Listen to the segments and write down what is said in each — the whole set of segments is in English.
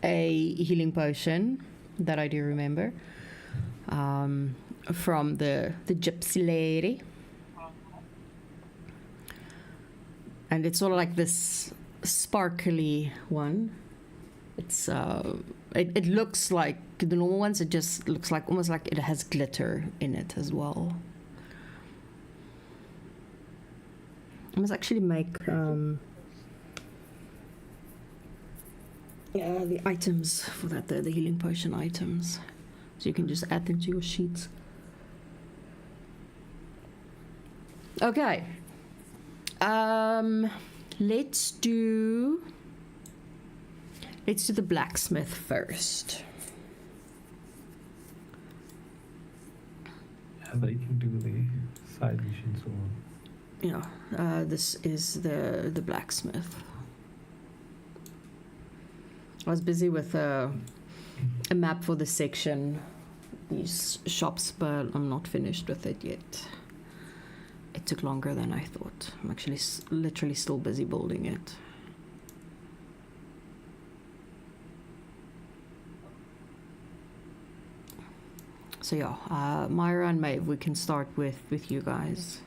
a healing potion that I do remember from the gypsy lady. And it's sort of like this sparkly one. It's it looks like the normal ones. It just looks like almost like it has glitter in it as well. I must actually make the items for that, the healing potion items, so you can just add them to your sheets. Okay. Let's do the blacksmith first. Yeah, they can do the side missions or. Yeah, this is the blacksmith. I was busy with a map for the section, these shops, but I'm not finished with it yet. It took longer than I thought. I'm actually literally still busy building it. So yeah, Myra and Maeve, we can start with you guys.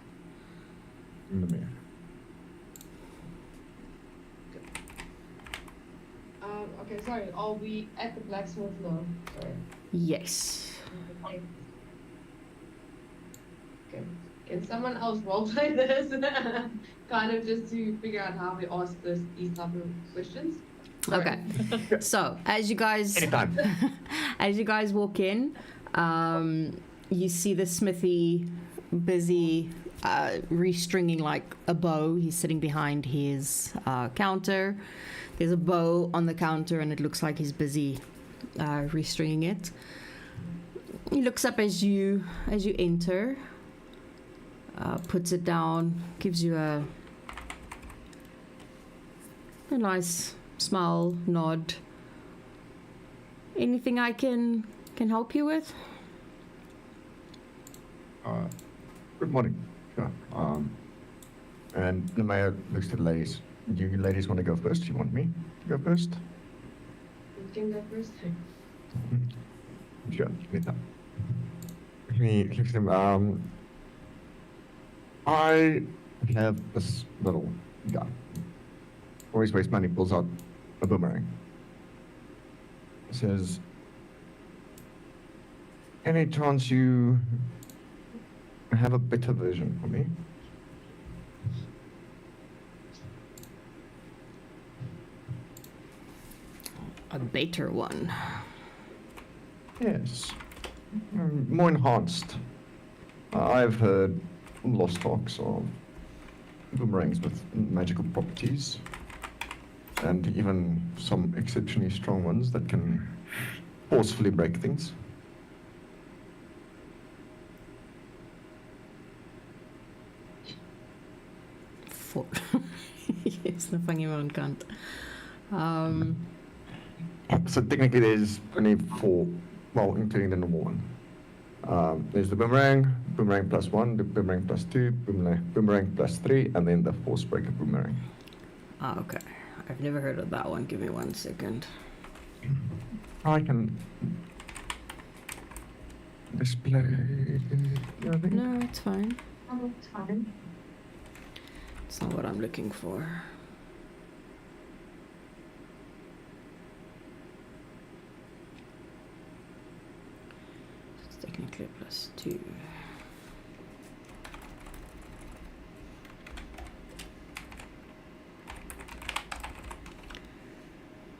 Okay, sorry. Are we at the blacksmith now? Sorry. Yes. Okay. Can someone else roleplay this? Kind of just to figure out how we ask these type of questions. Okay. So as you guys walk in, you see the smithy busy restringing like a bow. He's sitting behind his counter. There's a bow on the counter, and it looks like he's busy restringing it. He looks up as you enter, puts it down, gives you a nice smile, nod. Anything I can help you with? Good morning. Sure. And the mayor looks to the ladies. Do you ladies want to go first? You want me to go first? You can go first. Sure. He looks at him. I have this little guy. Always wastes money, pulls out a boomerang. Says, any chance you have a better version for me? A better one. Yes. More enhanced. I've heard lost talks of boomerangs with magical properties, and even some exceptionally strong ones that can forcefully break things. Yes, the funny one can't. So technically there's only 4, well, including the normal one. There's the boomerang plus 1, the boomerang plus 2, boomerang plus 3, and then the force breaker boomerang. Ah, okay. I've never heard of that one. Give me 1 second. I can display. No, it's fine. Oh, it's fine. It's not what I'm looking for. It's technically plus 2.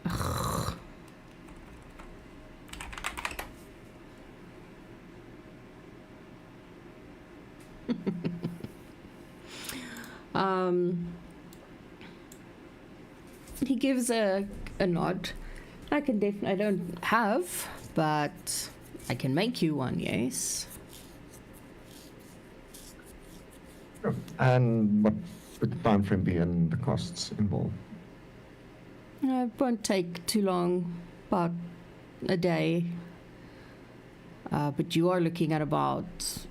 Ugh. He gives a nod. I don't have, but I can make you one, yes. Sure. And what would the time frame be and the costs involved? It won't take too long, about a day. But you are looking at about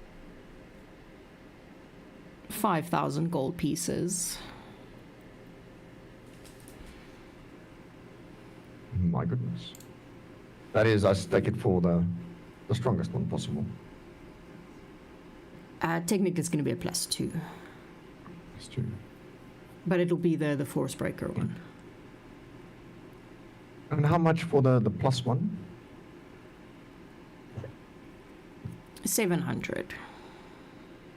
5,000 gold pieces. My goodness. That is, I stake it for the strongest one possible. Technically, it's going to be a +2, That's true. but it'll be the force breaker one. And how much for the +1? 700.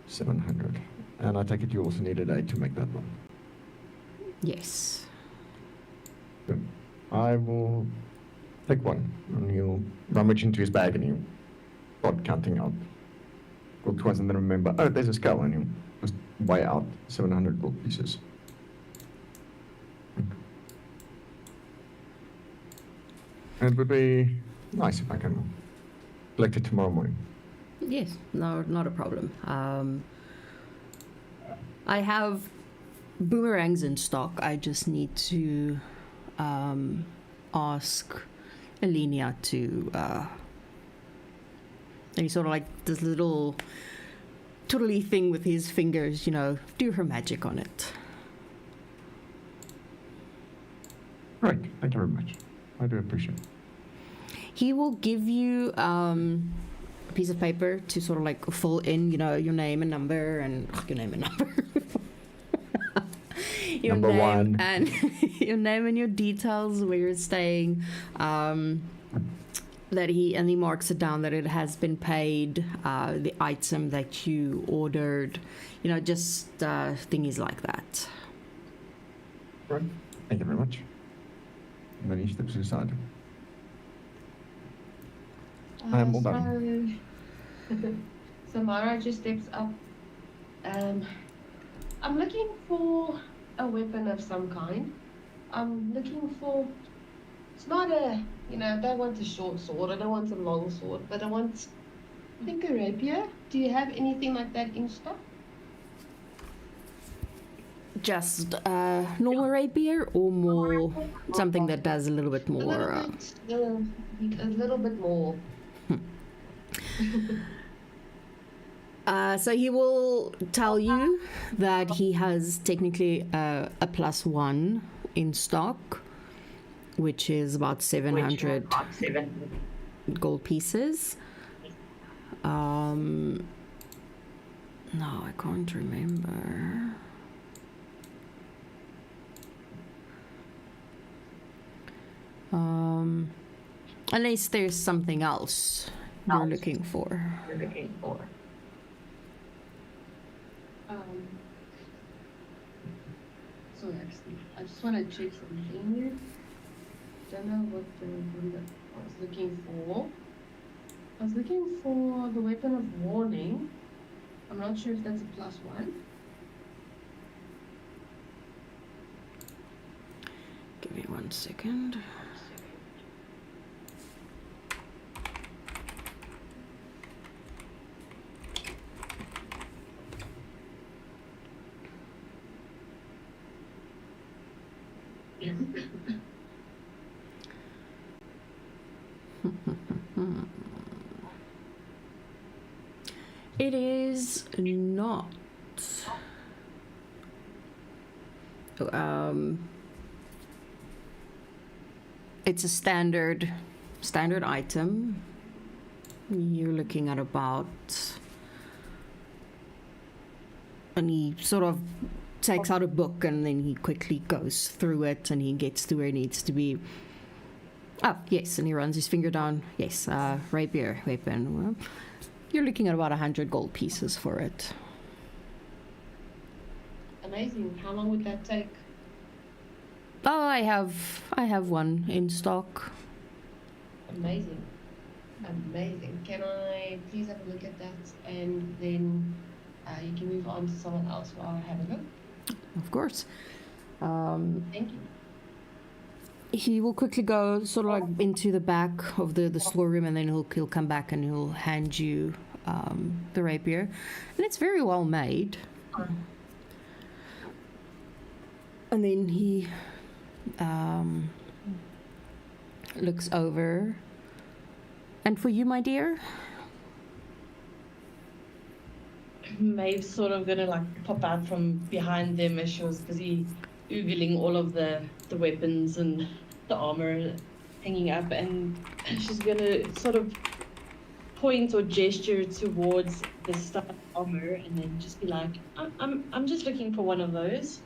700. And I take it you also needed 8 to make that one. Yes. Good. I will take one, and he'll rummage into his bag and he'll start counting out gold coins, and then remember, oh, there's a scale, and he'll just weigh out 700 gold pieces. And it would be nice if I can collect it tomorrow morning. Yes, no, not a problem. I have boomerangs in stock. I just need to ask Alenia to and sort of like this little twiddly thing with his fingers, you know, do her magic on it. Right, thank you very much. I do appreciate it. He will give you a piece of paper to sort of like fill in, you know, your name and number and your name and number. Your Number name one. and your name and your details, where you're staying. That he marks it down that it has been paid, the item that you ordered, you know, just thingies like that. Right, thank you very much. And then he steps aside. I am all done. So Mara just steps up. I'm looking for a weapon of some kind. I'm looking for. It's not a, you know, I don't want a short sword. I don't want a long sword, but I want, I think, a rapier. Do you have anything like that in stock? Just normal rapier or more something that does a little bit more. A little bit more. So he will tell you that he has technically a +1 in stock, which is about 700 gold pieces. No, I can't remember. Unless there's something else you're looking for. Sorry, actually, I just want to check something here. Don't know what the one that I was looking for. I was looking for the weapon of warning. I'm not sure if that's a +1. Give me 1 second. It is not. It's a standard item. You're looking at about, and he sort of takes out a book and then he quickly goes through it and he gets to where it needs to be. Oh, yes, and he runs his finger down. Yes, rapier weapon. Well, you're looking at about 100 gold pieces for it. Amazing. How long would that take? Oh, I have one in stock. Amazing. Amazing. Can I please have a look at that, and then you can move on to someone else while I have a look? Of course. Thank you. He will quickly go sort of like into the back of the storeroom, and then he'll come back and he'll hand you the rapier, and it's very well made. And then he looks over. And for you, my dear? Maeve's sort of gonna like pop out from behind them as she was busy oogling all of the weapons and the armor, hanging up, and she's gonna sort of point or gesture towards the stuffed armor, and then just be like, I'm just looking for one of those.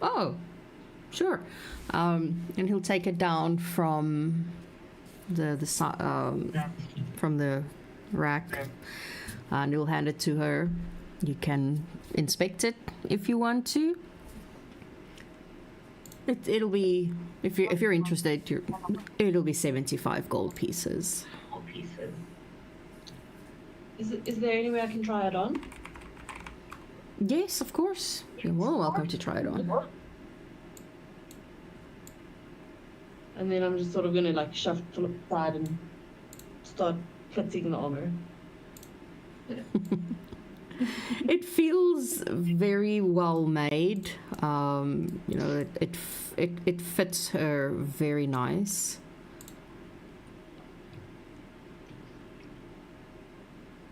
Oh, sure. And he'll take it down from from the rack, and he'll hand it to her. You can inspect it if you want to. It'll be, if you're interested, it'll be 75 gold pieces. Is there any way I can try it on? Yes, of course. You're more welcome to try it on. And then I'm just sort of gonna like shove full of pride and start fitting the armor. It feels very well made. You know, it fits her very nice.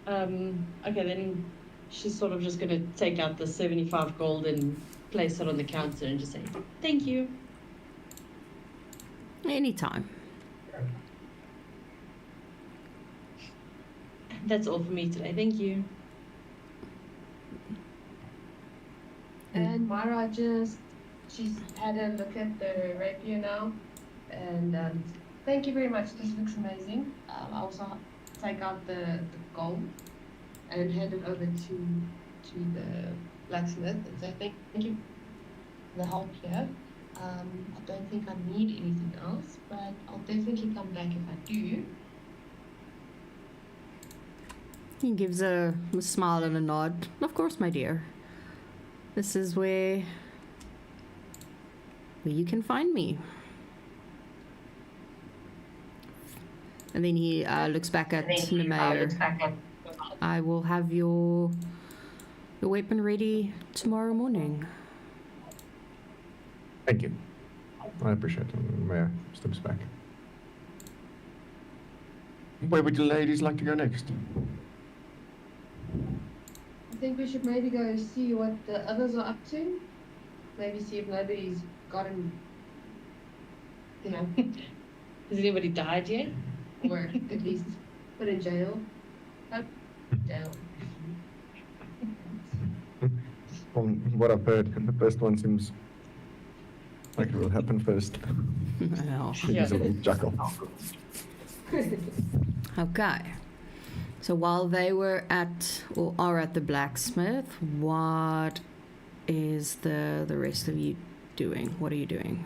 Okay, then she's sort of just gonna take out the 75 gold and place it on the counter and just say, thank you. Anytime. That's all for me today. Thank you. And Mara she's had a look at the rapier now, and thank you very much. This looks amazing. I also take out the gold and hand it over to the blacksmith and say thank you for the help here. I don't think I need anything else, but I'll definitely come back if I do. He gives a smile and a nod. Of course, my dear. This is where you can find me. And then he looks back at the mayor. I will have your weapon ready tomorrow morning. Thank you. I appreciate it. Mayor steps back. Where would you ladies like to go next? I think we should maybe go see what the others are up to. Maybe see if nobody's gotten, you know, Has anybody died yet? or at least put in jail. Jail. From what I've heard, the first one seems like it will happen first. Well, She gives a little chuckle. okay. So while they were at, or are at the blacksmith, what is the rest of you doing? What are you doing?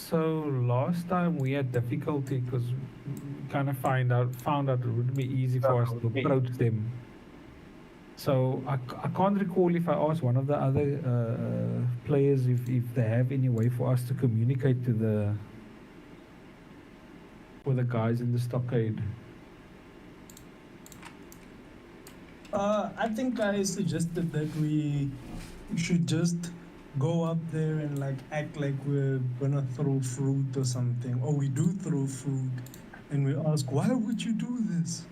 So last time we had difficulty because we kind of found out it wouldn't be easy for us to approach them. So I can't recall if I asked one of the other players if they have any way for us to communicate with the guys in the stockade. I think I suggested that we should just go up there and like act like we're gonna throw fruit or something, or we do throw fruit, and we ask, why would you do this?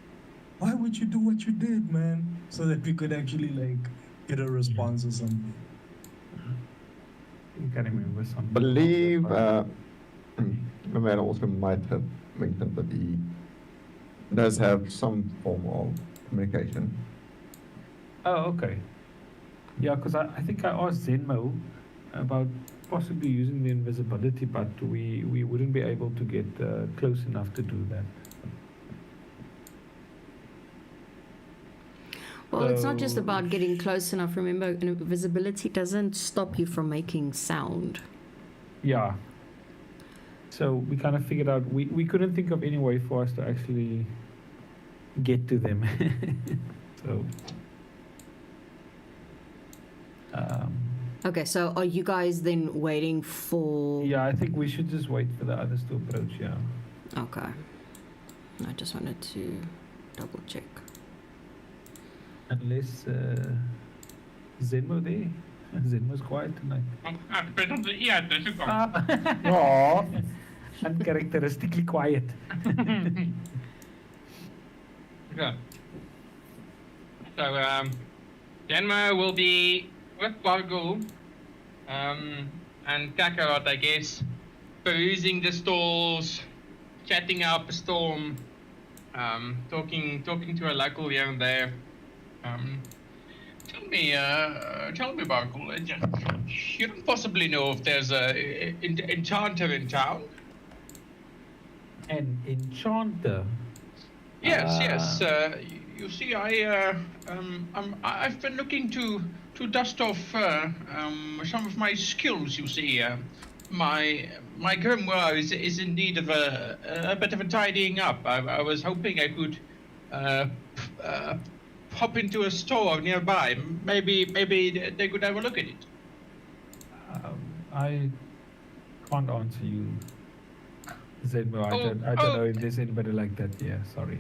Why would you do what you did, man? So that we could actually like get a response or something. You can remember something. Believe the man also might have mentioned that he does have some form of communication. Oh, okay. Yeah, because I think I asked Zenmo about possibly using the invisibility, but we wouldn't be able to get close enough to do that. Well, it's not just So- about getting close enough. Remember, invisibility doesn't stop you from making sound. Yeah. So we kind of figured out we couldn't think of any way for us to actually get to them. So. Okay, so are you guys then waiting for... Yeah, I think we should just wait for the others to approach, yeah. Okay. I just wanted to double check. Unless Zenmo there. Zenmo's quiet tonight. Oh, uncharacteristically quiet. Okay. So, Denma will be with Bargul, and Kakarot, I guess, perusing the stalls, chatting up a storm, talking to a local here and there. Tell me, Bargul, you don't possibly know if there's a enchanter in town? An enchanter. Yes. You see, I've been looking to dust off some of my skills. You see, my grimoire is in need of a bit of a tidying up. I was hoping I could pop into a store nearby. Maybe they could have a look at it. I can't answer you, Zenmo. I don't know if there's anybody like that. Yeah, sorry.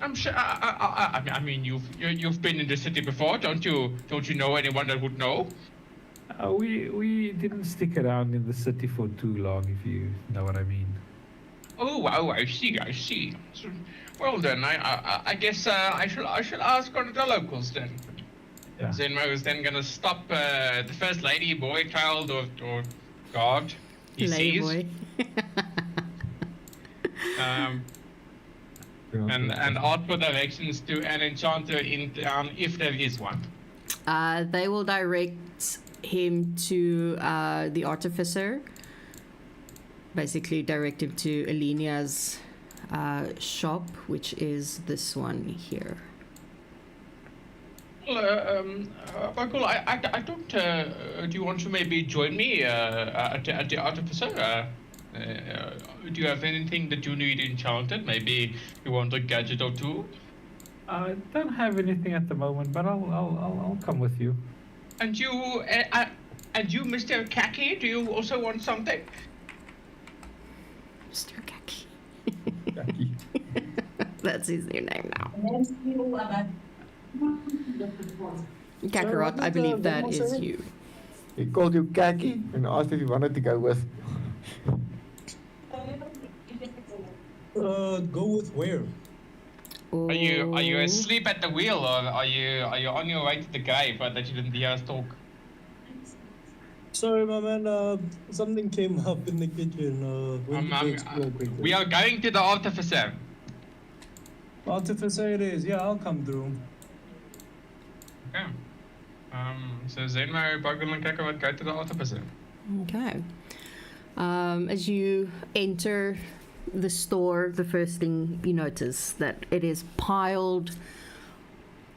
I'm sure. I mean, you've been in the city before, don't you? Don't you know anyone that would know? We didn't stick around in the city for too long, if you know what I mean. Oh, I see. So, well then, I guess I shall ask one of the locals then. Yeah. Zenmo is then gonna stop the first lady, boy, child, or god he sees. Playboy. And ask for directions to an enchanter in town if there is one. They will direct him to the artificer. Basically, direct him to Alinia's shop, which is this one here. Well, Bargul, I don't. Do you want to maybe join me at the artificer? Do you have anything that you need enchanted? Maybe you want a gadget or two? I don't have anything at the moment, but I'll come with you. And you, Mr. Kaki, do you also want something? Mr. Kaki. Kaki. That's his new name now. Kakarot, I believe that is you. He called you Kaki and asked if you wanted to go with. Go with where? Are you asleep at the wheel, or are you on your way to the grave that you didn't hear us talk? Sorry, my man. Something came up in the kitchen. We are going to the artificer. Artificer it is. Yeah, I'll come through. Okay. So Zenmo, Bargul, and Kakarot go to the artificer. Okay. As you enter the store, the first thing you notice that it is piled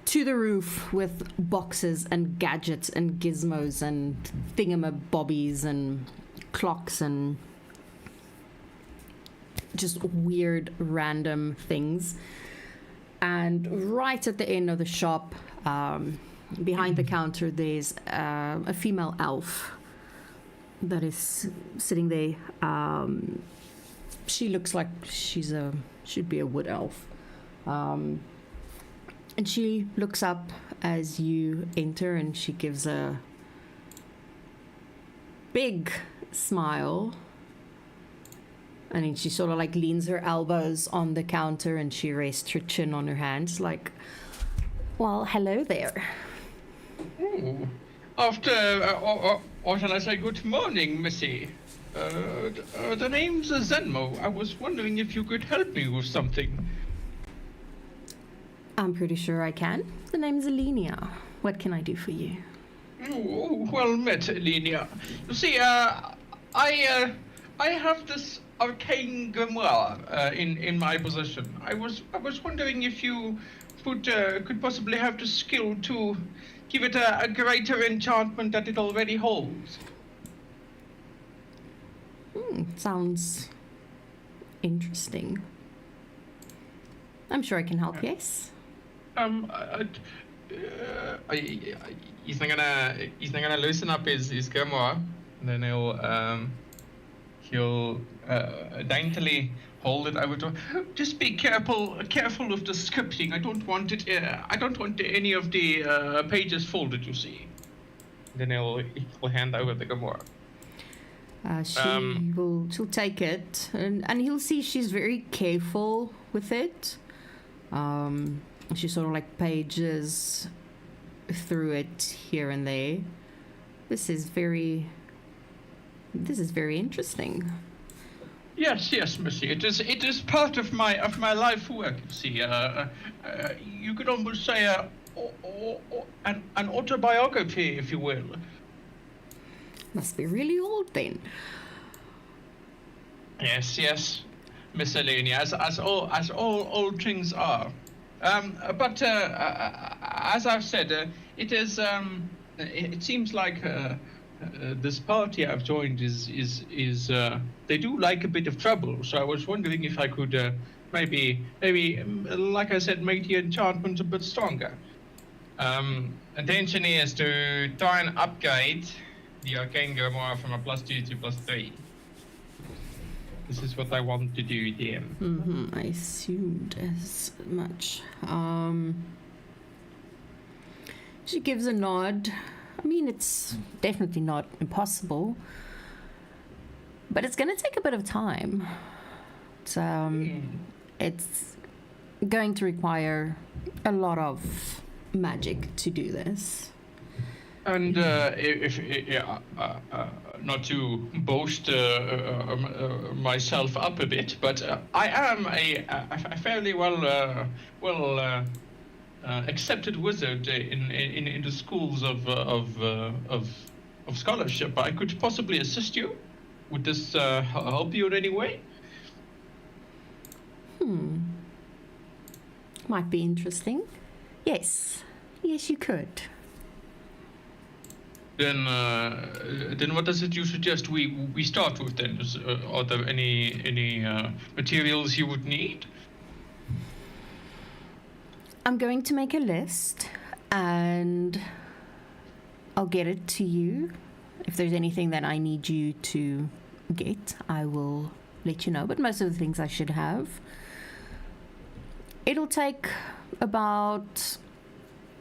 to the roof with boxes and gadgets and gizmos and thingamabobbies and clocks and just weird random things. And right at the end of the shop, behind the counter, there's a female elf that is sitting there. She looks like should be a wood elf. And she looks up as you enter, and she gives a big smile. And then she sort of like leans her elbows on the counter, and she rests her chin on her hands, like, well, hello there. Ooh. After, or shall I say good morning, Missy? The name's Zenmo. I was wondering if you could help me with something. I'm pretty sure I can. The name's Alinia. What can I do for you? Oh, well met, Linia. You see, I have this arcane grimoire in my possession. I was wondering if you could possibly have the skill to give it a greater enchantment that it already holds. Sounds interesting. I'm sure I can help, yes? He's not gonna loosen up his grimoire, and then he'll daintily hold it over to. Just be careful of the scripting. I don't want any of the pages folded. You see. Then he'll hand over the grimoire. She'll take it, and he'll see she's very careful with it. She sort of like pages through it here and there. This is very interesting. Yes, Missy. It is part of my life work. You see, you could almost say an autobiography, if you will. Must be really old then. Yes, miscellany, as all old things are. But as I've said, it seems like this party I've joined is they do like a bit of trouble. So I was wondering if I could maybe like I said, make the enchantment a bit stronger. Intention is to try and upgrade the arcane grimoire from a +2 to +3. This is what I want to do, DM. I assumed as much. She gives a nod. I mean, it's definitely not impossible, but it's going to take a bit of time. It's going to require a lot of magic to do this. And if not to boast myself up a bit, but I am a fairly well accepted wizard in the schools of scholarship. I could possibly assist you. Would this help you in any way? Might be interesting. Yes, you could. Then what does it you suggest we start with then? Are there any materials you would need? I'm going to make a list and I'll get it to you. If there's anything that I need you to get, I will let you know. But most of the things I should have. It'll take about...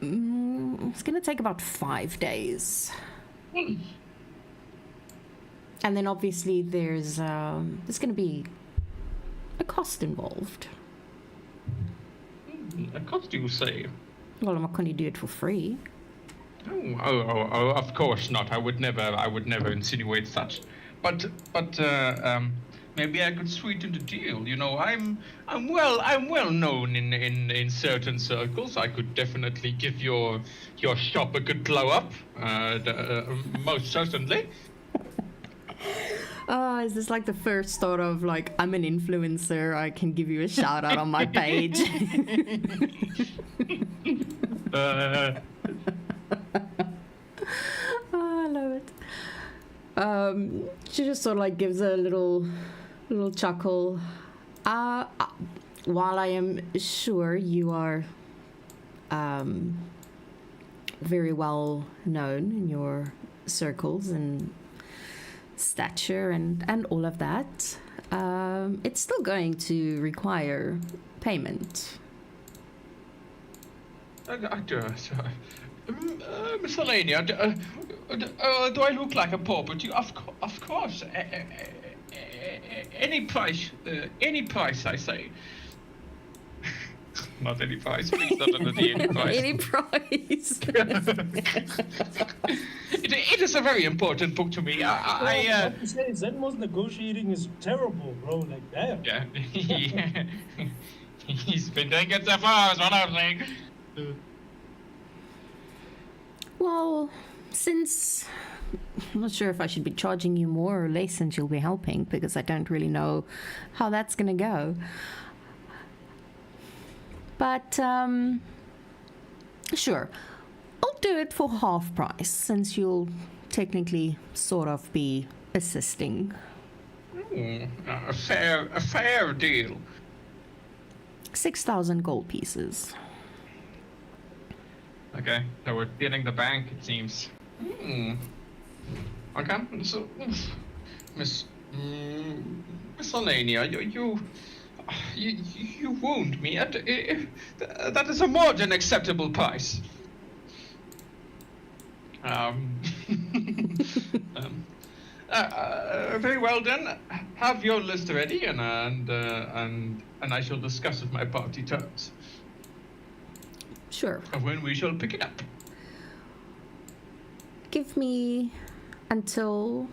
it's going to take about 5 days. And then obviously there's going to be a cost involved. A cost, you say? Well, I'm not going to do it for free. Oh, of course not. I would never insinuate such. But maybe I could sweeten the deal. You know, I'm well known in certain circles. I could definitely give your shop a good glow up. Most certainly. Is this like the first thought of like, I'm an influencer, I can give you a shout out on my page? I love it. She just sort of like gives a little chuckle. While I am sure you are very well known in your circles and stature and all of that, it's still going to require payment. Miscellanea, do I look like a pauper to you? Of course. Any price, I say. Not any price, please, not under the any price. Any price. It is a very important book to me. What you say, Zenmo's negotiating is terrible, bro. Like, damn. Yeah. He's been taking it so far, is what I'm saying. Well, since I'm not sure if I should be charging you more or less since you'll be helping, because I don't really know how that's going to go. But, sure, I'll do it for half price since you'll technically sort of be assisting. A fair deal. 6,000 gold pieces. Okay, so we're getting the bank, it seems. Okay, so Miscellanea, you wound me. That is a more than acceptable price. Very well then. Have your list ready, and I shall discuss with my party terms. Sure. When we shall pick it up. give me until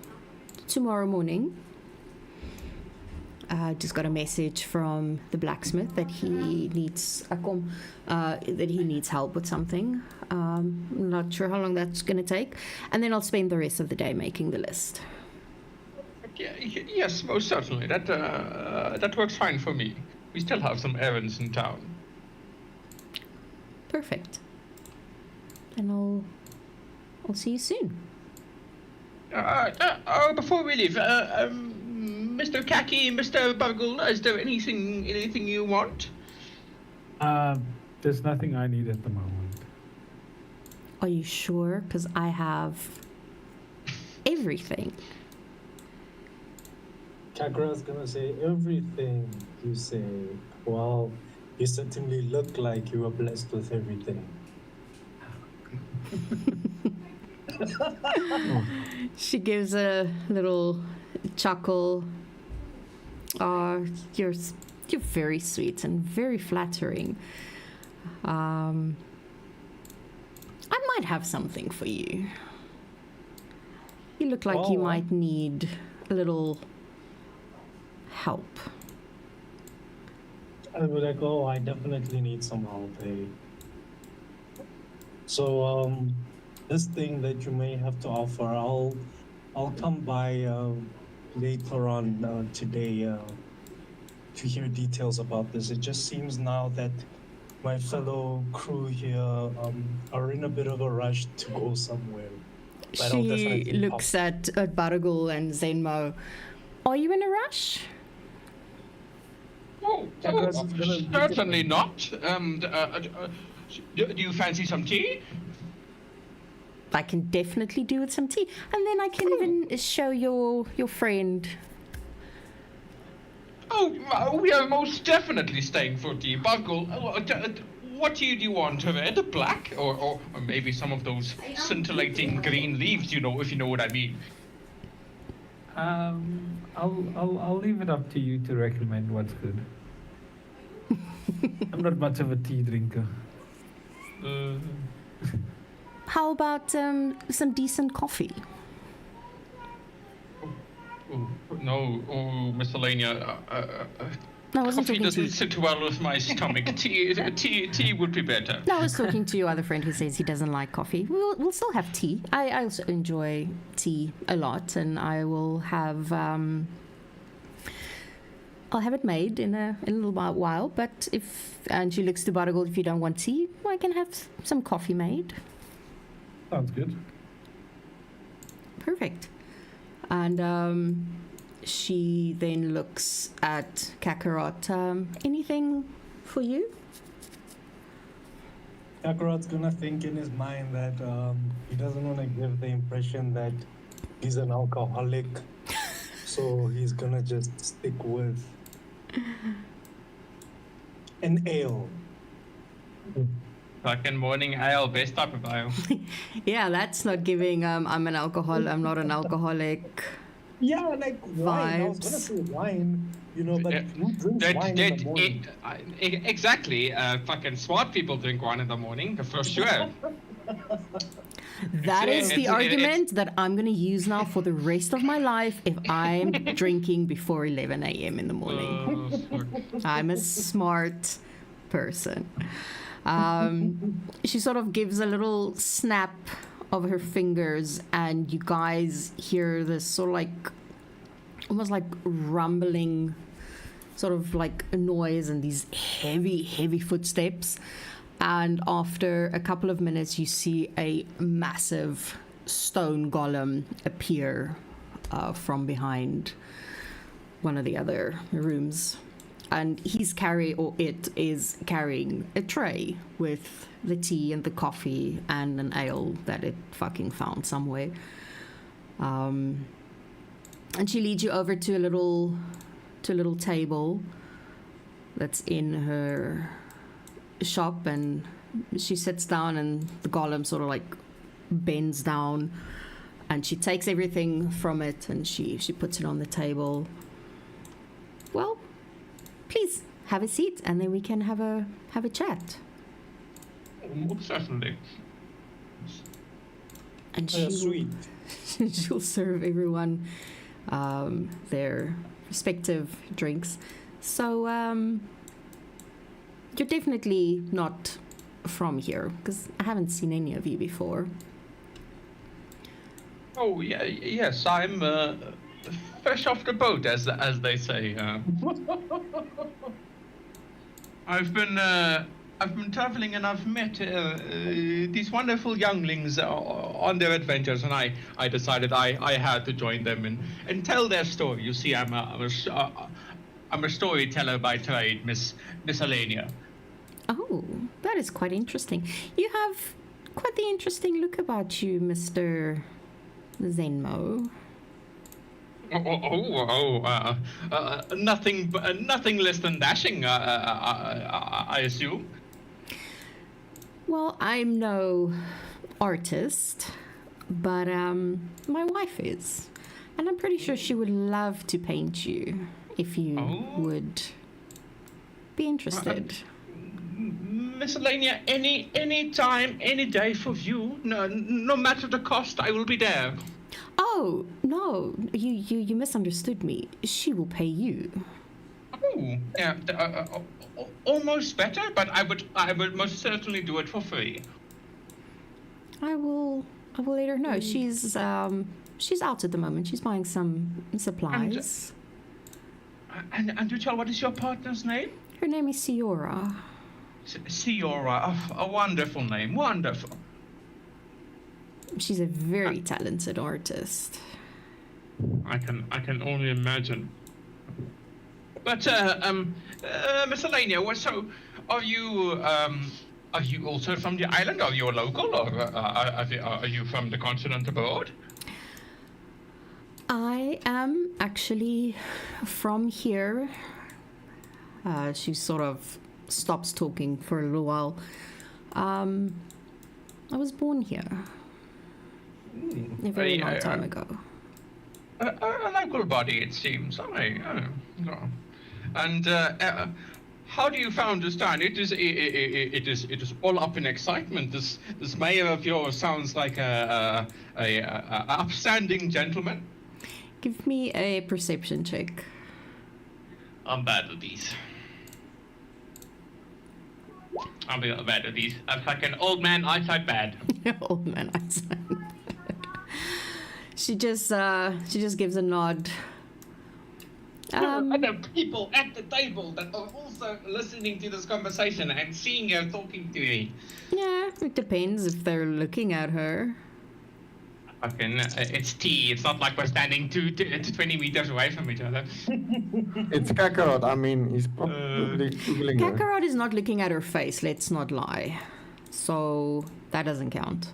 tomorrow morning. Just got a message from the blacksmith that he needs help with something. Not sure how long that's going to take, and then I'll spend the rest of the day making the list. Yes, most certainly. That works fine for me. We still have some errands in town. Perfect. And I'll see you soon. Before we leave, Mr. Kaki, Mr. Burgle, is there anything you want? There's nothing I need at the moment. Are you sure? Because I have everything. Kakra's gonna say everything you say. Well, you certainly look like you were blessed with everything. She gives a little chuckle. Oh, you're very sweet and very flattering. I might have something for you. You look like you might need a little help. I would be like, oh, I definitely need some help, eh? So, this thing that you may have to offer, I'll come by later on today to hear details about this. It just seems now that my fellow crew here are in a bit of a rush to go somewhere. But I'll She definitely looks at Baragul and Zenmo. Are you in a rush? Certainly not. Do you fancy some tea? I can definitely do with some tea. And then I can even show your friend. Oh, we are most definitely staying for tea. Burgle, what tea do you want? Red, black, or maybe some of those scintillating green leaves, if you know what I mean? I'll leave it up to you to recommend what's good. I'm not much of a tea drinker. How about some decent coffee? No, miscellanea. No, I wasn't Coffee talking to doesn't you. sit well with my stomach. Tea would be better. No, I was talking to your other friend who says he doesn't like coffee. We'll still have tea. I also enjoy tea a lot, and I will have I'll have it made in a little while. But and she looks to Baragul, if you don't want tea, I can have some coffee made. Sounds good. Perfect. And she then looks at Kakarot. Anything for you? Kakarot's gonna think in his mind that he doesn't want to give the impression that he's an alcoholic, so he's gonna just stick with an ale. Fucking morning ale, best type of ale. Yeah, that's not giving. I'm an alcohol. I'm not an alcoholic. Yeah, like wine. I was gonna say wine, but who drinks wine in the morning? Exactly. Fucking smart people drink wine in the morning, for sure. That is the argument that I'm going to use now for the rest of my life if I'm drinking before 11 a.m. in the morning. I'm a smart person. She sort of gives a little snap of her fingers, and you guys hear this sort of almost like rumbling sort of like a noise and these heavy footsteps. And after a couple of minutes, you see a massive stone golem appear from behind one of the other rooms. And it is carrying a tray with the tea and the coffee and an ale that it fucking found somewhere. And she leads you over to a little table that's in her shop, and she sits down, and the golem sort of like bends down, and she takes everything from it and she puts it on the table. Well, please have a seat, and then we can have a chat. Certainly. and she Sweet. she'll serve everyone their respective drinks. So you're definitely not from here, because I haven't seen any of you before. Oh yeah, yes, I'm fresh off the boat, as they say. I've been traveling and I've met these wonderful younglings on their adventures, and I decided I had to join them and tell their story. You see, I'm a storyteller by trade, Miss Alenia. Oh, that is quite interesting. You have quite the interesting look about you, Mr. Zenmo. Nothing less than dashing, I assume. Well, I'm no artist, but my wife is. And I'm pretty sure she would love to paint you if you would be interested. Miss Alenia, any time, any day for you. No matter the cost, I will be there. Oh, no, you misunderstood me. She will pay you. Oh, yeah, almost better, but I would most certainly do it for free. I will let her know. She's out at the moment. She's buying some supplies. And you tell, what is your partner's name? Her name is Siora. Siora, a wonderful name, wonderful. She's a very talented artist. I can only imagine. But Miss Alenia, so are you also from the island? Are you a local, or are you from the continent abroad? I am actually from here. She sort of stops talking for a little while. I was born here a very long time ago. A local body, it seems. And how do you found this town? It is all up in excitement. This mayor of yours sounds like a upstanding gentleman. Give me a perception check. I'm bad at these. I'm bad at these. I'm like an old man eyesight bad. Old man eyesight. She just gives a nod. And the people at the table that are also listening to this conversation and seeing her talking to me. Yeah, it depends if they're looking at her. Fucking, it's tea. It's not like we're standing 20 meters away from each other. It's Kakarot. I mean, he's probably googling her. Kakarot is not looking at her face, let's not lie. So that doesn't count.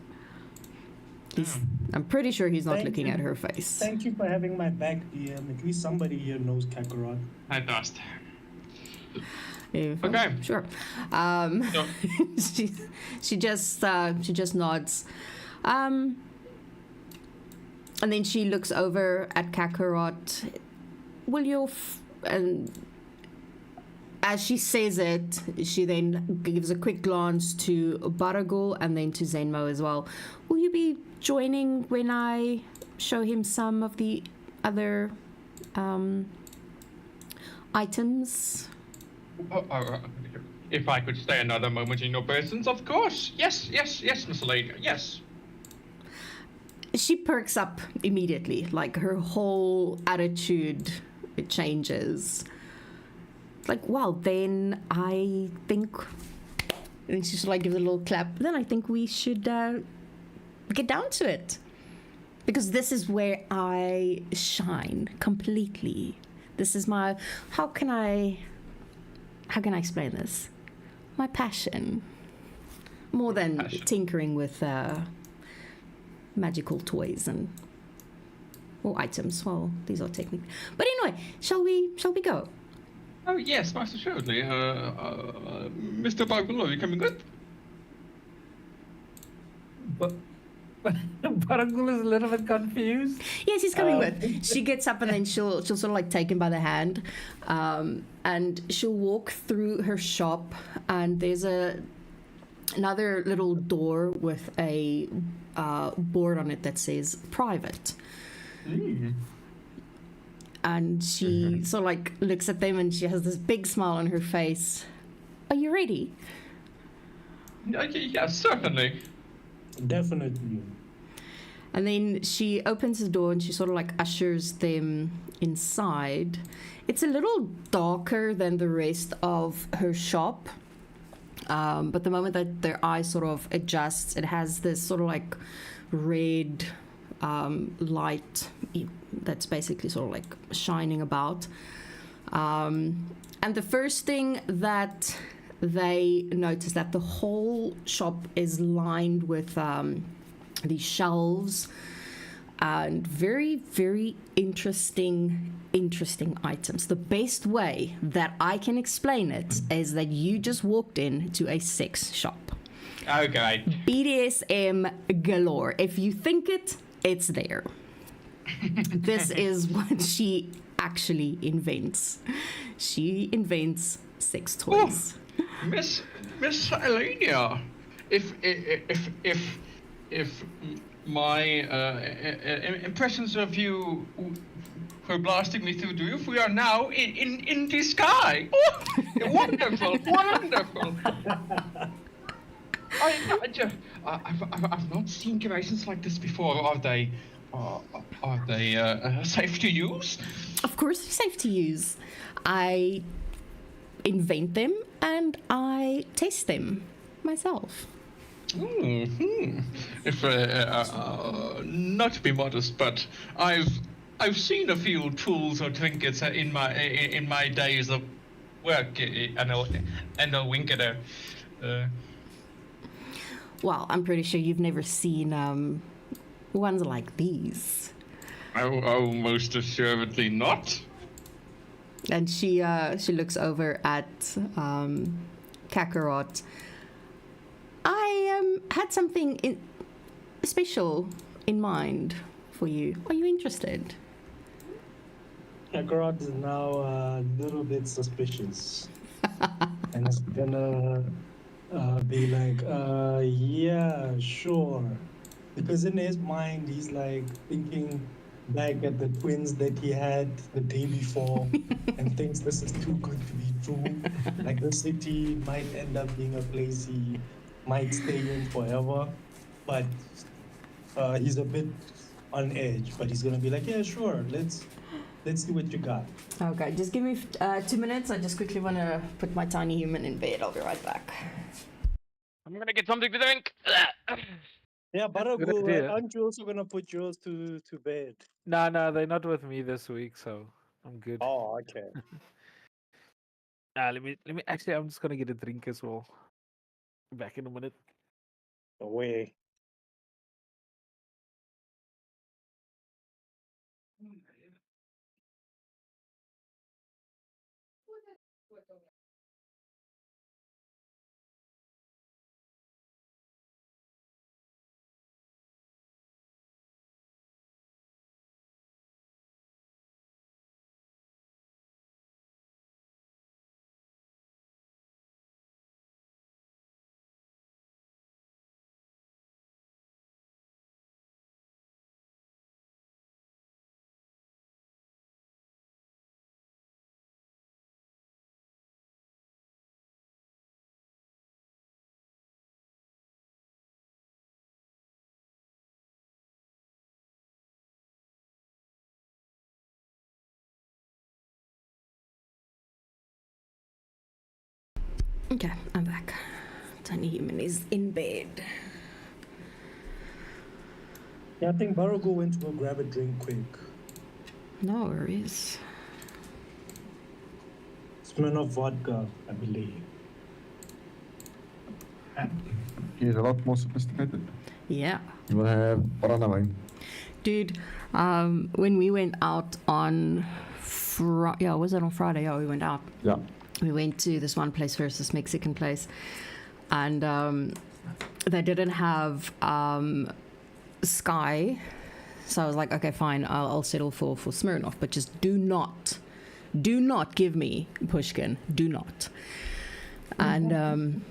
I'm pretty sure he's not looking at her face. Thank you for having my back, DM. At least somebody here knows Kakarot. I trust. Okay. Sure. She just nods. And then she looks over at Kakarot. Will you... and as she says it, she then gives a quick glance to Baragul and then to Zenmo as well. Will you be joining when I show him some of the other items? If I could stay another moment in your presence, of course. Yes, Miss Lady, yes. She perks up immediately, like her whole attitude, it changes. Like, well, then I think, and she just like gives a little clap. Then I think we should get down to it, because this is where I shine completely. This is my how can I explain this? My passion, more than tinkering with magical toys or items. Well, these are technical. But anyway, shall we go? Oh yes, most assuredly. Mr. Bargul, are you coming with? But Baragul is a little bit confused. Yes, he's coming with. She gets up and then she'll sort of like take him by the hand, and she'll walk through her shop, and there's a another little door with a board on it that says private. And she sort of like looks at them and she has this big smile on her face. Are you ready? Yeah, certainly. Definitely. And then she opens the door and she sort of like ushers them inside. It's a little darker than the rest of her shop. But the moment that their eyes sort of adjusts, it has this sort of like red light that's basically sort of like shining about. And the first thing that they notice that the whole shop is lined with these shelves and very, very interesting items. The best way that I can explain it is that you just walked into a sex shop. Okay. BDSM galore. If you think it, it's there. This is what she actually invents. She invents sex toys. Miss Elenia, if my impressions of you were blasting me through the roof, we are now in the sky. Oh, wonderful, wonderful. I've not seen creations like this before. Are they safe to use? Of course, they're safe to use. I invent them and I taste them myself. Mm-hmm. If not to be modest, but I've seen a few tools or trinkets in my days of work, and a wink at her. Well, I'm pretty sure you've never seen ones like these. Oh, most assuredly not. And she looks over at Kakarot. I had something special in mind for you. Are you interested? Kakarot is now a little bit suspicious. And it's gonna be like, yeah, sure. Because in his mind, he's like thinking back at the twins that he had the day before and thinks this is too good to be true. Like the city might end up being a place he might stay in forever. But he's a bit on edge. But he's gonna be like, yeah, sure, let's see what you got. Okay, just give me 2 minutes. I just quickly want to put my tiny human in bed. I'll be right back. I'm gonna get something to drink. Yeah, Good Baragu, idea. aren't you also gonna put yours to bed? No, they're not with me this week, so I'm good. Oh, okay. Let me actually I'm just gonna get a drink as well. Back in a minute. Away. Okay, I'm back. Tiny human is in bed. Yeah, I think Baragu went to go grab a drink quick. No worries. Smirnoff vodka, I believe. He's a lot more sophisticated. Yeah. You will have Parana wine. Dude, when we went out on was it on Friday? Yeah, we went out. Yeah. We went to this one place first, this Mexican place, and they didn't have Sky, so I was like, okay, fine, I'll settle for Smirnoff, but just do not give me Pushkin, do not. And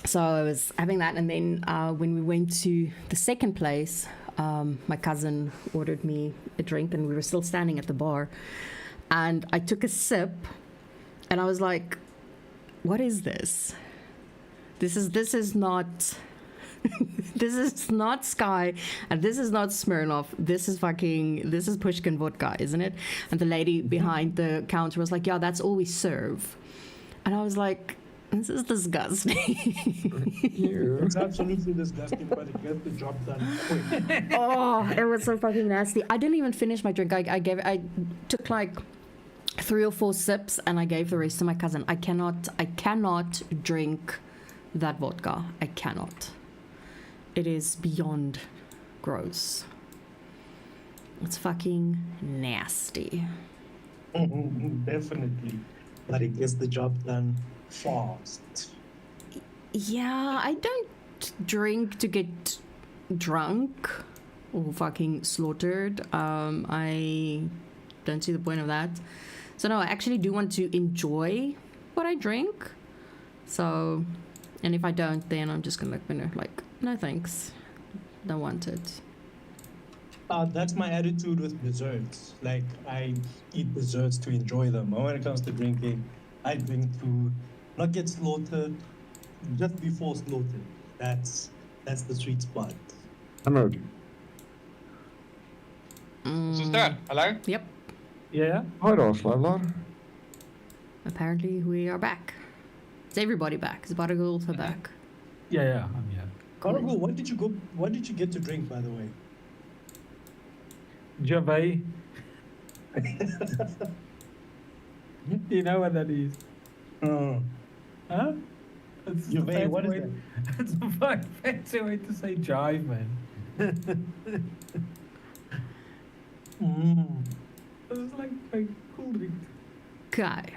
So I was having that, and then when we went to the second place, my cousin ordered me a drink, and we were still standing at the bar, and I took a sip, and I was like, "What is this? This is not." This is not Sky, and this is not Smirnoff. This is Pushkin vodka, isn't it? And the lady behind the counter was like, "Yeah, that's all we serve." And I was like, "This is disgusting." It's absolutely disgusting, but it gets the job done quick. Oh, it was so fucking nasty. I didn't even finish my drink. I took like 3 or 4 sips, and I gave the rest to my cousin. I cannot drink that vodka. I cannot. It is beyond gross. It's fucking nasty. Definitely. But it gets the job done fast. Yeah, I don't drink to get drunk or fucking slaughtered. I don't see the point of that. So no, I actually do want to enjoy what I drink. So, and if I don't, then I'm just gonna like, no thanks, don't want it. That's my attitude with desserts. Like, I eat desserts to enjoy them. But when it comes to drinking, I drink to not get slaughtered, just before slaughtered. That's the sweet spot. Emerald. Sister, hello? Yep. Yeah. Hi there, Slavlar. Apparently we are back. Is everybody back? Is Barago also back? Yeah, I'm here. Cargo, what did you get to drink, by the way? Javé. You know what that is? Huh? It's the Javé, fancy what is way- that? It's a fucking fancy way to say jive, man. It's like cool drink. Okay.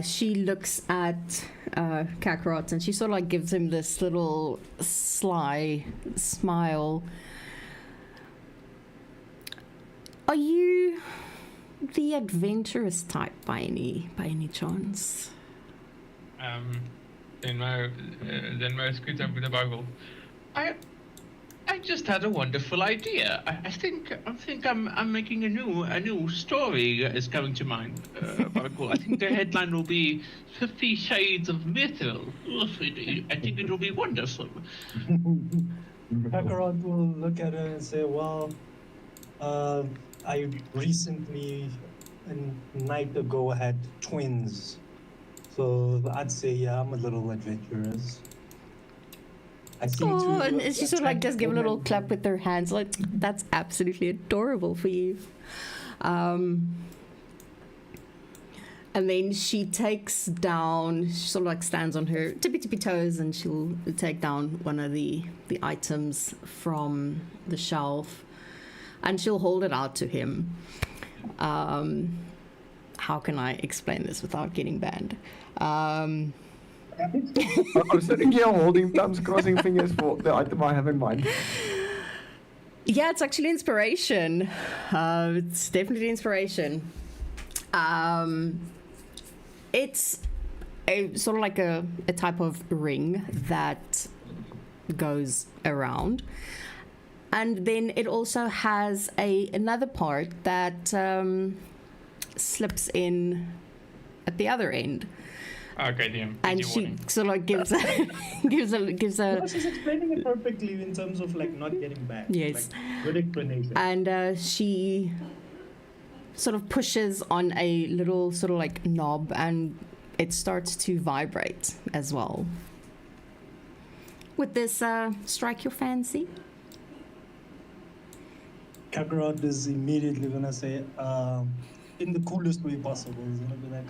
She looks at Kakarot, and she sort of like gives him this little sly smile. Are you the adventurous type by any chance? Den most good over the Bible. I just had a wonderful idea. I think I'm making a new story is coming to mind. Barnacle. I think the headline will be 50 Shades of Metal. I think it will be wonderful. Kakarot will look at her and say, well, I recently, a night ago, had twins. So I'd say, yeah, I'm a little adventurous. I seem Oh, to and she sort of like just give a little women- clap with her hands, like that's absolutely adorable for you. And then she takes down, she sort of like stands on her tippy toes, and she'll take down one of the items from the shelf, and she'll hold it out to him. How can I explain this without getting banned? I'm sitting here holding thumbs, crossing fingers for the item I have in mind. Yeah, it's actually inspiration. It's definitely inspiration. It's sort of like a type of ring that goes around. And then it also has another part that slips in at the other end. Okay, DM. And she sort of like gives a No, she's explaining it perfectly in terms of like not getting back. Yes. Like, good explanation. and she sort of pushes on a little sort of like knob, and it starts to vibrate as well. Would this strike your fancy? Kakarot is immediately gonna say, in the coolest way possible. He's gonna be like,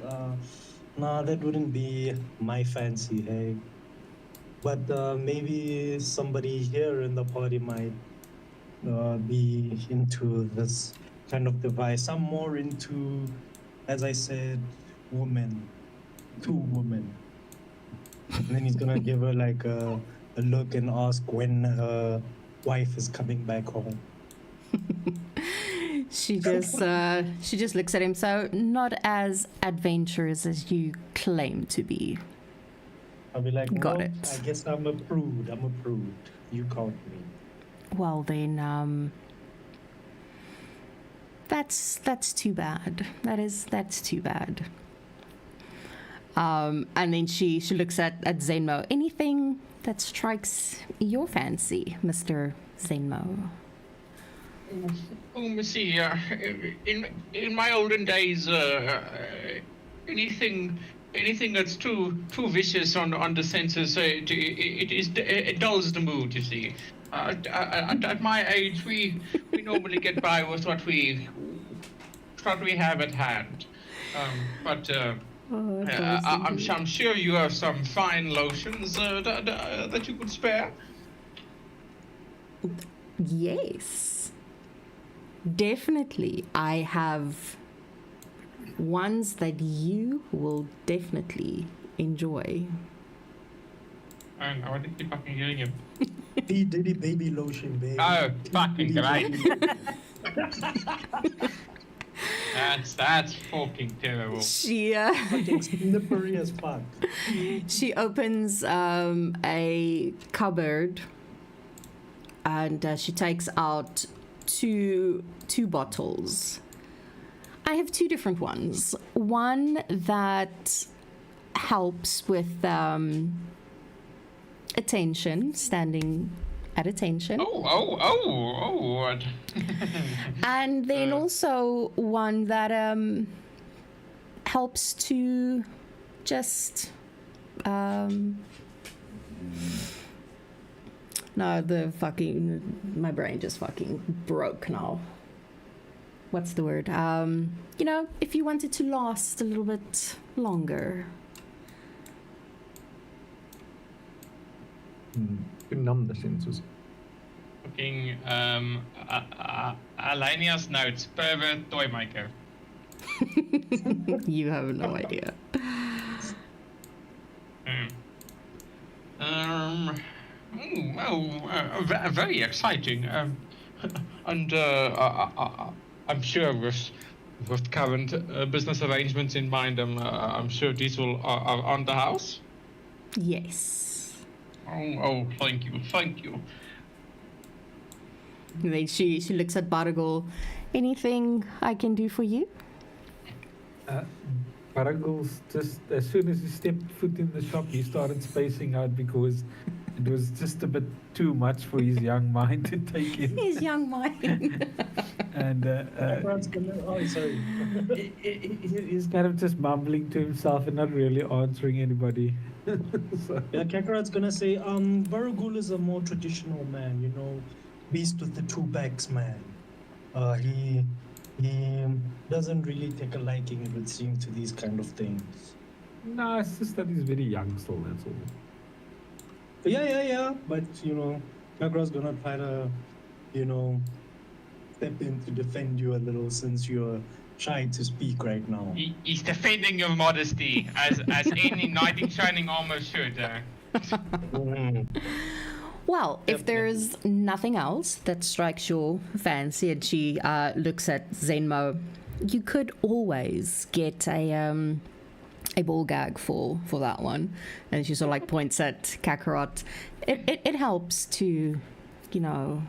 nah, that wouldn't be my fancy, hey. But maybe somebody here in the party might be into this kind of device. I'm more into, as I said, women. 2 women. And then he's gonna give her like a look and ask when her wife is coming back home. She just looks at him. So not as adventurous as you claim to be. I'll be like, Got well, it. I guess I'm a prude. You count me. Well then, that's too bad. That's too bad. And then she looks at Zenmo. Anything that strikes your fancy, Mr. Zenmo? Oh, see, in my olden days, anything that's too vicious on the senses, it dulls the mood. You see, at my age, we normally get by with what we have at hand. I'm sure you have some fine lotions that you could spare. Yes, definitely. I have ones that you will definitely enjoy. And I want to keep fucking hearing him. P. Diddy baby lotion, baby. Oh, fucking great. That's fucking terrible. She Fucking slippery as fuck. she opens a cupboard and she takes out two bottles. I have two different ones. One that helps with attention, standing at attention. Oh, what? And then also one that helps to just no, my brain just fucking broke now. What's the word? You know, if you want it to last a little bit longer. To numb the senses. Fucking Alania's notes, pervert toy maker. You have no idea. Very exciting. And I'm sure with current business arrangements in mind, I'm sure these are on the house. Yes. Oh, thank you. And then she looks at Baragol. Anything I can do for you? Baragol's just, as soon as he stepped foot in the shop, he started spacing out because it was just a bit too much for his young mind to take in. His young mind. And Oh, sorry. he's kind of just mumbling to himself and not really answering anybody. So, Yeah, Kakarot's gonna say, Baragul is a more traditional man, you know, beast with the two backs man. He doesn't really take a liking, it would seem, to these kind of things. no, it's just that he's very young still, that's all. Yeah, but, you know, Kakarot's gonna try to, you know, step in to defend you a little since you're shy to speak right now. He's defending your modesty as any knight in shining armor should. Well, if there's nothing else that strikes your fancy, and she looks at Zenmo, you could always get a ball gag for that one. And she sort of like points at Kakarot. It helps to, you know,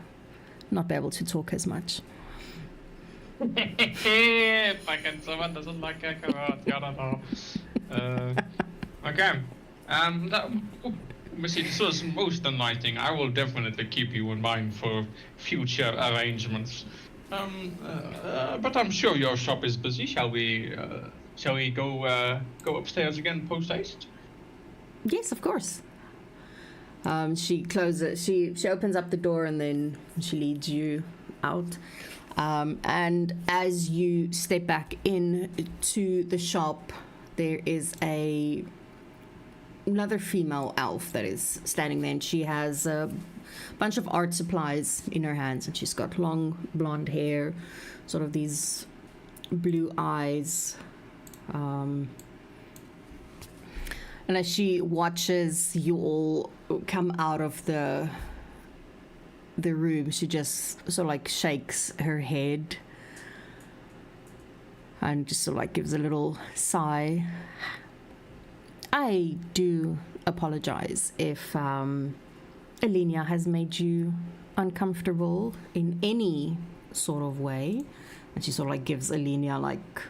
not be able to talk as much. Fucking someone doesn't like Kakarot. Okay. Missy, this was most enlightening. I will definitely keep you in mind for future arrangements. But I'm sure your shop is busy. Shall we go upstairs again post haste? Yes, of course. She closes. She opens up the door and then she leads you out. And as you step back in to the shop, there is another female elf that is standing there, and she has a bunch of art supplies in her hands, and she's got long blonde hair, sort of these blue eyes. And as she watches you all come out of the room, she just sort of like shakes her head and just sort of like gives a little sigh. I do apologize if Alenia has made you uncomfortable in any sort of way. And she sort of like gives Alenia like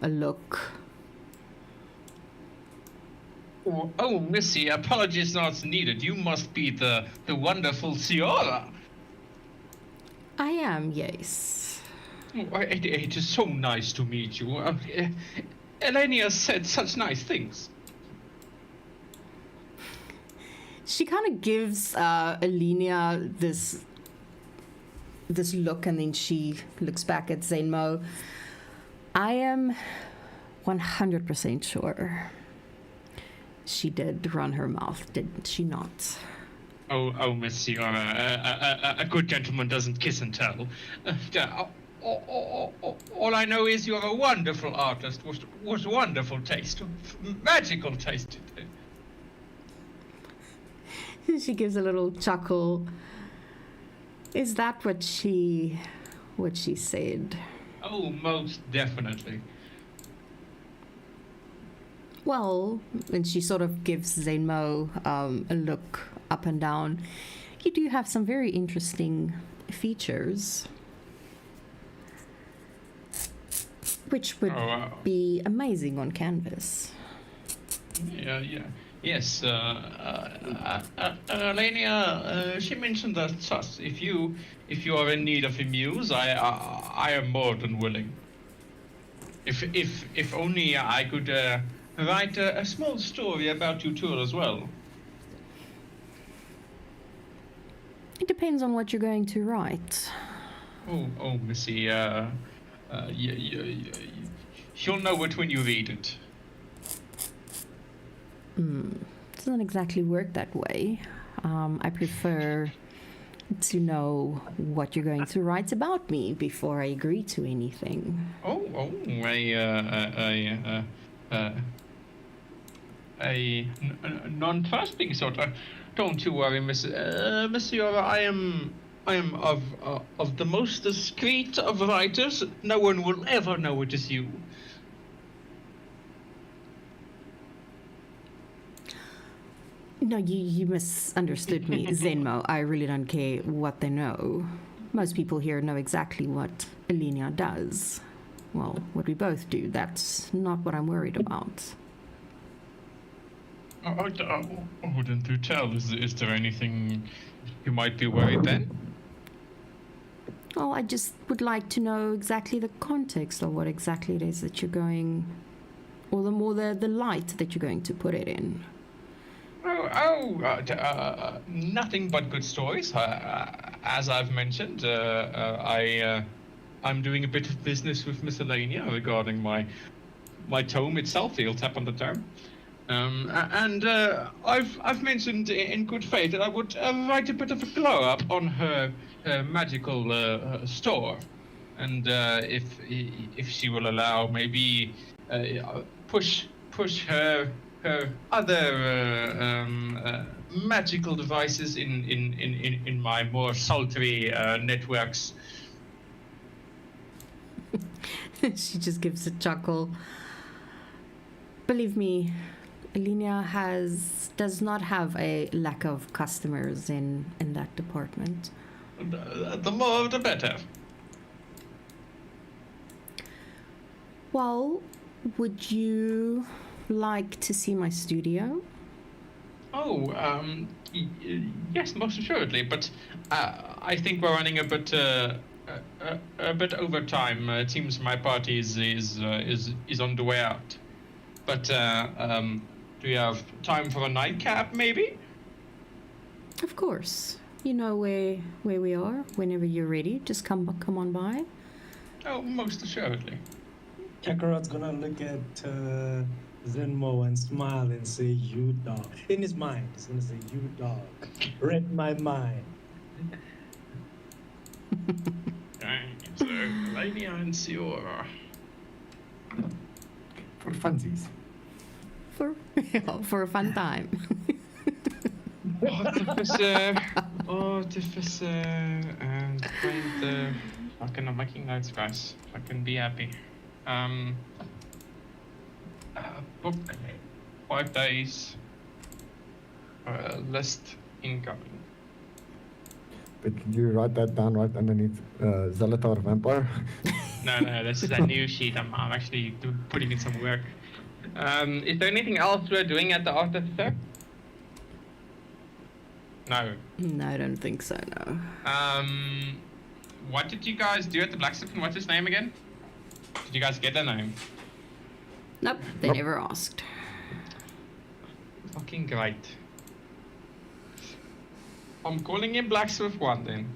a look. Oh, Missy, apologies not needed. You must be the wonderful Ciara. I am, yes. Oh, it is so nice to meet you. Elenia said such nice things. She kind of gives Alenia this look, and then she looks back at Zenmo. I am 100% sure she did run her mouth, didn't she not? Oh, Miss Ciara, a good gentleman doesn't kiss and tell. All I know is you're a wonderful artist, with wonderful taste, magical taste. She gives a little chuckle. Is that what she said? Oh, most definitely. Well, and she sort of gives Zenmo a look up and down. You do have some very interesting features, which would be amazing on canvas. Yeah. Yes, Elenia, she mentioned that if you are in need of a muse, I am more than willing. If only I could write a small story about you too as well. It depends on what you're going to write. Oh, Missy, you'll know it when you read it. Doesn't exactly work that way. I prefer to know what you're going to write about me before I agree to anything. A non-trusting sort of. Don't you worry, Miss Ciara. I am of the most discreet of writers. No one will ever know it is you. No, you misunderstood me, Zenmo. I really don't care what they know. Most people here know exactly what Alenia does. Well, what we both do. That's not what I'm worried about. Wouldn't do tell. Is there anything you might be worried then? Well, I just would like to know exactly the context of what exactly it is that you're going, or the light that you're going to put it in. Nothing but good stories. As I've mentioned, I'm doing a bit of business with Miss Elenia regarding my tome itself. He'll tap on the tome. I've mentioned in good faith that I would write a bit of a glow up on her magical store, and if she will allow, maybe push her other magical devices in my more sultry networks. She just gives a chuckle. Believe me, Alenia does not have a lack of customers in that department. The more the better. Well, would you like to see my studio? Yes, most assuredly. But I think we're running a bit over time. It seems my party is on the way out. But do you have time for a nightcap, maybe? Of course. You know where we are. Whenever you're ready, just come on by. Oh, most assuredly. Kakarot's gonna look at Zenmo and smile and say, "You dog." In his mind, he's gonna say, "You dog, read my mind." So, Elenia and Ciara. For funsies. For a fun time. Artificer, and find the. Fucking, I'm making notes, guys. Fucking be happy. Um, book 5 days. List incoming. But could you write that down right underneath Zelatar Vampire? No, this is a new sheet. I'm actually putting in some work. Is there anything else we're doing at the after sir? No. No, I don't think so. No. What did you guys do at the blacksmith? And what's his name again? Did you guys get a name? Nope. They Nope. never asked. Fucking great. I'm calling him Blacksmith 1 then.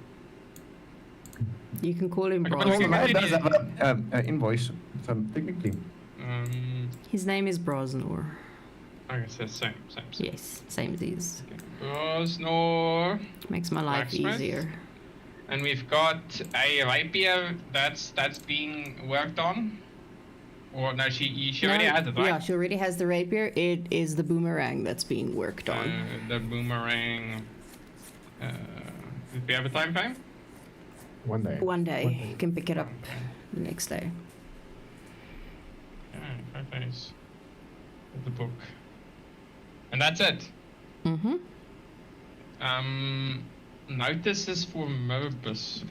You can call him Okay, but Bros. okay, Well, okay. that does have an invoice, so technically. His name is Brosnor. Okay, so same. Yes, same as his. Okay. Brosnor. Makes my life Blacksmith. easier. And we've got a rapier that's being worked on. Or no, she already has it, right? Yeah, she already has the rapier. It is the boomerang that's being worked on. The boomerang. Do we have a time frame? One day. One day, you can pick it up the next day. Yeah, 5 days. With the book. And that's it. Mm-hmm. Notices for Mobus.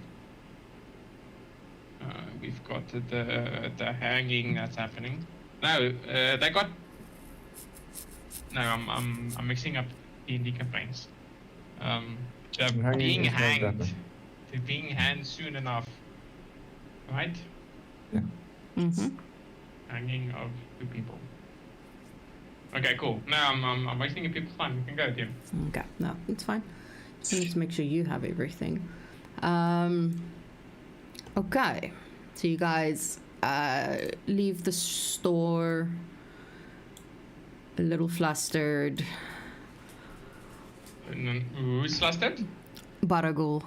We've got the hanging that's happening. No, they got. No, I'm mixing up D&D campaigns. They're Hanging being is not hanged. that. They're being hanged soon enough, right? Yeah. Mm-hmm. Hanging of 2 people. Okay, cool. Now I'm wasting your people's time. You can go, Tim. Okay, no, it's fine. Just need to make sure you have everything. Okay, so you guys leave the store a little flustered. And then, who's flustered? Baragul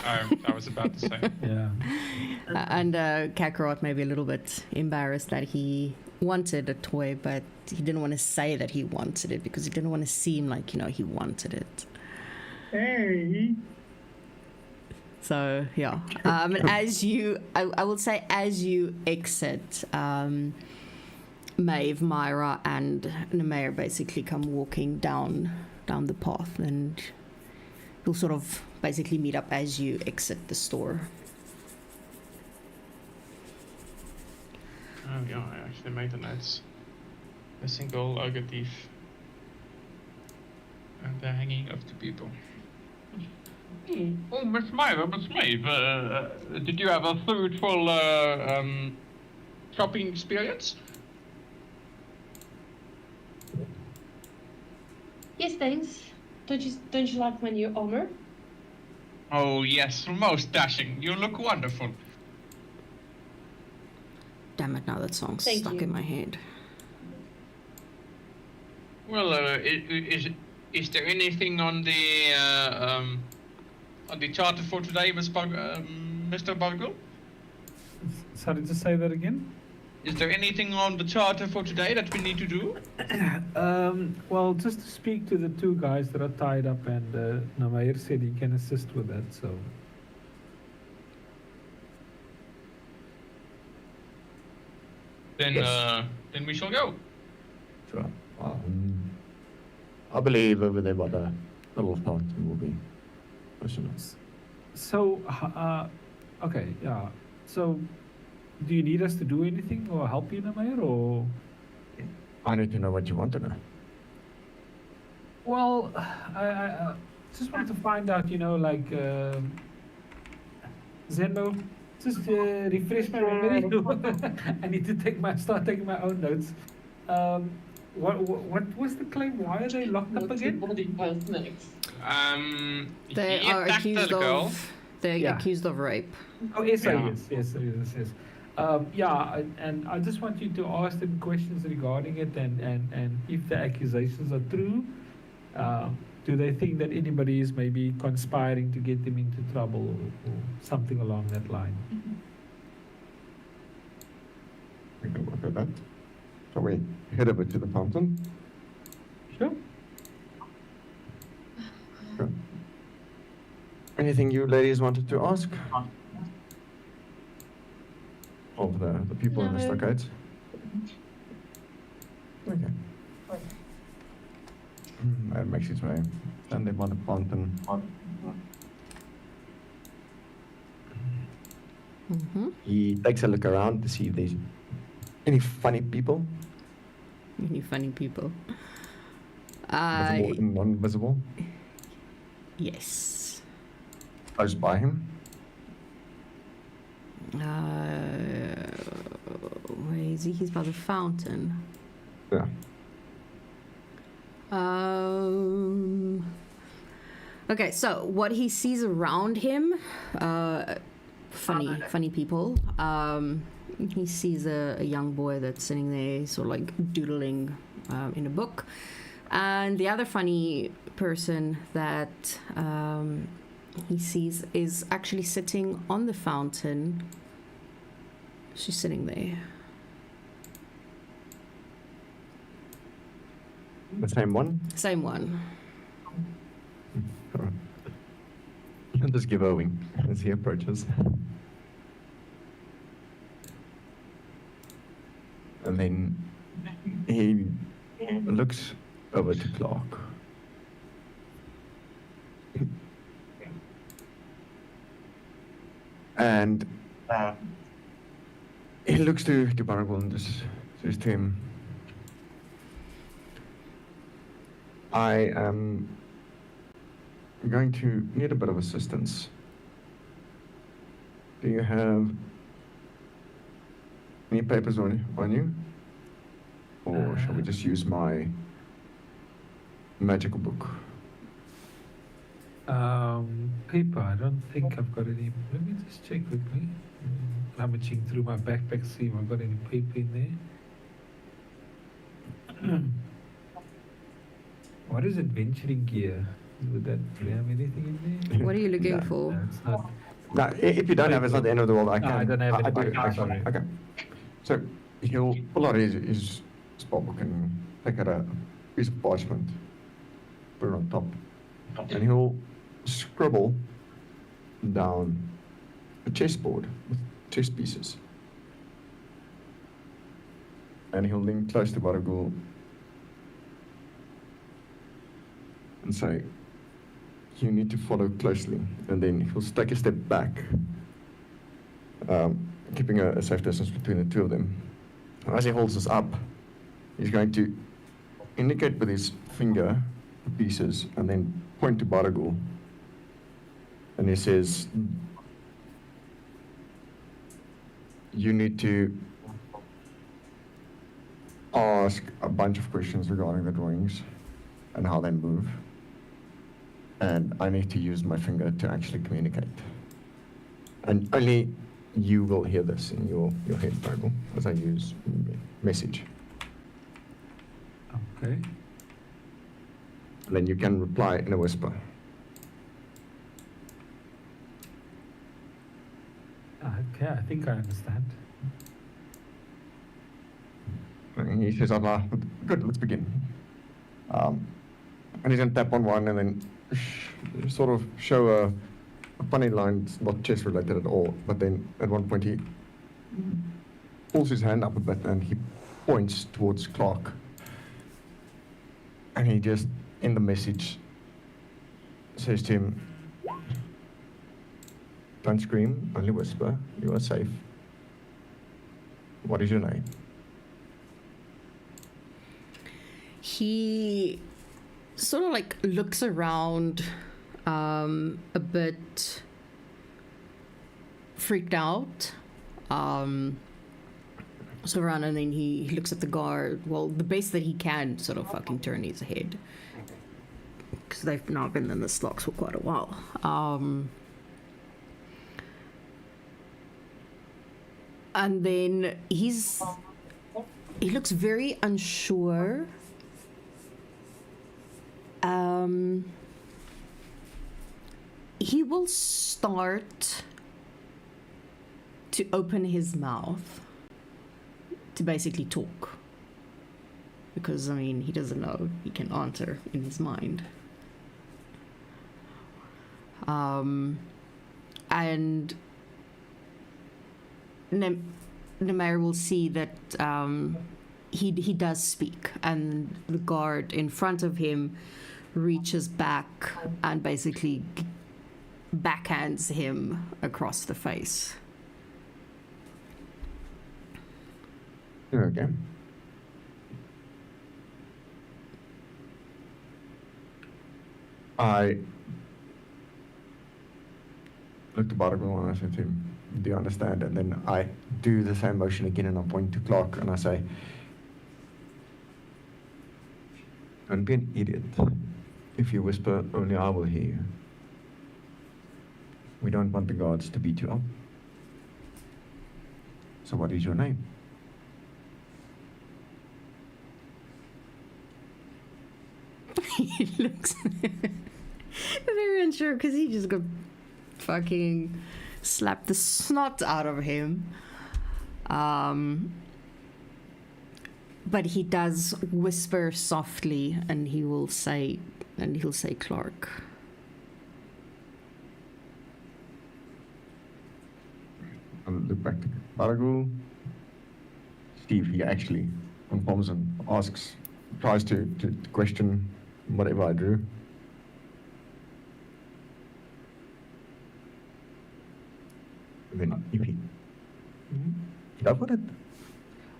I was about to say. Yeah. and Kakarot maybe a little bit embarrassed that he wanted a toy, but he didn't want to say that he wanted it because he didn't want to seem like, he wanted it. Hey. So yeah, and as you, I will say, as you exit, Maeve, Myra, and Nameir basically come walking down the path, and you'll sort of basically meet up as you exit the store. Oh yeah, I actually made the notes. A single ogre thief. And the hanging of 2 people. Oh, Miss Maeve, did you have a fruitful shopping experience? Yes, thanks. Don't you like my new armor? Oh yes, most dashing. You look wonderful. Damn it! Now that song's Thank stuck you. in my head. Well, is there anything on the charter for today, Mr. Bargul? Sorry, just say that again. Is there anything on the charter for today that we need to do? Well, just to speak to the 2 guys that are tied up, and Nameir said he can assist with that, so. Then, Yes. then we shall go. Sure. I believe over there by the little fountain will be personal. So, okay, yeah. So, do you need us to do anything or help you, Nameir, or? I need to know what you want to know. Well, I just wanted to find out, Zeno, just refresh my memory. I need to start taking my own notes. What was the claim? Why are they locked up again? They he are attacked accused the girl. of. They're Yeah. accused of rape. Oh, yes, Yeah. yes. Yeah, and I just want you to ask them questions regarding it, and if the accusations are true, do they think that anybody is maybe conspiring to get them into trouble or something along that line? We can work at that. So we head over to the fountain. Sure. Sure. Anything you ladies wanted to ask? Oh, of the people in the No. stockades? Okay. That makes its way. Stand there by the fountain. Mm-hmm. He takes a look around to see if there's any funny people, Any funny people? visible and non-visible, Yes. close by him. Where is he? He's by the fountain. Yeah. Okay, so what he sees around him, funny people. He sees a young boy that's sitting there, sort of like doodling in a book, and the other funny person that he sees is actually sitting on the fountain. She's sitting there. The same one. Same one. He'll just give a wink as he approaches. And then he looks over to Clark. And he looks to Baragul and just says to him, I am going to need a bit of assistance. Do you have any papers on you? Or shall we just use my magical book? Paper, I don't think I've got any. Let me just check quickly. Rummaging through my backpack, see if I've got any paper in there. What is adventuring gear? Would that have anything in there? What are you looking No, for? No, it's not. No, if you don't have, it's not the end of the world. I No, can. I don't have any do. papers, sorry. Okay. So he'll pull out his spell book and take out a piece of parchment, put it on top, and he'll scribble down a chessboard with chess pieces. And he'll lean close to Baragul and say, you need to follow closely. And then he'll take a step back, keeping a safe distance between the two of them. As he holds this up, he's going to indicate with his finger the pieces and then point to Baragul. And he says, you need to ask a bunch of questions regarding the drawings and how they move. And I need to use my finger to actually communicate. And only you will hear this in your head, Baragul, as I use message. Okay. And then you can reply in a whisper. Okay, I think I understand. And he says, good, let's begin. And he's going to tap on one and then sort of show a funny line. It's not chess related at all. But then at one point he pulls his hand up a bit and he points towards Clark. And he just, in the message, says to him, don't scream, only whisper, you are safe. What is your name? He sort of like looks around a bit freaked out. So around, and then he looks at the guard. Well, the best that he can, sort of fucking turn his head, because they've now been in the stocks for quite a while. And then he looks very unsure. He will start to open his mouth to basically talk, because I mean he doesn't know, he can answer in his mind. And then the mayor will see that he does speak, and the guard in front of him reaches back and basically backhands him across the face. Okay. I looked at Bargo and I said to him, "Do you understand?" And then I do the same motion again and I point to Clark and I say, "Don't be an idiot. If you whisper, only I will hear you. We don't want the guards to beat you up. So what is your name?" He looks very unsure because he just got fucking slapped the snot out of him. But he does whisper softly, and he'll say Clark. I'll look back to Bargo. Steve, he actually informs and asks, tries to question whatever I drew. And then if he go for it.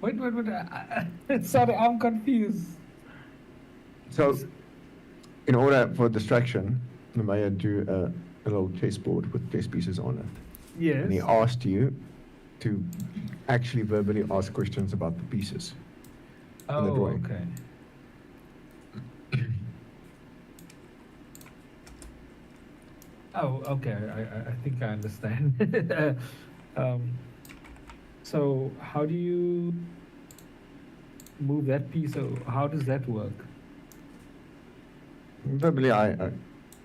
Wait. Sorry, I'm confused. So, in order for distraction, the mayor drew a little chessboard with chess pieces on it. Yes. And he asked you to actually verbally ask questions about the pieces. in the Oh, drawing. okay. Oh, okay. I think I understand. So how do you move that piece? Or how does that work? Verbally, I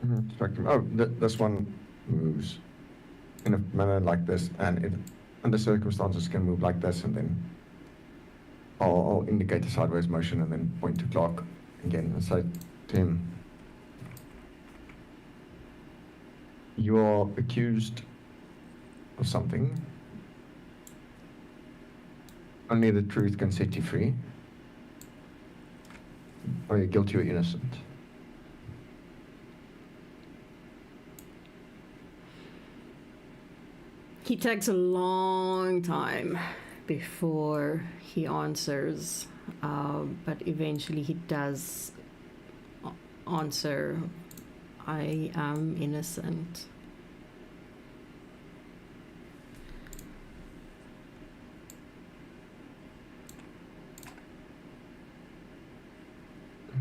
instruct him. Oh, this one moves in a manner like this, and it, under circumstances, can move like this, and then I'll indicate a sideways motion, and then point to Clark again and say to him, "You're accused of something. Only the truth can set you free. Are you guilty or innocent?" He takes a long time before he answers, but eventually he does answer, "I am innocent."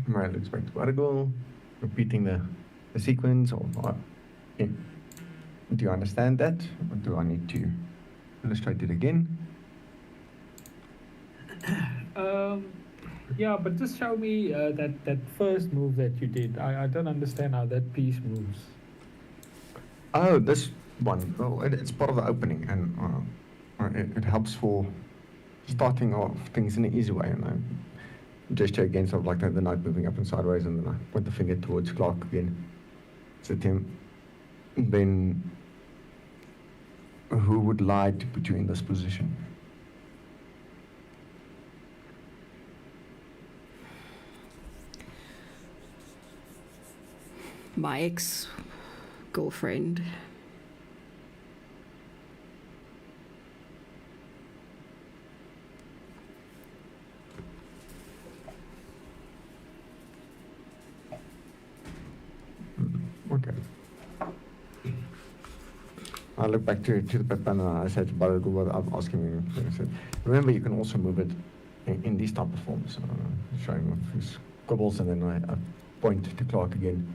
Right, looks back to Bargo, repeating the sequence, or yeah. Do you understand that, or do I need to illustrate it again? Yeah, but just show me that first move that you did. I don't understand how that piece moves. Oh, this one. Well, it's part of the opening, and it helps for starting off things in an easy way. And I gesture again, sort of like the knight moving up and sideways, and then I point the finger towards Clark again. Said to him, "Then who would lie to put you in this position?" My ex-girlfriend. Okay. I look back to the pep and I said to Bargo what I'm asking him. I said, "Remember, you can also move it in these type of forms." Showing him his scribbles, and then I point to Clark again.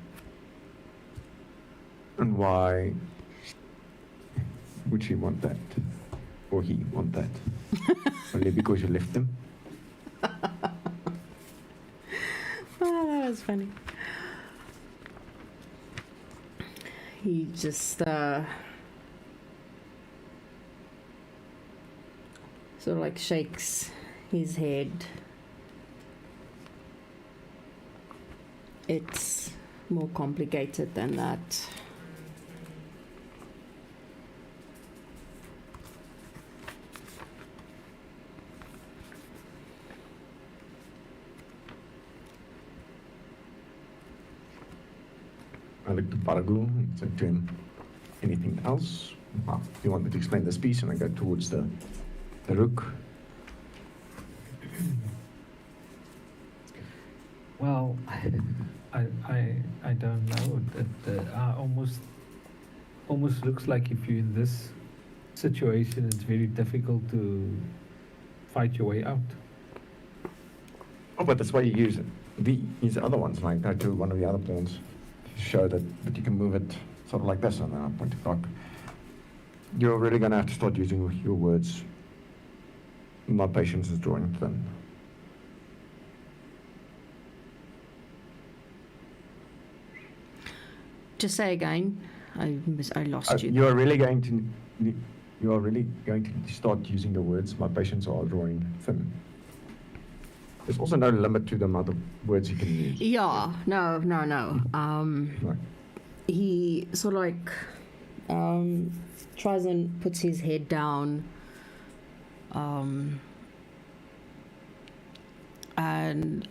"And why would she want that? Or he want that? Only because you left them?" Oh, that was funny. He just sort of like shakes his head. It's more complicated than that. look to Baragu and say to him, anything else? Well, you want me to explain this piece? And I go towards the rook. Well, I don't know. It almost looks like if you're in this situation, it's very difficult to fight your way out. Oh, but that's why you use these other ones, like go to one of the other pawns to show that you can move it sort of like this, and then I point to clock. You're really going to have to start using your words. My patience is drawing thin. Just say again. I lost you. You are really going to start using the words. My patience are drawing thin. There's also no limit to the amount of words you can use. Yeah, no. Right. He sort of like tries and puts his head down, and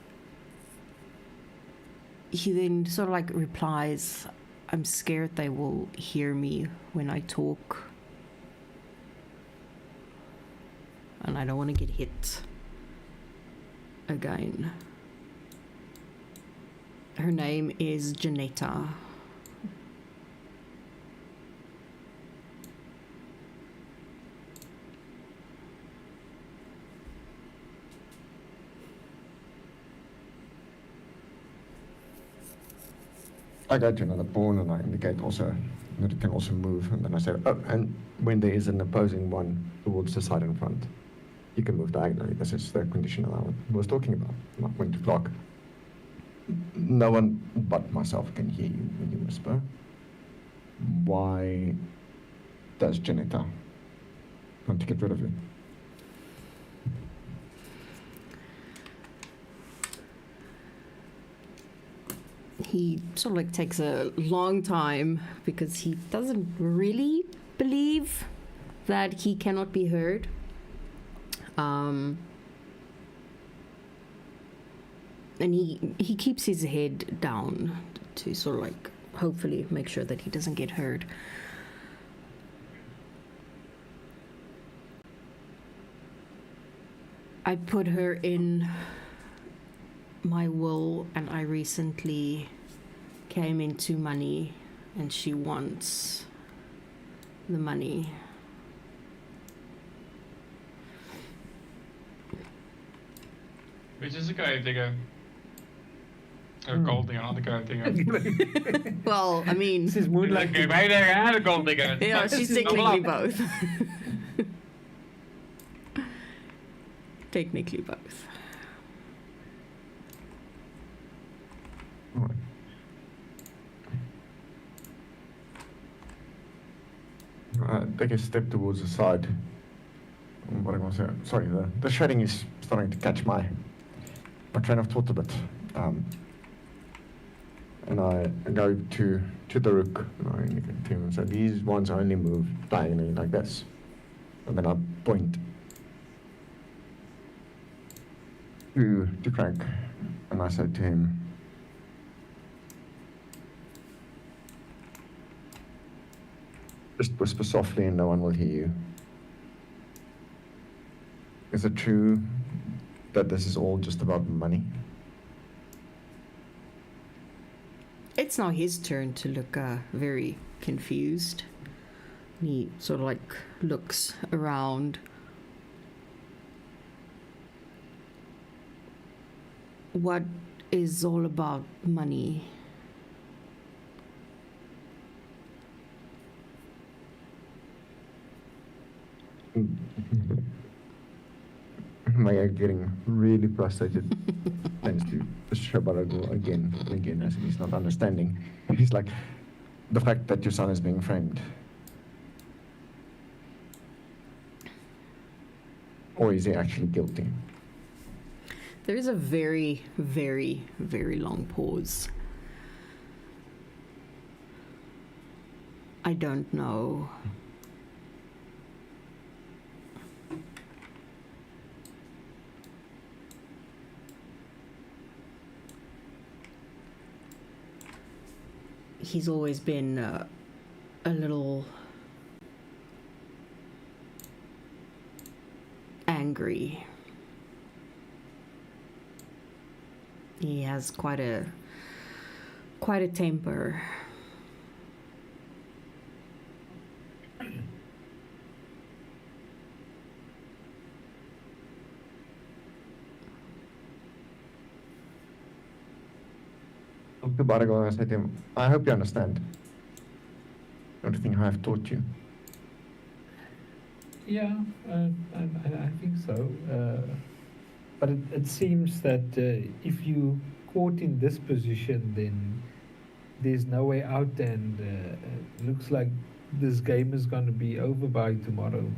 he then sort of like replies, I'm scared they will hear me when I talk, and I don't want to get hit again. Her name is Janetta. I go to another pawn and I indicate also that it can also move, and then I say, oh, and when there is an opposing one towards the side in front, you can move diagonally. This is the condition that I was talking about, not when to clock. No one but myself can hear you when you whisper. Why does Janetta want to get rid of you? He sort of like takes a long time because he doesn't really believe that he cannot be heard. And he keeps his head down to sort of like hopefully make sure that he doesn't get heard. I put her in my will, and I recently came into money, and she wants the money. Which is a grave digger. A gold digger, not a grave digger. Well, I mean, This is moonlight. Like a grave digger and a gold digger. yeah, she's technically both. Technically both. Alright. Take a step towards the side. What I want to say, sorry, the shading is starting to catch my train of thought a bit. And I go to the rook, and I indicate to him and say, these ones only move diagonally like this. And then I point to Crank, and I said to him, just whisper softly and no one will hear you. Is it true that this is all just about money? It's now his turn to look very confused. He sort of like looks around. What is all about money? Maya getting really frustrated tends to Shabarago again and again as he's not understanding. He's like, the fact that your son is being framed. Or is he actually guilty? There is a very, very, very long pause. I don't know. he's always been a little angry. He has quite a temper. Look to Bargo and I said to him, I hope you understand everything I have taught you. Yeah, I think so. But it seems that if you caught in this position, then there's no way out, and it looks like this game is going to be over by tomorrow.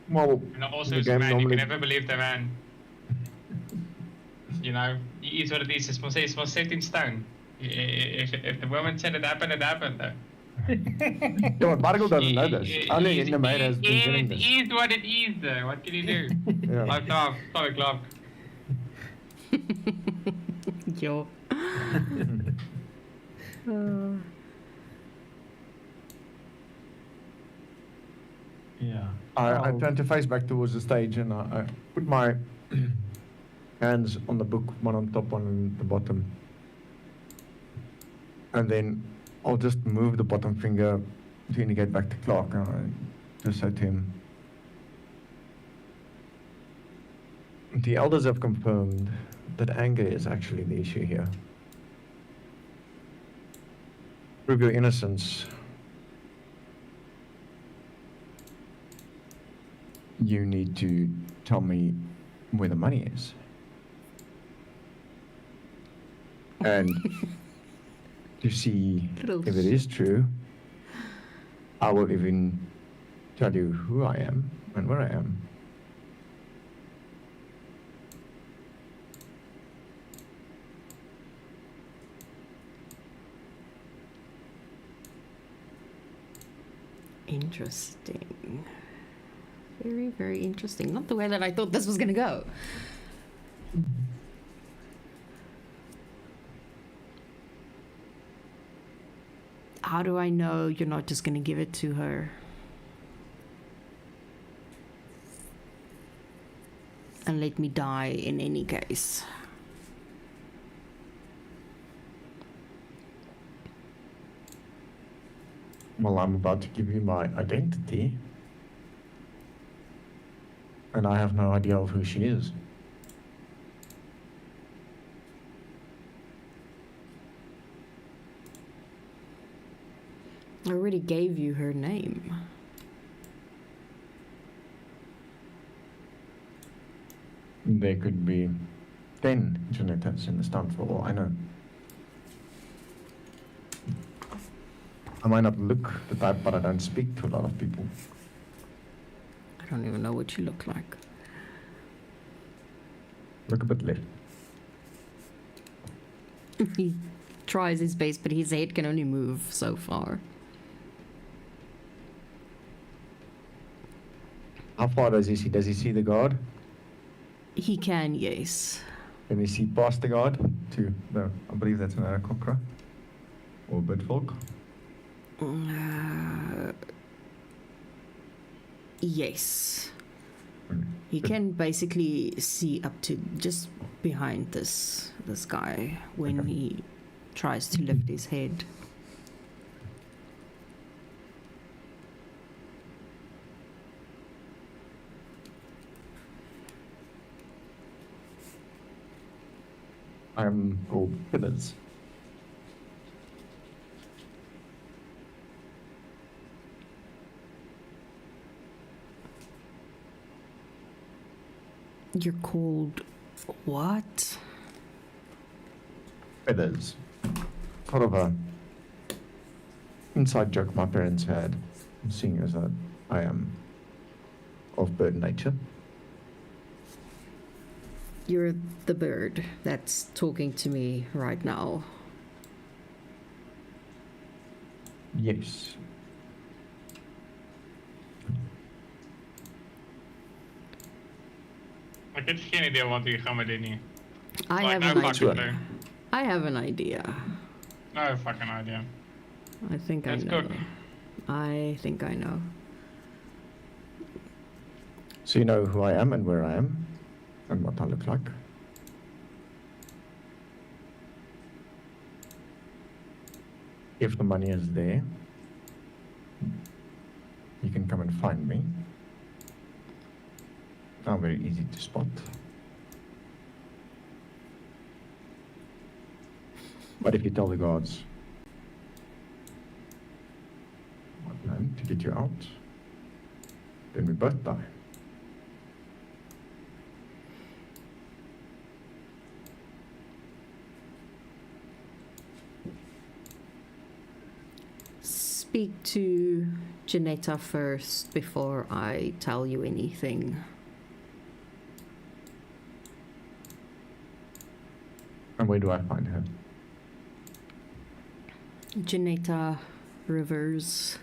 Well, And also, the as a game man, you normally can never believe the man. You know, it is what it is. It's more set in stone. If the woman said it happened, it happened. Yeah, but Bargo doesn't know this. Only in the maid has been getting this. It is what it is, though. What can you do? Yeah. Like, oh, sorry, Clark. Yo. Yeah. I turned to face back towards the stage and I put my hands on the book, one on top, one on the bottom. And then I'll just move the bottom finger to indicate back to Clark. And I just said to him, the elders have confirmed that anger is actually the issue here. Prove your innocence. You need to tell me where the money is. And to see Little if it is true, I will even tell you who I am and where I am. Interesting. Very, very interesting. Not the way that I thought this was gonna go. How do I know you're not just gonna give it to her? And let me die in any case. Well, I'm about to give you my identity. And I have no idea of who she is. I already gave you her name. There could be 10 Janetas in this town for all I know. I might not look the type, but I don't speak to a lot of people. I don't even know what you look like. Look a bit left. He tries his best, but his head can only move so far. How far does he see? Does he see the guard? He can, yes. Can he see past the guard to the, I believe that's an Arakokra or Bidfolk? Yes. Mm. He Good. can basically see up to just behind this guy when Okay. he tries to lift his head. I'm called Pillars. You're called what? Feathers. Sort of a inside joke my parents had, seeing as that I am of bird nature. You're the bird that's talking to me right now. Yes. Ik heb geen idee wat we gaan met dit niet. I Like, have no an fucking idea. clue. I have an idea. No fucking idea. I think Let's I know. cook. I think I know. So you know who I am and where I am and what I look like. If the money is there, you can come and find me. I'm very easy to spot. But if you tell the guards my plan to get you out, then we both die. Speak to Janetta first before I tell you anything. And where do I find her? Janetta Rivers.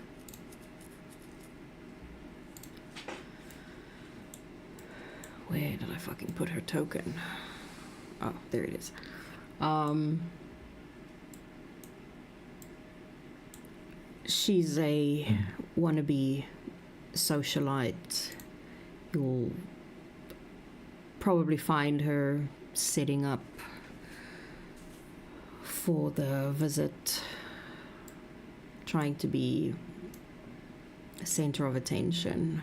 Where did I fucking put her token? Oh, there it is. She's a wannabe socialite. You'll probably find her setting up for the visit, trying to be a center of attention.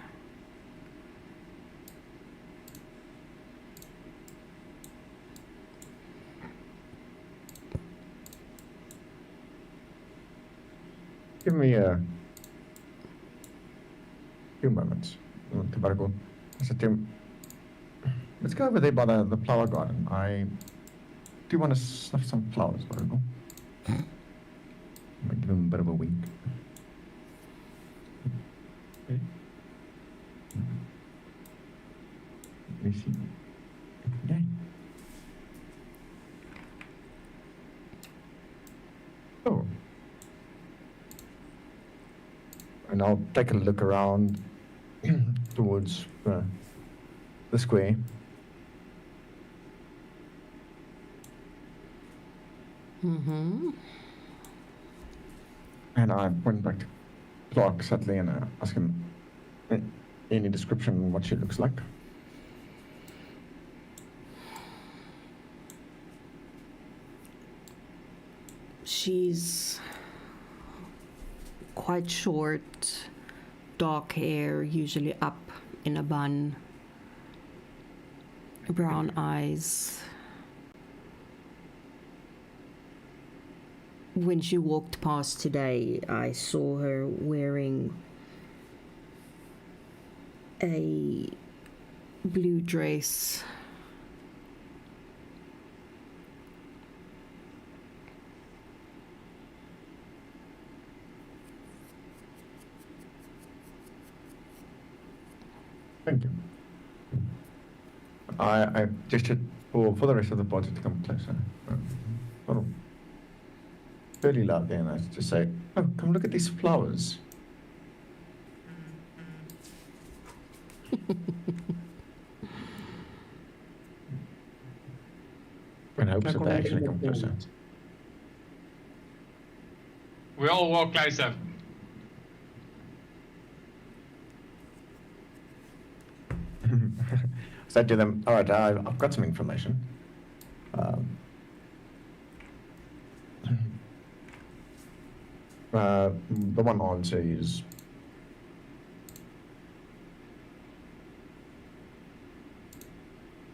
Give me a few moments. Tabargo. I said to him, let's go over there by the flower garden. I do want to snuff some flowers, Bargo. I might give him a bit of a wink. Okay. Let me see. Yay. Oh. And I'll take a look around towards the square. Mm-hmm. And I went back to Clark sadly and asked him any description on what she looks like. She's quite short, dark hair, usually up in a bun, brown eyes. When she walked past today, I saw her wearing a blue dress. Thank you. I gestured for the rest of the party to come closer. Little fairly loud there, and I just say, "Oh, come look at these flowers." In hopes that they actually come closer. We all walk closer. Said to them, all right, I've got some information. The one answer is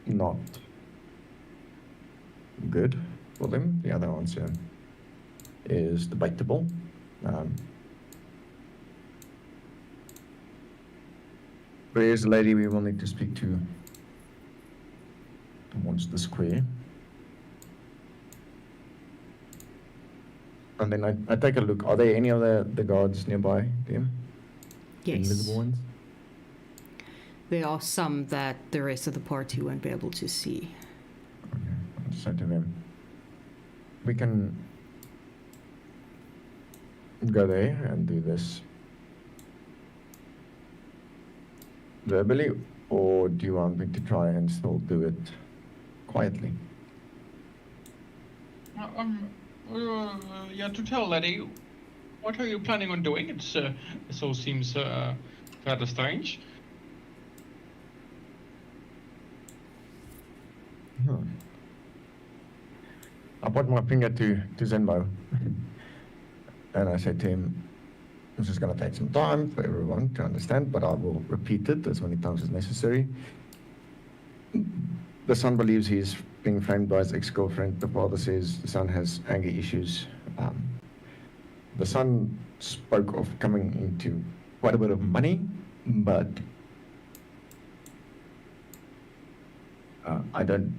not good for them. The other answer is debatable. There is a lady we will need to speak to towards the square. And then I take a look. Are there any other the guards nearby them? Yes. Invisible ones? There are some that the rest of the party won't be able to see. Okay. I'll say to them, we can go there and do this verbally, or do you want me to try and still do it quietly? Yeah, to tell, laddie, what are you planning on doing? This all seems rather strange. I put my finger to Zenbo and I said to him, this is going to take some time for everyone to understand, but I will repeat it as many times as necessary. The son believes he's being framed by his ex-girlfriend. The father says the son has anger issues. The son spoke of coming into quite a bit of money, but I don't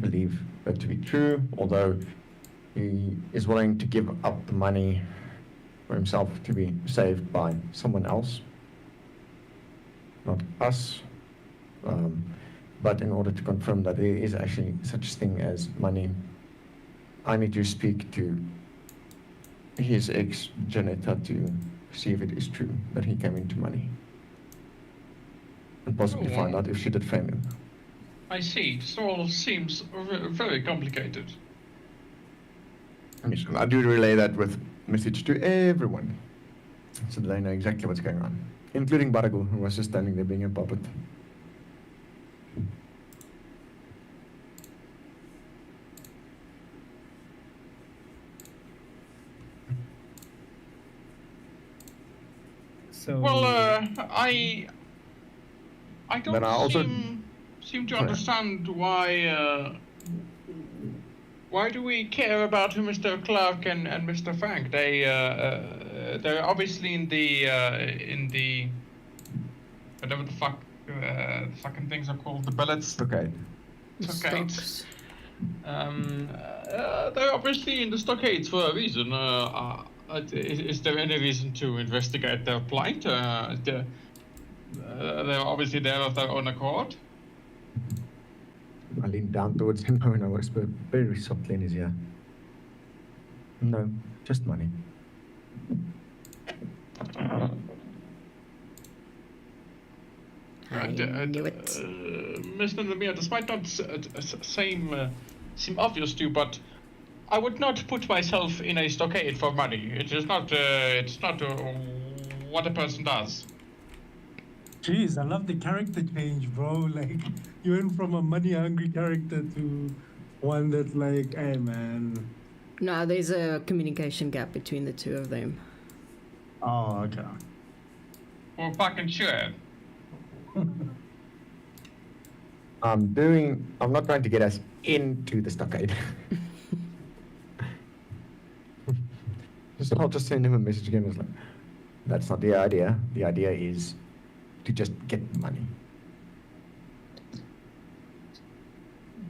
believe that to be true, although he is willing to give up the money for himself to be saved by someone else, not us. But in order to confirm that there is actually such thing as money, I need to speak to his ex, Janetta, to see if it is true that he came into money. And possibly find out if she did frame him. I see. This all seems very complicated. Yes, and I do relay that with message to everyone, so that they know exactly what's going on, including Baragu, who was just standing there being a puppet. So. Well, I don't But I also- seem to Sorry. understand why do we care about Mr. Clark and Mr. Frank? They're obviously in the whatever the fuck the fucking things are called, the billets. Okay. Stockades. They're obviously in the stockades for a reason. Is there any reason to investigate their plight? They're obviously there of their own accord. I leaned down towards him and I whispered very softly in his ear, no, just money. I knew it. Mr. Lemire, this might not seem obvious to you, but I would not put myself in a stockade for money. It's not what a person does. Jeez, I love the character change, bro. Like, you went from a money-hungry character to one that's like, hey, man. No, there's a communication gap between the two of them. Oh, okay. Well, fucking sure. I'm not trying to get us into the stockade. So I'll just send him a message again. It's like, that's not the idea. The idea is to just get money.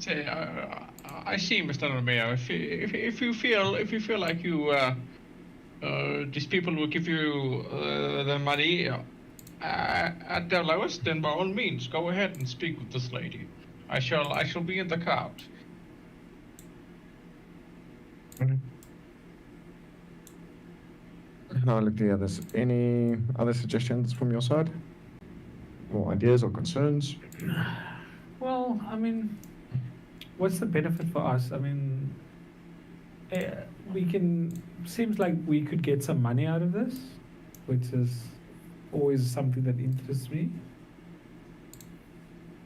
Say, I see, Mr. Lemire. If you feel like these people will give you the money at their lowest, then by all means, go ahead and speak with this lady. I shall be in the crowd. Mm-hmm. Now look at the others. Any other suggestions from your side? Or ideas or concerns? Well, I mean, what's the benefit for us? I mean, seems like we could get some money out of this, which is always something that interests me.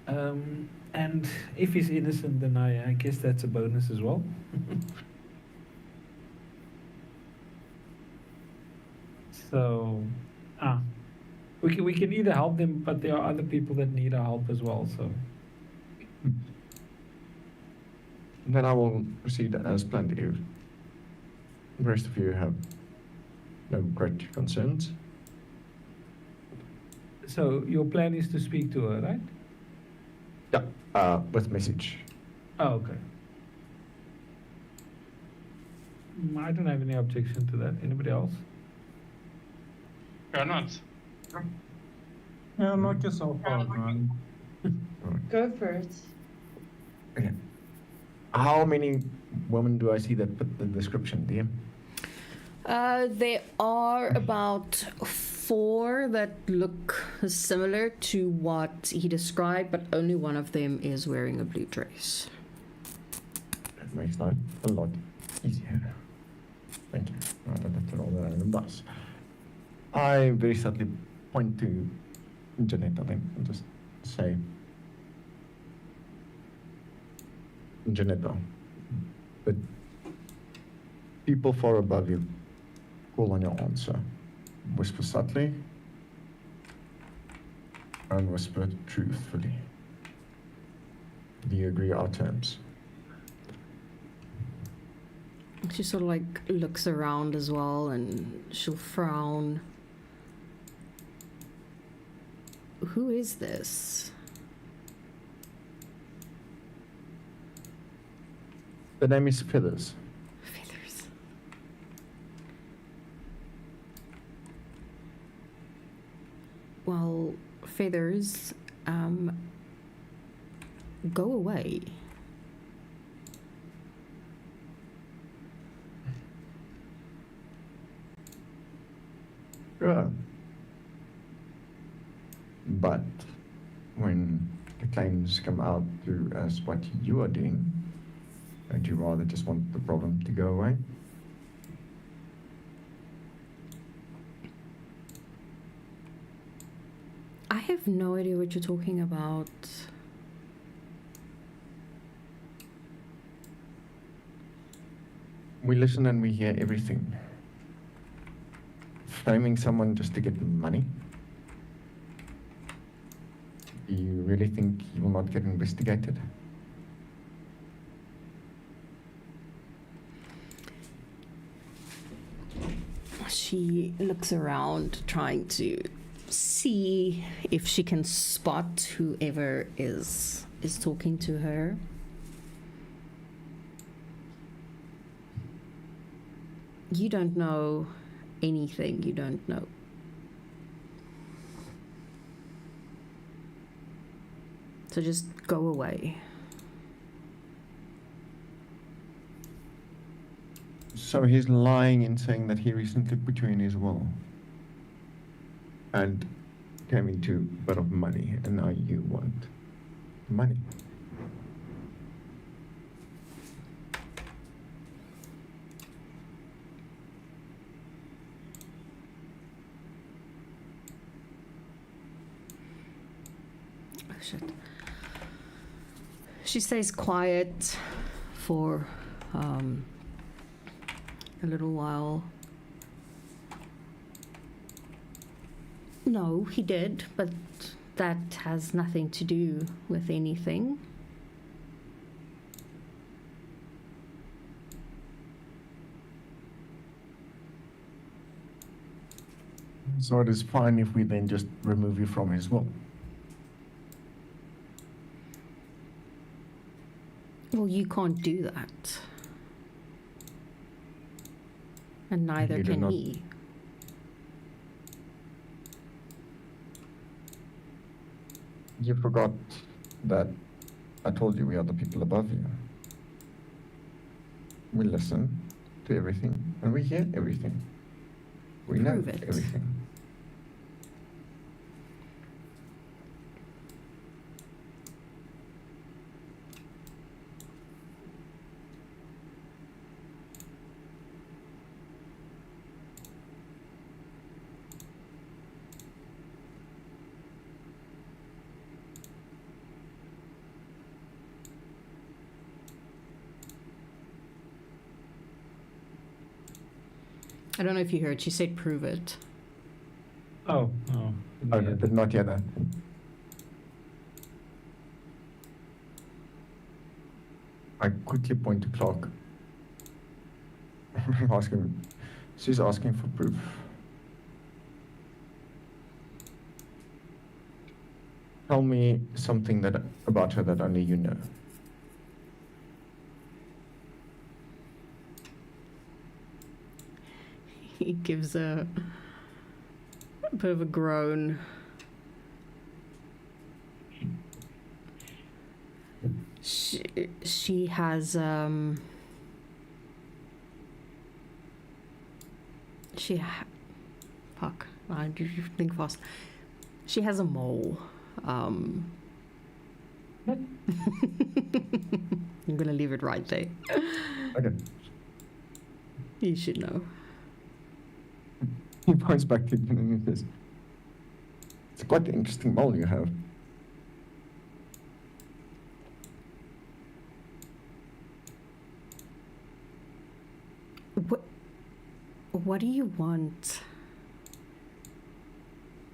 And if he's innocent, then I guess that's a bonus as well. So, we can either help them, but there are other people that need our help as well. So, Then I will proceed as planned. If the rest of you have no great concerns. so your plan is to speak to her, right? Yeah, with message. Oh, okay. I don't have any objection to that. Anybody else? Or not? Yeah, knock yourself out, man. Go for it. Okay. How many women do I see that fit the description, DM? There are about 4 4 that look similar to what he described, but only one of them is wearing a blue dress. That makes life a lot easier. Thank you. I don't have to roll that on the bus. I very subtly point to Janetta then and just say, Janetta, but people far above you call on your answer. Whisper subtly and whisper truthfully. Do you agree our terms? She sort of like looks around as well, and she'll frown. Who is this? The name is Feathers. Feathers. Well, Feathers, go away. Sure. But when the claims come out through as what you are doing, don't you rather just want the problem to go away? I have no idea what you're talking about. We listen and we hear everything. Framing someone just to get money? Do you really think you will not get investigated? She looks around, trying to see if she can spot whoever is talking to her. You don't know anything. You don't know. So just go away. So he's lying in saying that he recently put you in his will and came into a bit of money, and now you want money. Oh shit. She stays quiet for a little while. No, he did, but that has nothing to do with anything. So it is fine if we then just remove you from his will. Well, you can't do that. And neither You do can not- he. You forgot that I told you we are the people above you. We listen to everything and we hear everything. We know Prove it. everything. I don't know if you heard. She said, "Prove it." Oh, no. I did not hear that. I quickly point to Clark. She's asking for proof. Tell me something that about her that only you know. He gives a bit of a groan. She has fuck. I do think fast. She has a mole. I'm gonna leave it right there. Okay. You should know. He points back to you and he says, "It's quite an interesting mole you have." What do you want?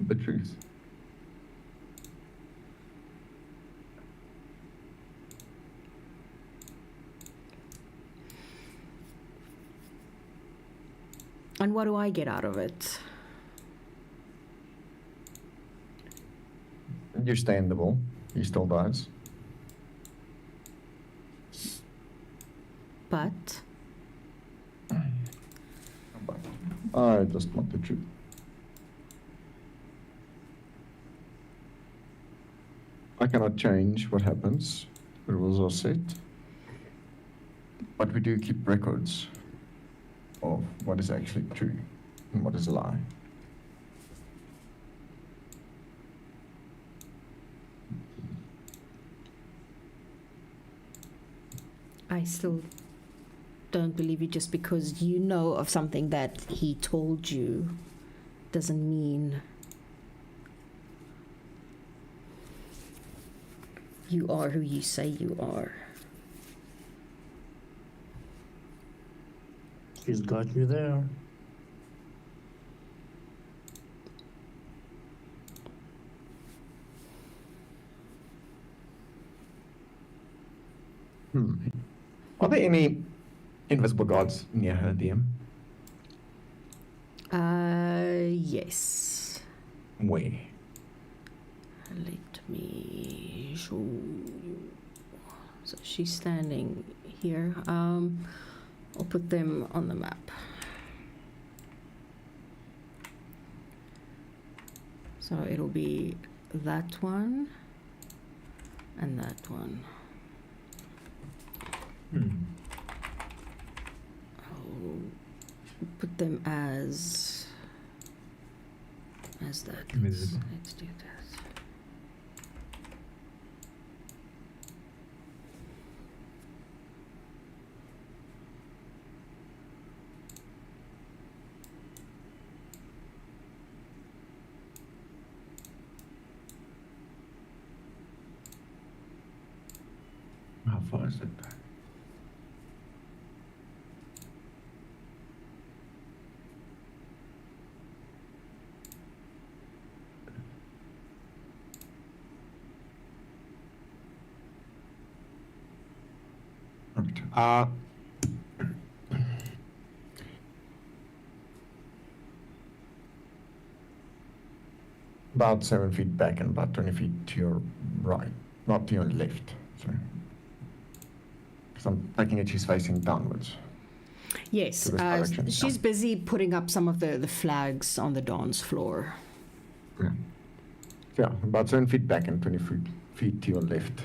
The truth. And what do I get out of it? You stay in the ball. He still dies. But But I just want the truth. I cannot change what happens. The rules are set. But we do keep records of what is actually true and what is a lie. I still don't believe you. Just because you know of something that he told you doesn't mean you are who you say you are. He's got you there. Are there any invisible gods near her, DM? Yes. Where? Let me show you. So she's standing here. I'll put them on the map. So it'll be that one and that one. I'll put them as that. Invisible. Let's do that. How far is it back? Right. About 7 feet back and about 20 feet to your right, not to your left. Sorry. Because I'm taking it she's facing downwards. Yes, To this direction, she's yeah. busy putting up some of the flags on the dance floor. Yeah. Yeah, about 7 feet back and 20 feet to your left.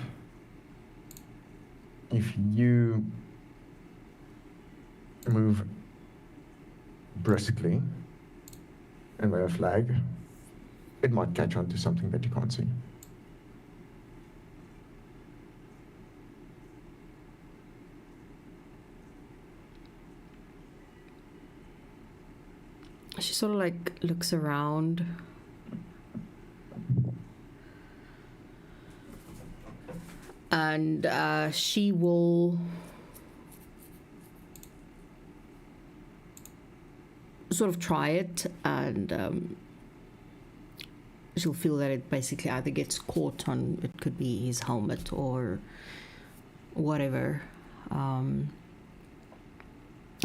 If you move briskly and wave a flag, it might catch on to something that you can't see. She sort of like looks around. And she will sort of try it, and she'll feel that it basically either gets caught on, it could be his helmet or whatever. And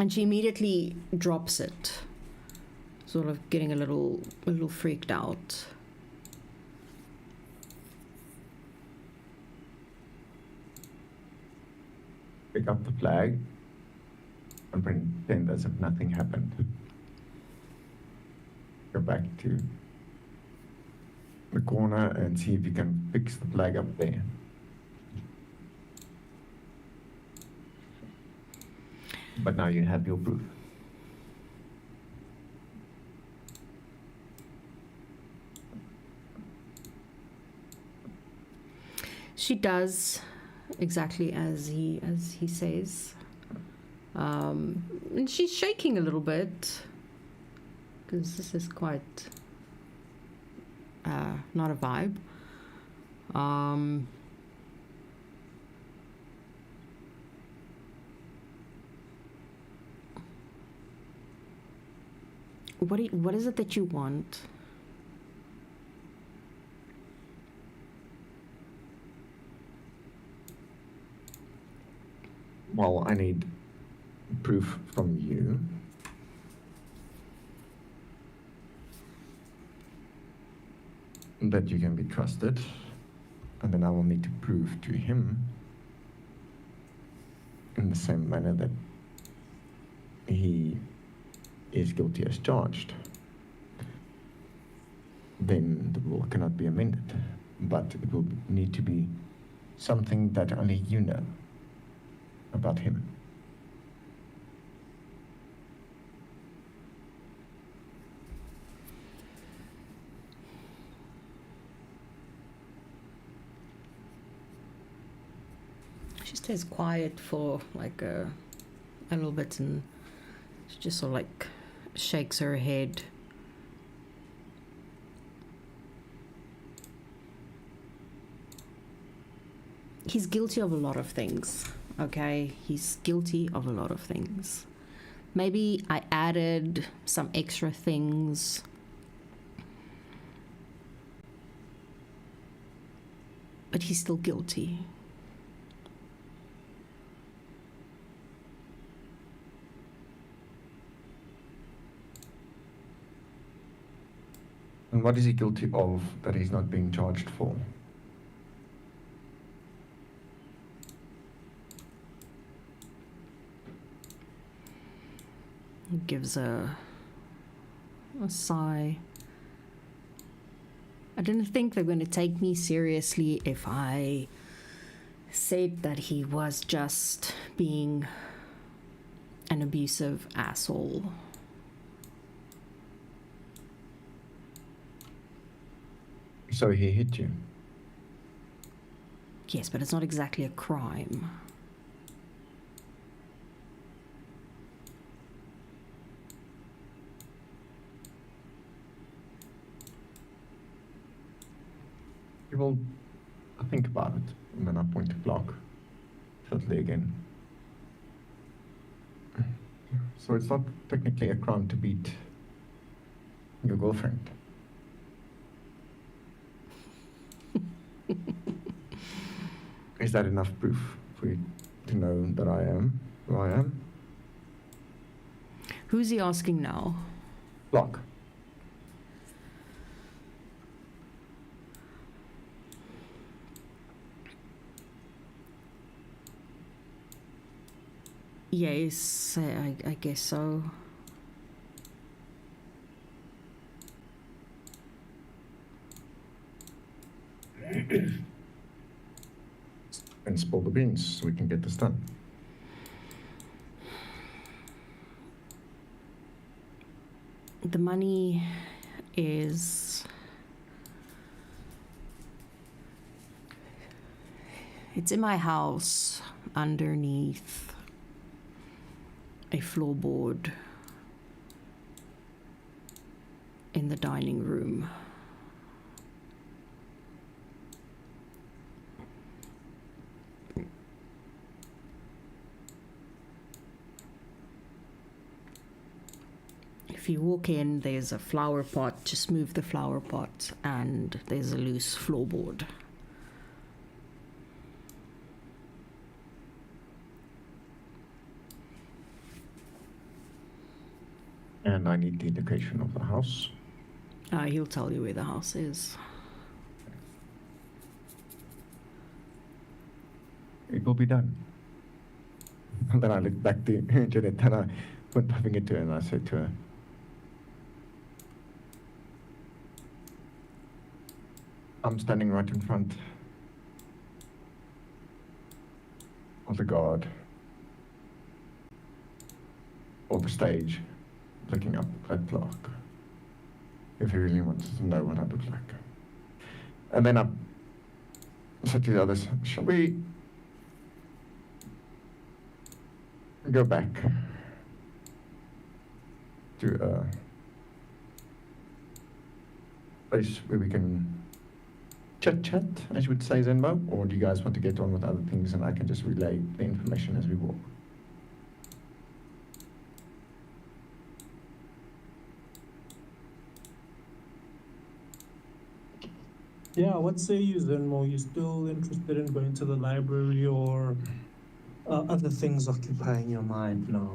she immediately drops it, sort of getting a little freaked out. Pick up the flag and pretend as if nothing happened. Go back to the corner and see if you can fix the flag up there. But now you have your proof. She does exactly as he says. And she's shaking a little bit because this is quite not a vibe. What is it that you want? Well, I need proof from you that you can be trusted, and then I will need to prove to him in the same manner that he is guilty as charged. Then the rule cannot be amended, but it will need to be something that only you know about him. She stays quiet for like a little bit, and she just sort of like shakes her head. He's guilty of a lot of things, okay? He's guilty of a lot of things. Maybe I added some extra things. But he's still guilty. And what is he guilty of that he's not being charged for? He gives a sigh. I didn't think they're going to take me seriously if I said that he was just being an abusive asshole. So he hit you? Yes, but it's not exactly a crime. You will think about it, and then I point to clock shortly again. So it's not technically a crime to beat your girlfriend. Is that enough proof for you to know that I am who I am? Who's he asking now? Clock. Yes, I guess so. And spill the beans so we can get this done. The money is... It's in my house underneath a floorboard in the dining room. If you walk in, there's a flower pot. Just move the flower pot and there's a loose floorboard. And I need the location of the house. He'll tell you where the house is. It will be done. And then I looked back to Janet and I put my finger to her and I said to her, I'm standing right in front of the guard or the stage, looking up at Clark, if he really wants to know what I look like. And then I said to the others, shall we go back to a place where we can chit-chat, as you would say, Zenmo? Or do you guys want to get on with other things and I can just relay the information as we walk? Yeah, what say you, Zenmo? You still interested in going to the library, or other things occupying your mind now?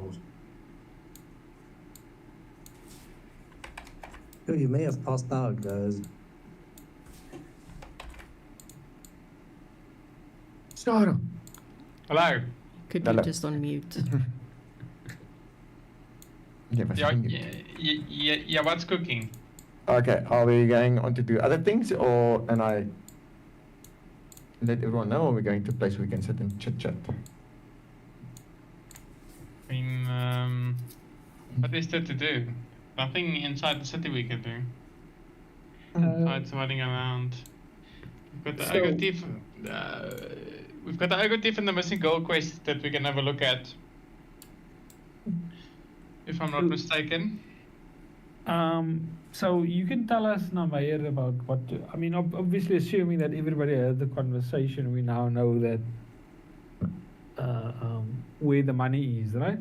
Yo, you may have passed out, guys. Sarah. Hello. Could be Hello. just on mute. Yeah, Yeah, yeah, what's cooking? Okay, are we going on to do other things, and I let everyone know, or are we going to a place where we can sit and chit-chat? I mean, what is there to do? Nothing inside the city we can do. Besides running around. We've got the ogre thief. We've got the ogre thief and the missing gold quest that we can have a look at. If I'm not mistaken. So you can tell us, Namair, about what. I mean, obviously, assuming that everybody heard the conversation, we now know that where the money is, right?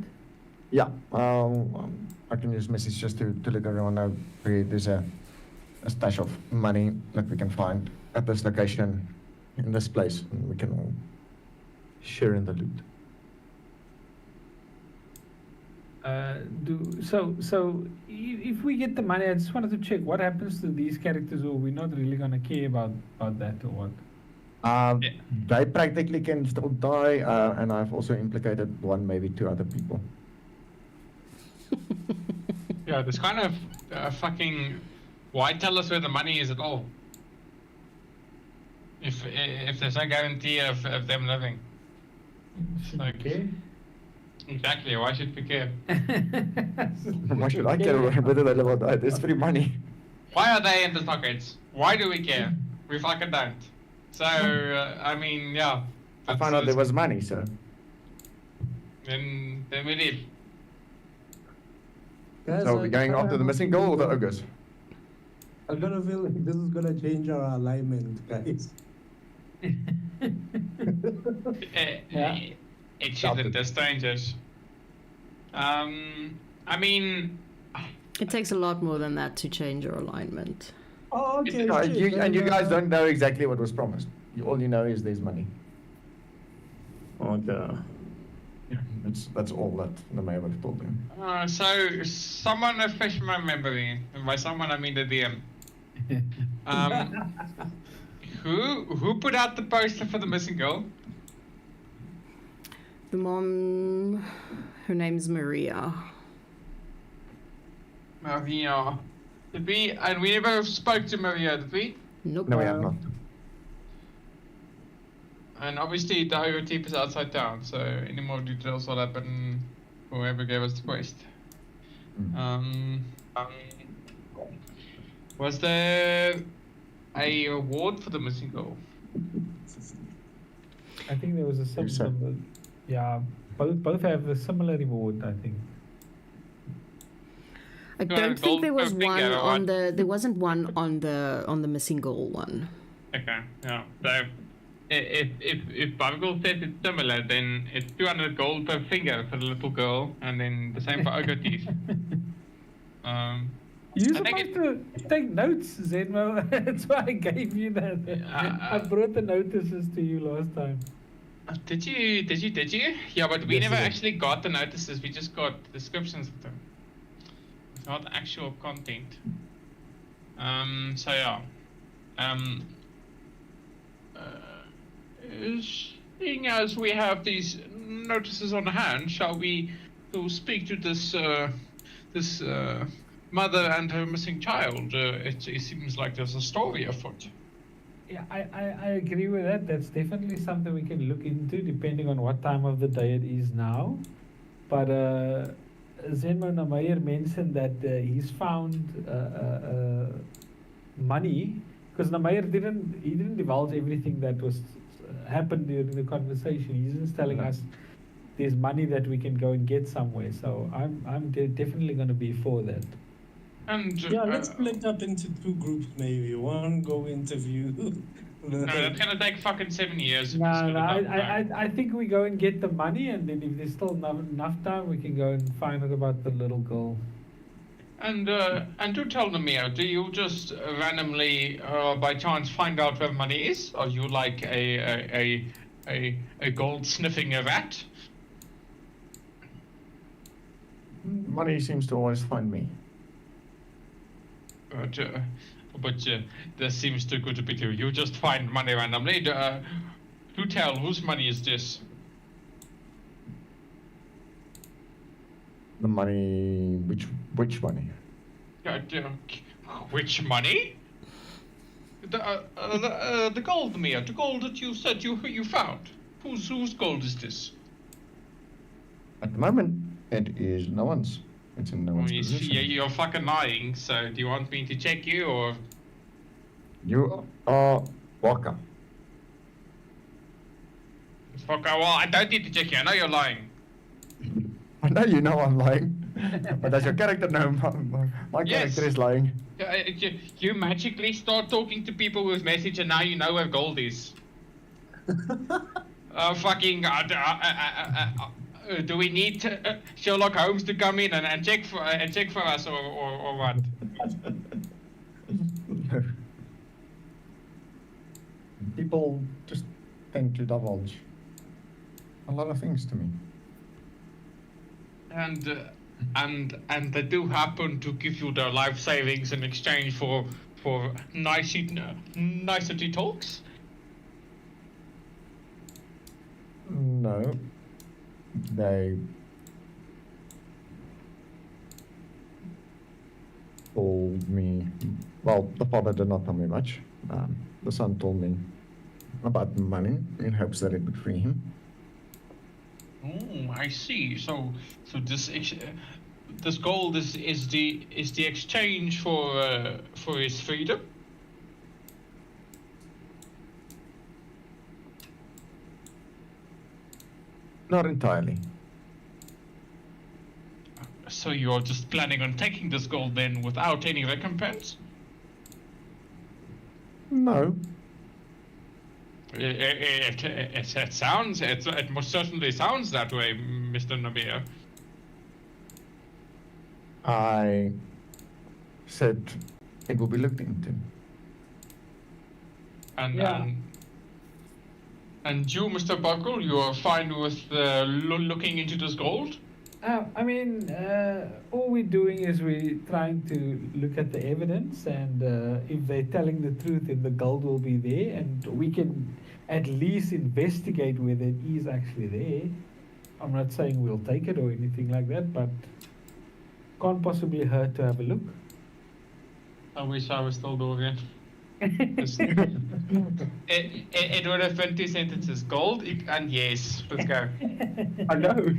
Yeah, I can use message just to let everyone know there's a stash of money that we can find at this location, in this place, and we can all share in the loot. So if we get the money, I just wanted to check what happens to these characters, or we're not really gonna care about that, or what? Yeah. They practically can still die, and I've also implicated one, maybe two other people. Yeah, there's kind of fucking. Why tell us where the money is at all? If there's no guarantee of them living. Like, Okay. exactly. Why should we care? Why should I care whether they live or die? There's free money. Why are they in the pockets? Why do we care? We fucking don't. So I mean, yeah. I found out there was money, so. Then we did. Guys, So we're going after the missing gold or the ogres? I got a feeling this is gonna change our alignment, guys. Yeah. It shouldn't. They're strangers. I mean, It takes a lot more than that to change your alignment. Oh, okay. No, shit, you then, guys don't know exactly what was promised. All you know is there's money. Okay. That's all that the mayor would have told him. so someone refresh my memory, and by someone I mean the DM. Who put out the poster for the missing girl? The mom, her name's Maria. Maria. Did we? And we never spoke to Maria, did we? Nope. No, we have not. And obviously the ogre thief is outside town, so any more details will happen whoever gave us the quest. Was there a reward for the missing girl? I think there was a You said- similar. Yeah, both have a similar reward, I think. I Got a don't think gold there was finger one or on what? there wasn't one on the missing goal one. Okay, yeah. So if Bible says it's similar, then it's 200 gold per finger for the little girl, and then the same for ogre teeth. You're I think supposed to take notes, Zenmo. That's why I gave you that. I brought the notices to you last time. Did you? Yeah, but we Yes, never I did. actually got the notices. We just got descriptions of them. It's not actual content. So yeah. Seeing as we have these notices on hand, shall we go speak to this mother and her missing child? It seems like there's a story afoot. Yeah, I agree with that. That's definitely something we can look into, depending on what time of the day it is now. But Zenmo Namair mentioned that he's found money because the mayor didn't divulge everything that was happened during the conversation. He's just telling us there's money that we can go and get somewhere. So I'm definitely going to be for that. And Yeah, let's split up into 2 groups maybe. One go interview. no, that's gonna take fucking 7 years. No, I think we go and get the money, and then if there's still enough time, we can go and find out about the little girl. And do tell me, Mia, do you just randomly, by chance, find out where money is? Are you like a gold sniffing rat? Money seems to always find me. But this seems too good to be true. You just find money randomly. Do tell, whose money is this? The money, which money? Which money? The gold, Mia. The gold that you said you found. Whose gold is this? At the moment, it is no one's. It's in no one's possession. Yeah, you're fucking lying. So do you want me to check you or? You are welcome. Fuck, well, I don't need to check you. I know you're lying. I know you know I'm lying, but does your character know my Yes. character is lying? You magically start talking to people with message, and now you know where gold is. Do we need Sherlock Holmes to come in and check for us or what? People just tend to divulge a lot of things to me. And they do happen to give you their life savings in exchange for nicety talks. No, they told me. Well, the father did not tell me much. The son told me about the money in hopes that it would free him. Oh, I see. So this gold is the exchange for his freedom. Not entirely. So you're just planning on taking this gold then without any recompense? No. It most certainly sounds that way, Mr. Nabir. I said it will be looked into. And you, Mr. Buckle, you are fine with looking into this gold? I mean, all we're doing is we're trying to look at the evidence, and if they're telling the truth, then the gold will be there, and we can at least investigate whether it is actually there. I'm not saying we'll take it or anything like that, but can't possibly hurt to have a look. I wish I was still doing it. It would have been 2 sentences. Gold and yes. Let's go. I know.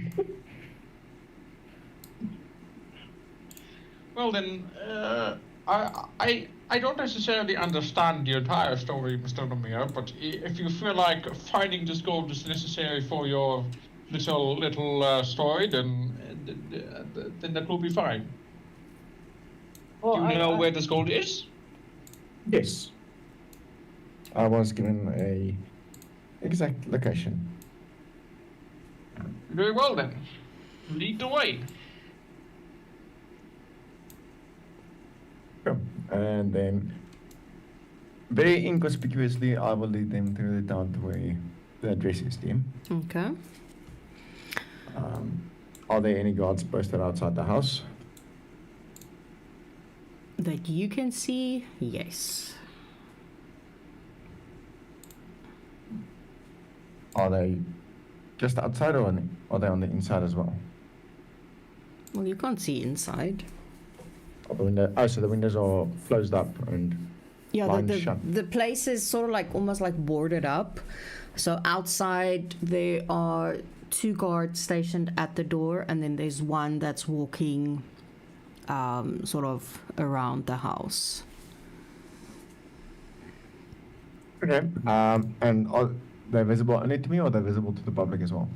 Well then, I don't necessarily understand the entire story, Mr. Lemire, but if you feel like finding this gold is necessary for your little story, then that will be fine. Well, Do you know where this gold is? Yes. I was given a exact location. Very well then. Lead the way. Sure. And then, very inconspicuously, I will lead them through the town to where the address is, team. Okay. Are there any guards posted outside the house? That you can see, yes. Are they just outside or are they on the inside as well? Well, you can't see inside. So the windows are closed up and Yeah, blinds shut. the place is sort of like almost like boarded up. So outside there are 2 guards stationed at the door, and then there's one that's walking sort of around the house. Okay. And are they visible only to me, or are they visible to the public as well?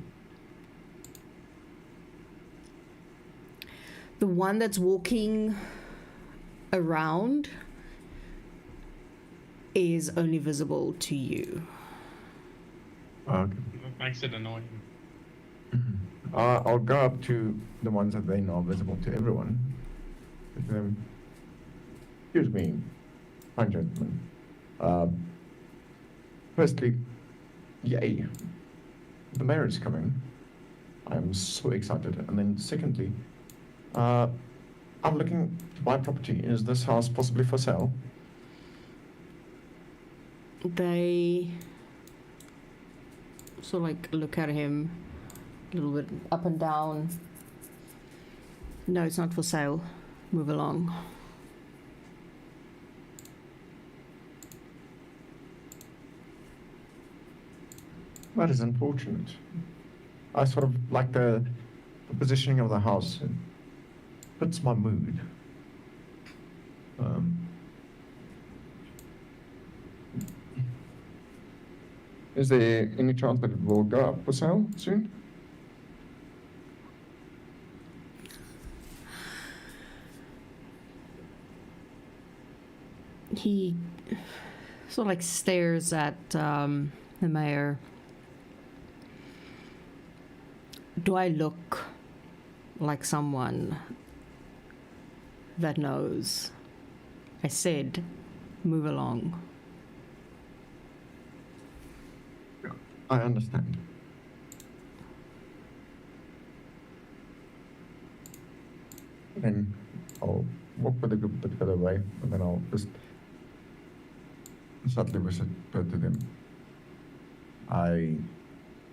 The one that's walking around is only visible to you. Okay. That makes it annoying. I'll go up to the ones that they know are visible to everyone. Excuse me, fine gentlemen. Firstly, yay, the mayor is coming. I'm so excited. And then secondly, I'm looking to buy property. Is this house possibly for sale? They sort of like look at him a little bit up and down. No, it's not for sale. Move along. That is unfortunate. I sort of like the positioning of the house. It fits my mood. Is there any chance that it will go up for sale soon? He sort of like stares at the mayor. Do I look like someone that knows? I said, move along. I understand. Then I'll walk with the group a bit further away, and then I'll just subtly whisper to them. I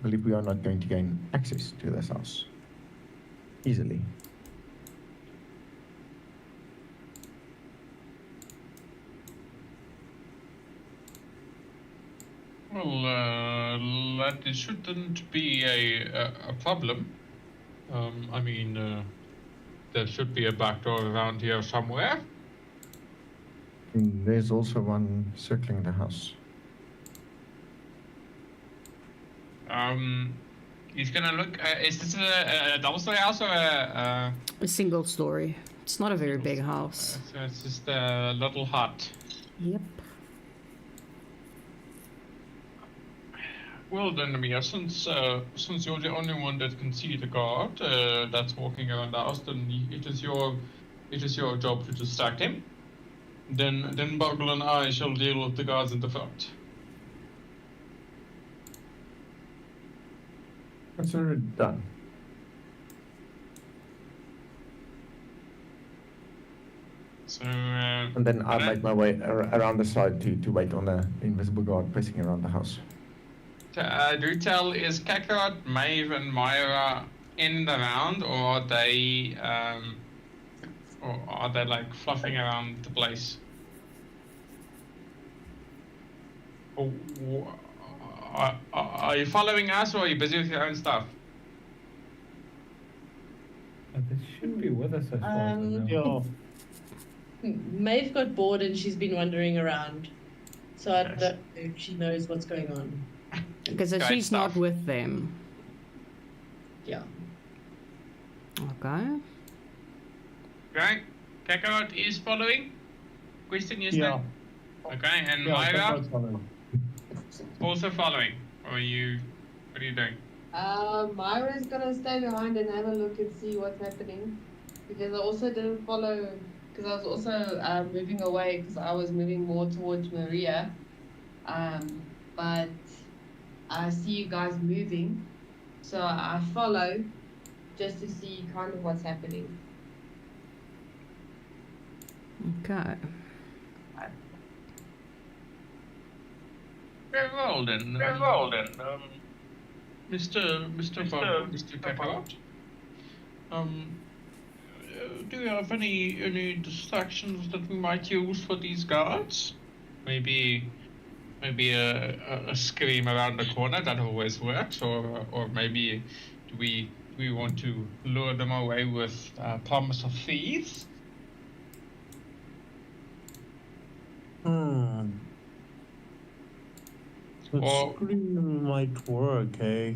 believe we are not going to gain access to this house easily. Well, that shouldn't be a problem. I mean, there should be a back door around here somewhere. And there's also one circling the house. He's gonna look. Is this a double-story house or a? A single story. It's not a very big house. So it's just a little hut. Yep. Well then, Mia, since you're the only one that can see the guard that's walking around the house, then it is your job to distract him. Then Boggle and I shall deal with the guards in the front. Consider it done. So. And then I make my way around the side to wait on the invisible guard pacing around the house. Do tell, is Kakarot, Maeve, and Myra in the round, or are they like fluffing around the place? Or, are you following us, or are you busy with your own stuff? They should be with us as far as I know. Maeve got bored and she's been wandering around. So I don't know if she knows what's going on. Because Great she's stuff. not with them. Yeah. Okay. Right? Kakarot is following? Question is Yeah. Okay, and Yeah, Myra that's fine. also following? Or what are you doing? Myra's gonna stay behind and have a look and see what's happening. Because I also didn't follow, because I was also moving away, because I was moving more towards Maria. But I see you guys moving, so I follow just to see kind of what's happening. Okay. Very well then. Mr. Kakarot. Do you have any distractions that we might use for these guards? Maybe a scream around the corner, that always works, or maybe do we want to lure them away with promise of thieves? The Or screen might work, eh?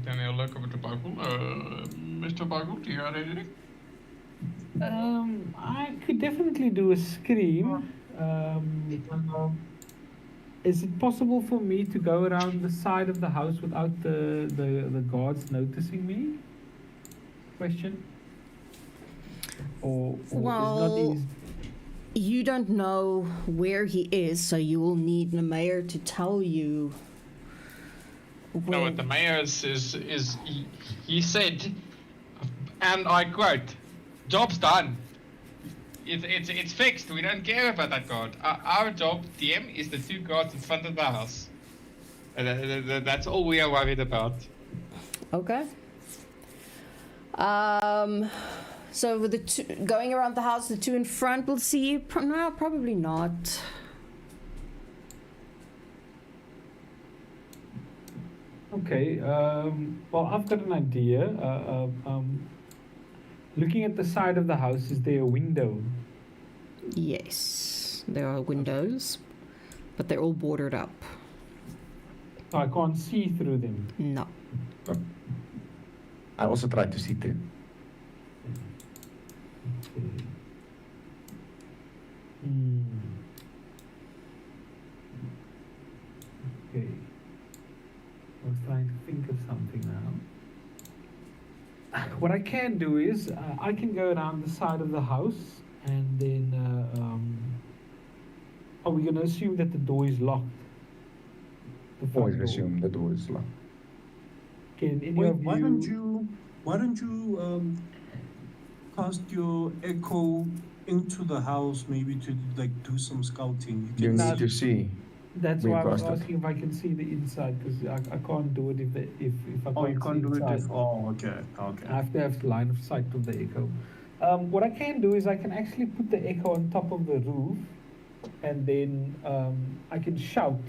then I'll look over to Bible. Mr. Bible, do you have anything? I could definitely do a scream. Is it possible for me to go around the side of the house without the guards noticing me? Question. Or is it not Well, easy? you don't know where he is, so you will need the mayor to tell you. No, what the mayor is he said, and I quote, "Job's done. It's fixed. We don't care about that guard. Our job, DM, is the 2 guards in front of the house. That's all we are worried about." Okay. So with the two going around the house, the 2 in front will see you. No, probably not. Okay. Well, I've got an idea. Looking at the side of the house, is there a window? Yes, there are windows, but they're all boarded up. So I can't see through them. No. I also tried to see too. Hmm. Okay. I was trying to think of something now. What I can do is I can go around the side of the house and then are we gonna assume that the door is locked? The front Always door. assume the door is locked. Can any Wait, of why don't you cast your echo into the house, maybe to like do some scouting? You Nah, need to see. That's We why I was cast it. asking if I can see the inside, because I can't do it if I can't Oh, you can't see do it inside. if. Oh, okay, okay. I have to have line of sight of the echo. What I can do is I can actually put the echo on top of the roof, and then I can shout,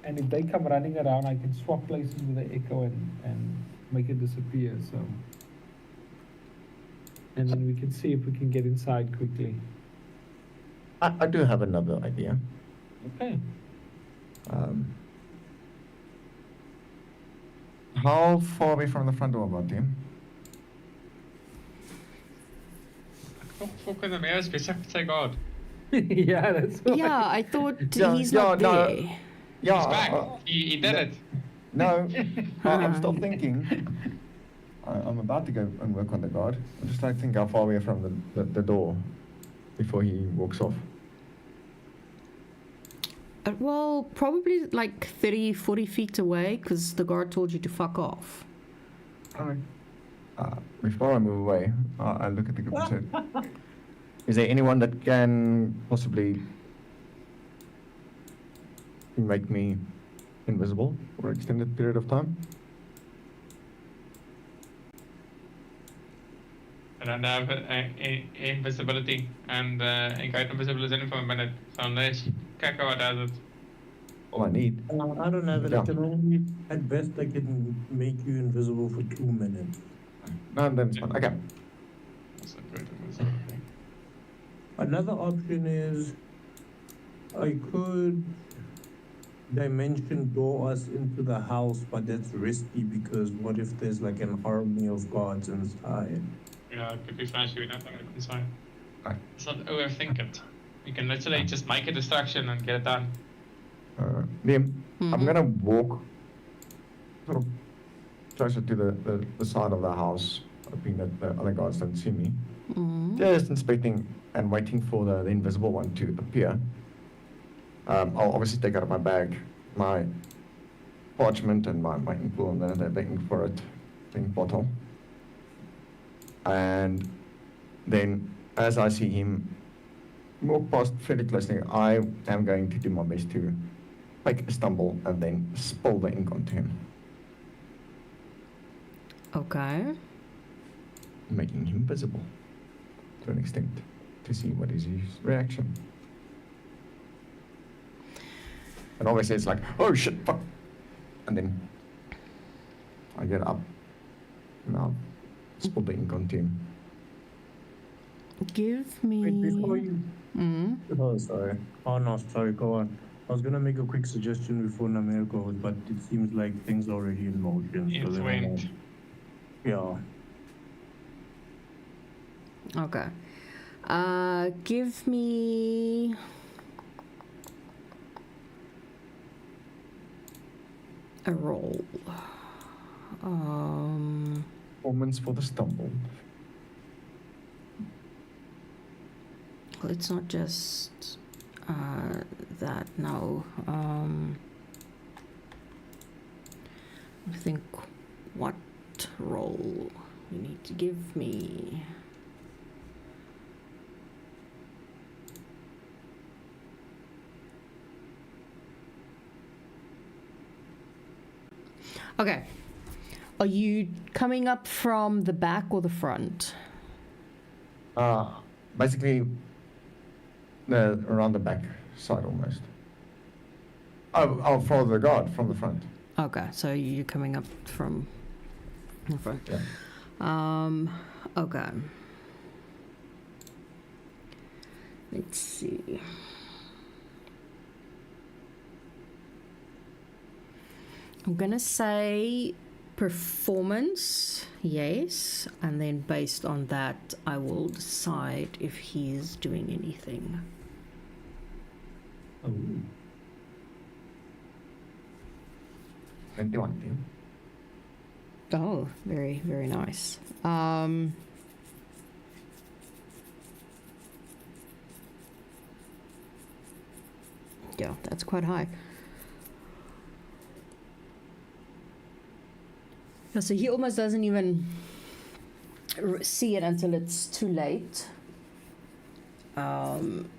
and if they come running around, I can swap places with the echo and make it disappear. So, and then we can see if we can get inside quickly. I do have another idea. Okay. How far away from the front door about him? Fuck with the mayor's be say God. Yeah, that's what Yeah, I thought Yeah, he's yeah, not no. there. Yeah. He's back. He did no. it. No, I'm still thinking. I'm about to go and work on the guard. I'm just trying to think how far away from the door before he walks off. Well, probably like 30, 40 feet away, because the guard told you to fuck off. Alright. Before I move away, I look at the group and say, is there anyone that can possibly make me invisible for an extended period of time? I don't have invisibility, and ik weet invisibility is only for a minute, so unless Kakao does it. All I need. I don't have it. Yeah. I can only, at best, I can make you invisible for 2 minutes. No, then it's fine. Okay. That's a good invisibility. Another option is I could dimension door us into the house, but that's risky because what if there's like an army of guards inside? Yeah, it could be flashy, we don't think it's inside. Right. Let's not overthink it. You can literally just make a distraction and get it done. Liam, I'm Mhm. gonna walk sort of closer to the side of the house, hoping that the other guards don't see me. Mhm. Just inspecting and waiting for the invisible one to appear. I'll obviously take out of my bag my parchment and my ink pool and the ink for it, the ink bottle. And then as I see him walk past fairly closely, I am going to do my best to make a stumble and then spill the ink onto him, Okay. making him visible to an extent to see what is his reaction. And obviously it's like, oh shit, fuck. And then I get up and I'll spill the ink onto him. Give me. Wait, before you. Mm. Oh, sorry. Oh, no, sorry, go on. I was gonna make a quick suggestion before Namir goes, but it seems like things are already in motion. So It then went. yeah. Okay. Give me. A roll. Performance for the stumble. Well, it's not just that. No. I think what roll you need to give me. Okay. Are you coming up from the back or the front? Basically, around the back side almost. I'll follow the guard from the front. Okay, so you're coming up from the front. Yeah. Okay. Let's see. I'm gonna say performance, yes, and then based on that, I will decide if he's doing anything. Oh. 21 team. Oh, very, very nice. Yeah, that's quite high. Yeah, so he almost doesn't even see it until it's too late. And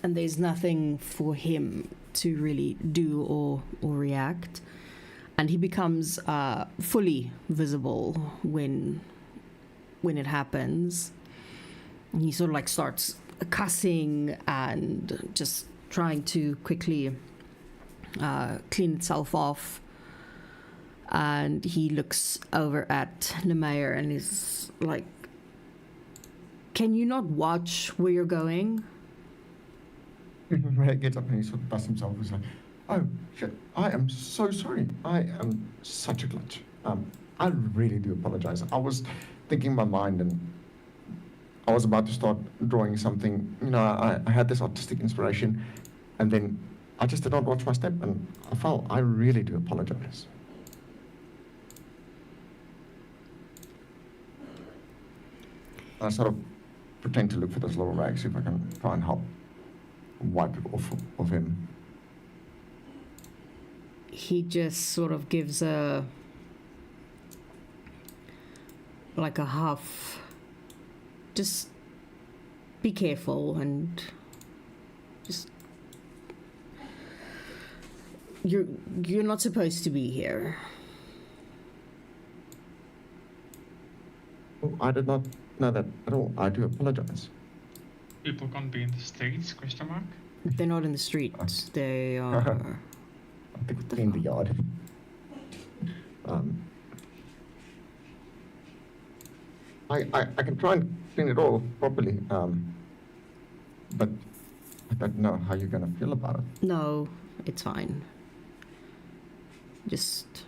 there's nothing for him to really do or react. And he becomes fully visible when it happens. And he sort of like starts cussing and just trying to quickly clean itself off. And he looks over at Nemayer and is like, "Can you not watch where you're going?" Ray gets up and he sort of dusts himself and is like, "Oh shit, I am so sorry. I am such a glitch. I really do apologize. I was thinking in my mind and I was about to start drawing something. You know, I had this artistic inspiration and then I just did not watch my step and I fell. I really do apologize." I sort of pretend to look for this little rag, see if I can try and help wipe it off of him. He just sort of gives a half, just be careful and just you're not supposed to be here. Oh, I did not know that at all. I do apologize. People can't be in the streets? Question mark. They're not in the streets. They are. I think it's in the yard. I can try and clean it all properly, but I don't know how you're gonna feel about it. No, it's fine. Just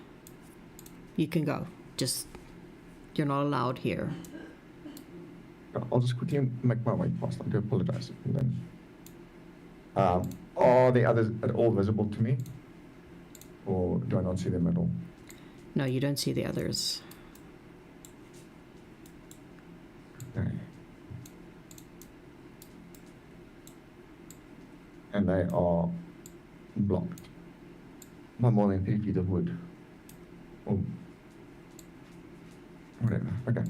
you can go. Just you're not allowed here. I'll just quickly make my way past. I do apologize. And then, are the others at all visible to me, or do I not see them at all? No, you don't see the others. Okay. And they are blocked by more than 3 feet of wood. Or whatever. Okay.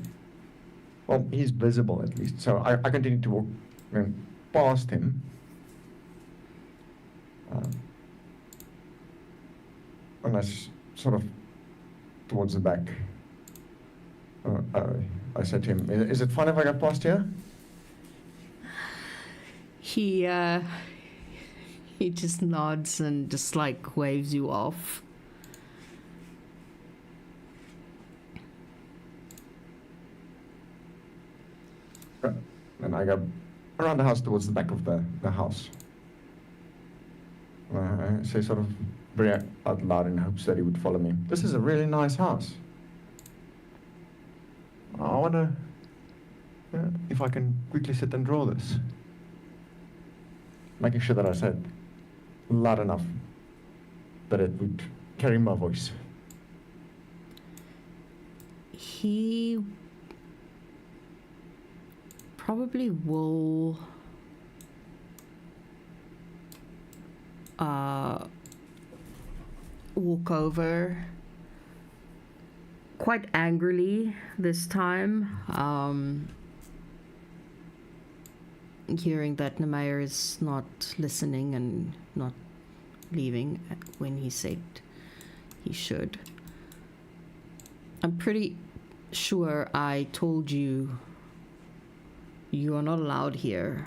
Well, he's visible at least. So I continue to walk past him. And that's sort of towards the back. I said to him, "Is it fine if I go past here?" He just nods and just like waves you off. And I go around the house towards the back of the house. I say sort of very out loud in hopes that he would follow me. This is a really nice house. I wonder if I can quickly sit and draw this. Making sure that I said loud enough that it would carry my voice. He probably will walk over quite angrily this time, hearing that Nemayer is not listening and not leaving when he said he should. I'm pretty sure I told you you are not allowed here.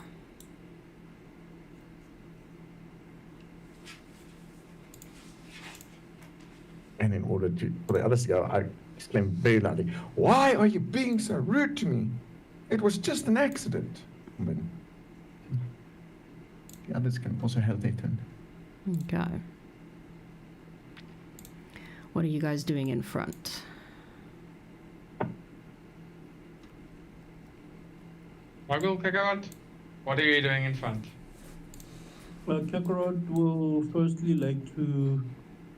And in order for the others to go, I exclaimed very loudly, "Why are you being so rude to me? It was just an accident." But the others can also have their turn. Okay. What are you guys doing in front? Muggle, Kakarot, what are you doing in front? Well, Kakarot will firstly like to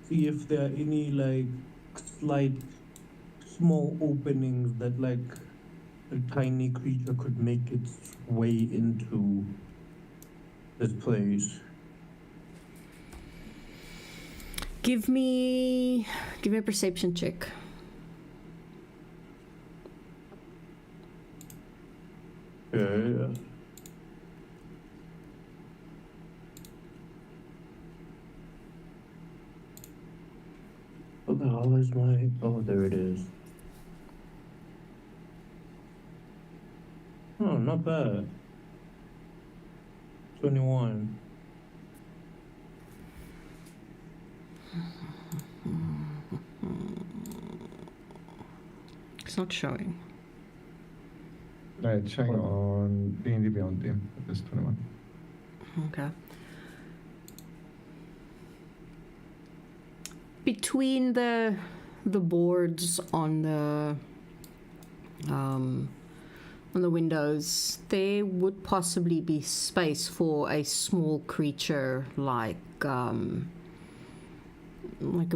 see if there are any like slight small openings that like a tiny creature could make its way into this place. Give me a perception check. Yeah. What the hell is my... Oh, there it is. Oh, not bad. 21. It's not showing. It's showing on D&D Beyond them. It's 21. Okay. Between the boards on the windows, there would possibly be space for a small creature like a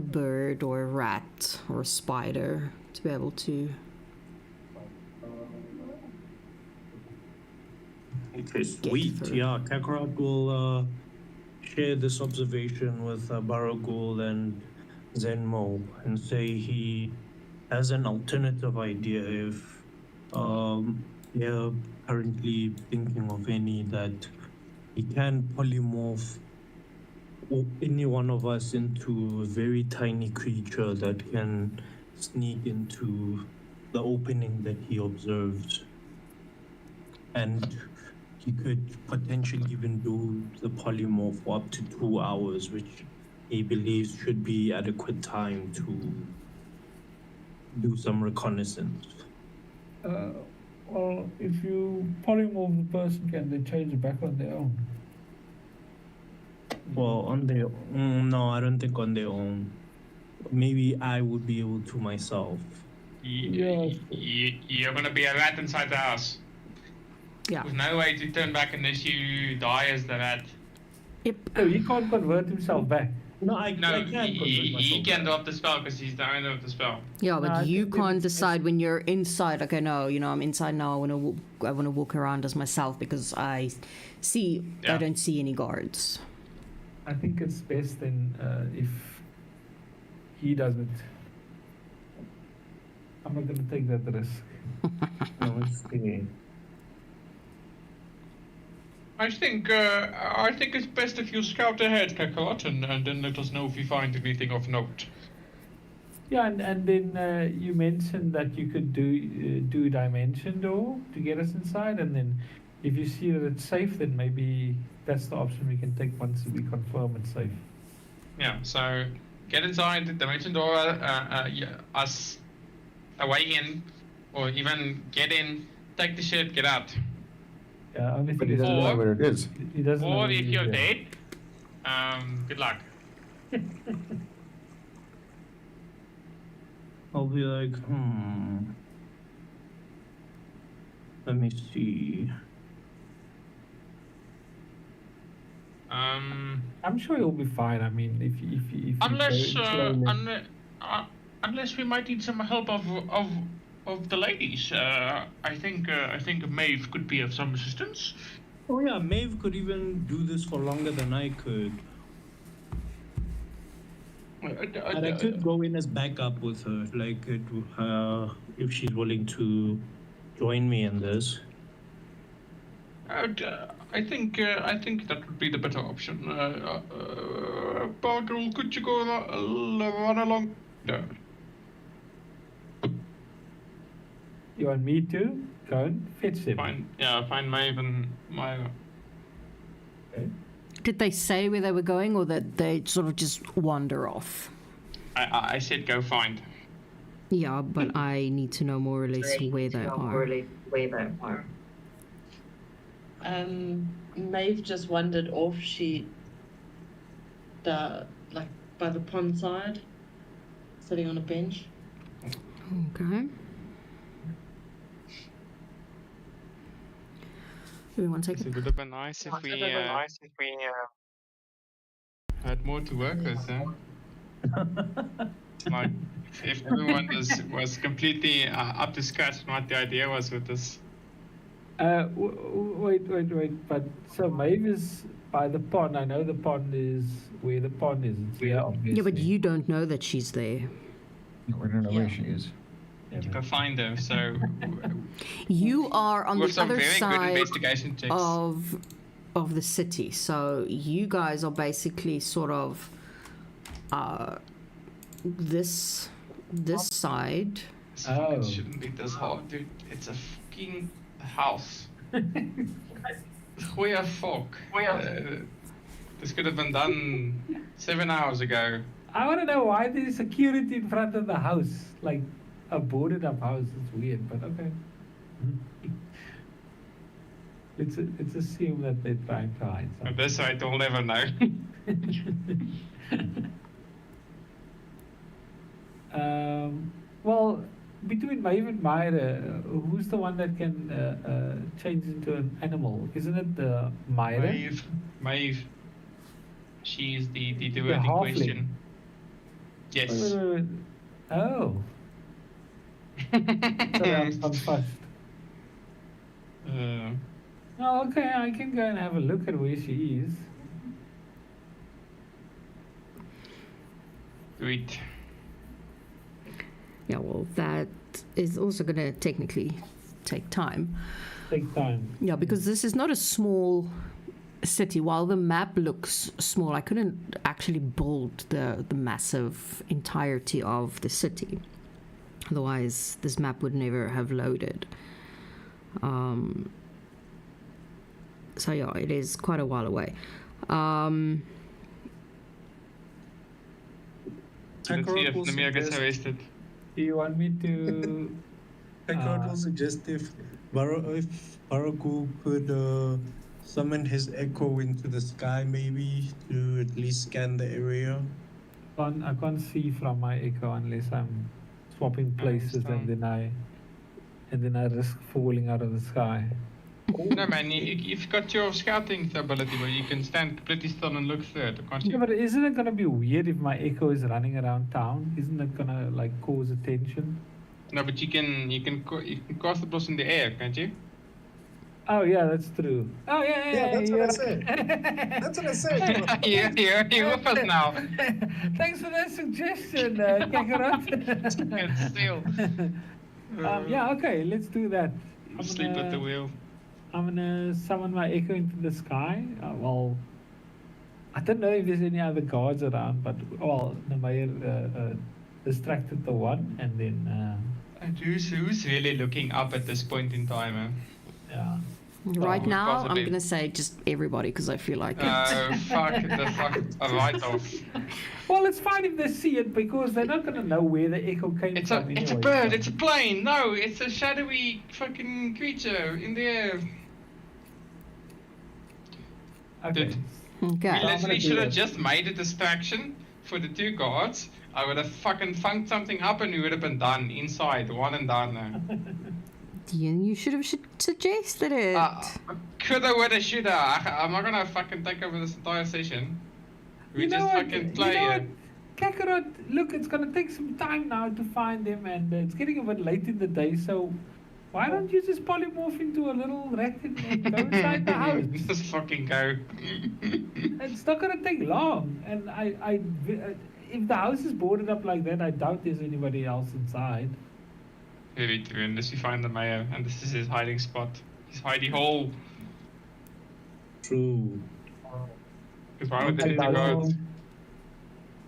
bird or a rat or a spider to be able to. Okay, sweet. Yeah, Kakarot will share this observation with Baragul and Zenmo and say he has an alternative idea if they're currently thinking of any that he can polymorph any one of us into a very tiny creature that can sneak into the opening that he observed. And he could potentially even do the polymorph for up to 2 hours, which he believes should be adequate time to do some reconnaissance. Well, if you polymorph the person, can they change it back on their own? Well, on their no, I don't think on their own. Maybe I would be able to myself. You're gonna be a rat inside the house. Yeah. There's no way to turn back unless you die as the rat. Yep. No, he can't convert himself back. No, I No, can he can drop the spell because he's the owner of the spell. Yeah, but No, I you think can't it's- decide when you're inside. Okay, no, I'm inside now. I want to walk around as myself because I Yeah. don't see any guards. I think it's best then if he does it. I'm not going to take that risk. No, let's see. I think it's best if you scout ahead, Kakarot, and then let us know if you find anything of note. Yeah, and then you mentioned that you could do dimension door to get us inside, and then if you see that it's safe, then maybe that's the option we can take once we confirm it's safe. Yeah, so get inside the dimension door, us away in, or even get in, take the shit, get out. Only But thing he is, doesn't know where it is. he doesn't know Or where if it is you're yet. dead, good luck. I'll be like, let me see. I'm sure he'll be fine. I mean, if you Unless, go slowly. unless we might need some help of the ladies. I think Maeve could be of some assistance. Oh yeah, Maeve could even do this for longer than I could. And I could go in as backup with her, like if she's willing to join me in this. I think that would be the better option. Bargle, could you go run along? No. You want me to go and fetch him? Find Maeve and Myra. Okay. Did they say where they were going, or that they sort of just wander off? I said go find. Yeah, but I need to know more or less where they are. Maeve just wandered off. Like by the pond side, sitting on a bench. Okay. Give me 1 second. It would have been nice if we had more to work with, huh? Like, if everyone was completely up to scratch on what the idea was with this. Wait. But so Maeve is by the pond. I know the pond is where the pond is. It's here, obviously. Yeah, but you don't know that she's there. No, we don't know where she is. Yeah, Go find her. So You are on with the some other very good side investigation checks. of the city. So you guys are basically sort of this side. This fucking shouldn't be this hard, dude. It's a fucking house. Goeie fuck. This could have been done 7 hours ago. I want to know why there's security in front of the house, like a boarded up house. It's weird, but okay. Let's assume that they're trying to hide On something. this side, we'll never know. Well, between Maeve and Myra, who's the one that can change into an animal? Isn't it the Myra? Maeve. She's the The word in halfling. question. Yes. Wait. Oh. Sorry, I'm confused. Oh, okay, I can go and have a look at where she is. Sweet. Yeah, well, that is also going to technically take time. Take time. Yeah, because this is not a small city. While the map looks small, I couldn't actually build the massive entirety of the city. Otherwise, this map would never have loaded. So yeah, it is quite a while away. Let's see if Namir gets arrested. Do you want me to? I could suggest if Baraku could summon his echo into the sky, maybe to at least scan the area. I can't see from my echo unless I'm swapping places, and then I risk falling out of the sky. No, man, you've got your scouting ability where you can stand completely still and look through it, can't Yeah, you? but isn't it gonna be weird if my echo is running around town? Isn't it gonna like cause attention? No, but you can cast the plus in the air, can't you? Oh yeah, that's true. Oh yeah, that's what I you're said. right. That's what I said. You're with us now. Thanks for that suggestion, Kakarot. Good steal. Yeah, okay, let's do that. Sleep at the wheel. I'm gonna summon my echo into the sky. Well, I don't know if there's any other guards around, but Namair distracted the one, and then And who's really looking up at this point in time, man? yeah. Right Oh, now, possibly. I'm going to say just everybody because I feel like it. Fuck a write-off. Well, it's fine if they see it because they're not gonna know where the echo came It's from. a anyway, bird, so- it's a plane. No, it's a shadowy fucking creature in the air. Okay. Dude, Okay. we gonna literally do should have that. just made a distraction for the 2 guards. I would have fucking funked something up and we would have been done inside, one and done now. You should have suggested it. Coulda, woulda, shoulda. I'm not gonna fucking take over this entire session. We You know just what? fucking You play know it. what? Kakarot, look, it's gonna take some time now to find him, and it's getting a bit late in the day, so why don't you just polymorph into a little rat and go inside the house? Just fucking go. It's not gonna take long, and if the house is boarded up like that, I doubt there's anybody else inside. Very true, unless we find the mayor, and this is his hiding spot. His hidey hole. True. Because why would they Okay, do the guards?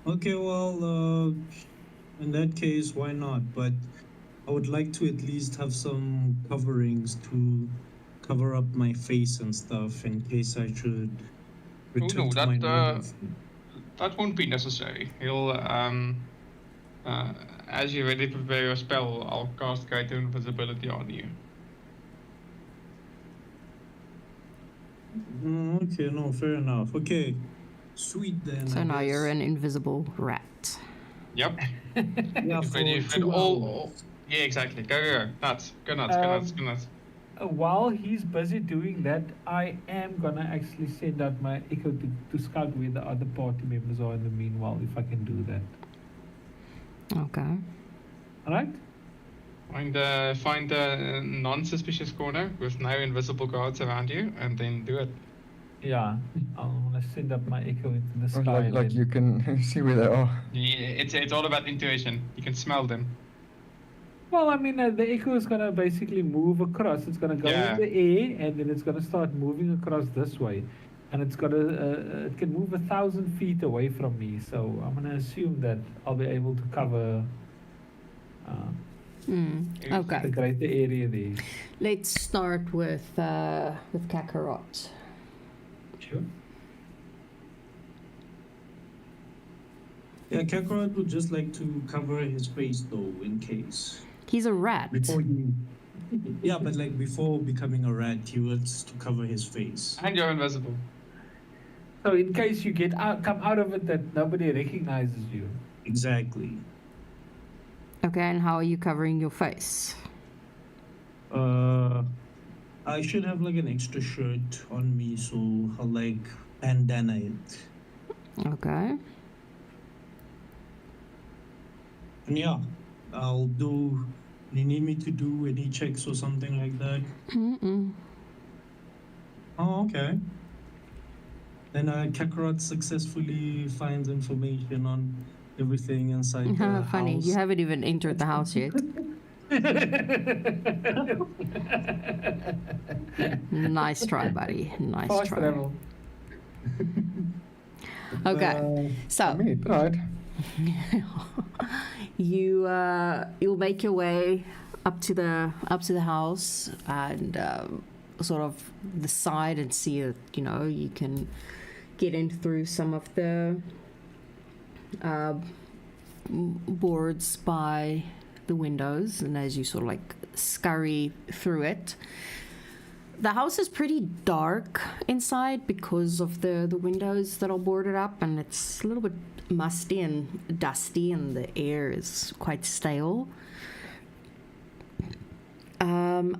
Okay, well, in that case, why not? But I would like to at least have some coverings to cover up my face and stuff in case I should return no, to my that, normal form. That won't be necessary. He'll, as you ready to prepare your spell, I'll cast Greater Invisibility on you. Okay, no, fair enough. Okay, sweet then. So I now you're guess. an invisible rat. Yep. Yeah, for You've read 2 all. hours. Yeah, exactly. Go nuts. Go nuts. While he's busy doing that, I am gonna actually send out my echo to scout where the other party members are in the meanwhile, if I can do that. Okay. Alright? Find a non-suspicious corner with no invisible guards around you, and then do it. Yeah, I'm gonna send up my echo into the sky. Like, and like then- you can see where they are. Yeah, it's all about intuition. You can smell them. Well, I mean, the echo is gonna basically move across. It's gonna go Yeah. in the air, and then it's gonna start moving across this way, and it's gonna it can move 1,000 feet away from me. So I'm gonna assume that I'll be able to cover the Okay. greater area there. Let's start with Kakarot. Sure. Yeah, Kakarot would just like to cover his face though, in case. He's a rat. Before he. Yeah, but like before becoming a rat, he wants to cover his face. And you're invisible. So in case you come out of it that nobody recognizes you. Exactly. Okay, and how are you covering your face? I should have like an extra shirt on me, so I'll like bandana it. Okay. And yeah, I'll do. You need me to do any checks or something like that? Mm-mm. Oh, okay. Then Kakarot successfully finds information on everything inside the Funny, house. you haven't even entered the house yet. Nice try, buddy. Nice Fast try. travel. Okay, so Me, right. you'll make your way up to the house and sort of the side and see that you can get in through some of the boards by the windows, and as you sort of like scurry through it, the house is pretty dark inside because of the windows that are boarded up, and it's a little bit musty and dusty, and the air is quite stale.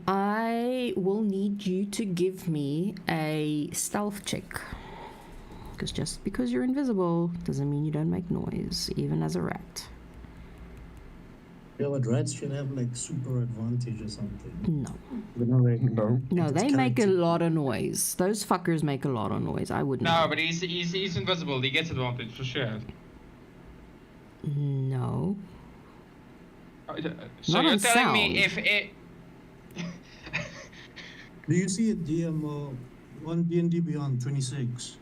I will need you to give me a stealth check, because just because you're invisible doesn't mean you don't make noise, even as a rat. Yeah, but rats should have like super advantage or something. No. No. They make a lot of noise. Those fuckers make a lot of noise. I wouldn't. No, but he's invisible. He gets advantage for sure. No. So Not you're on telling me sound. if it. Do you see a DM on D&D Beyond 26?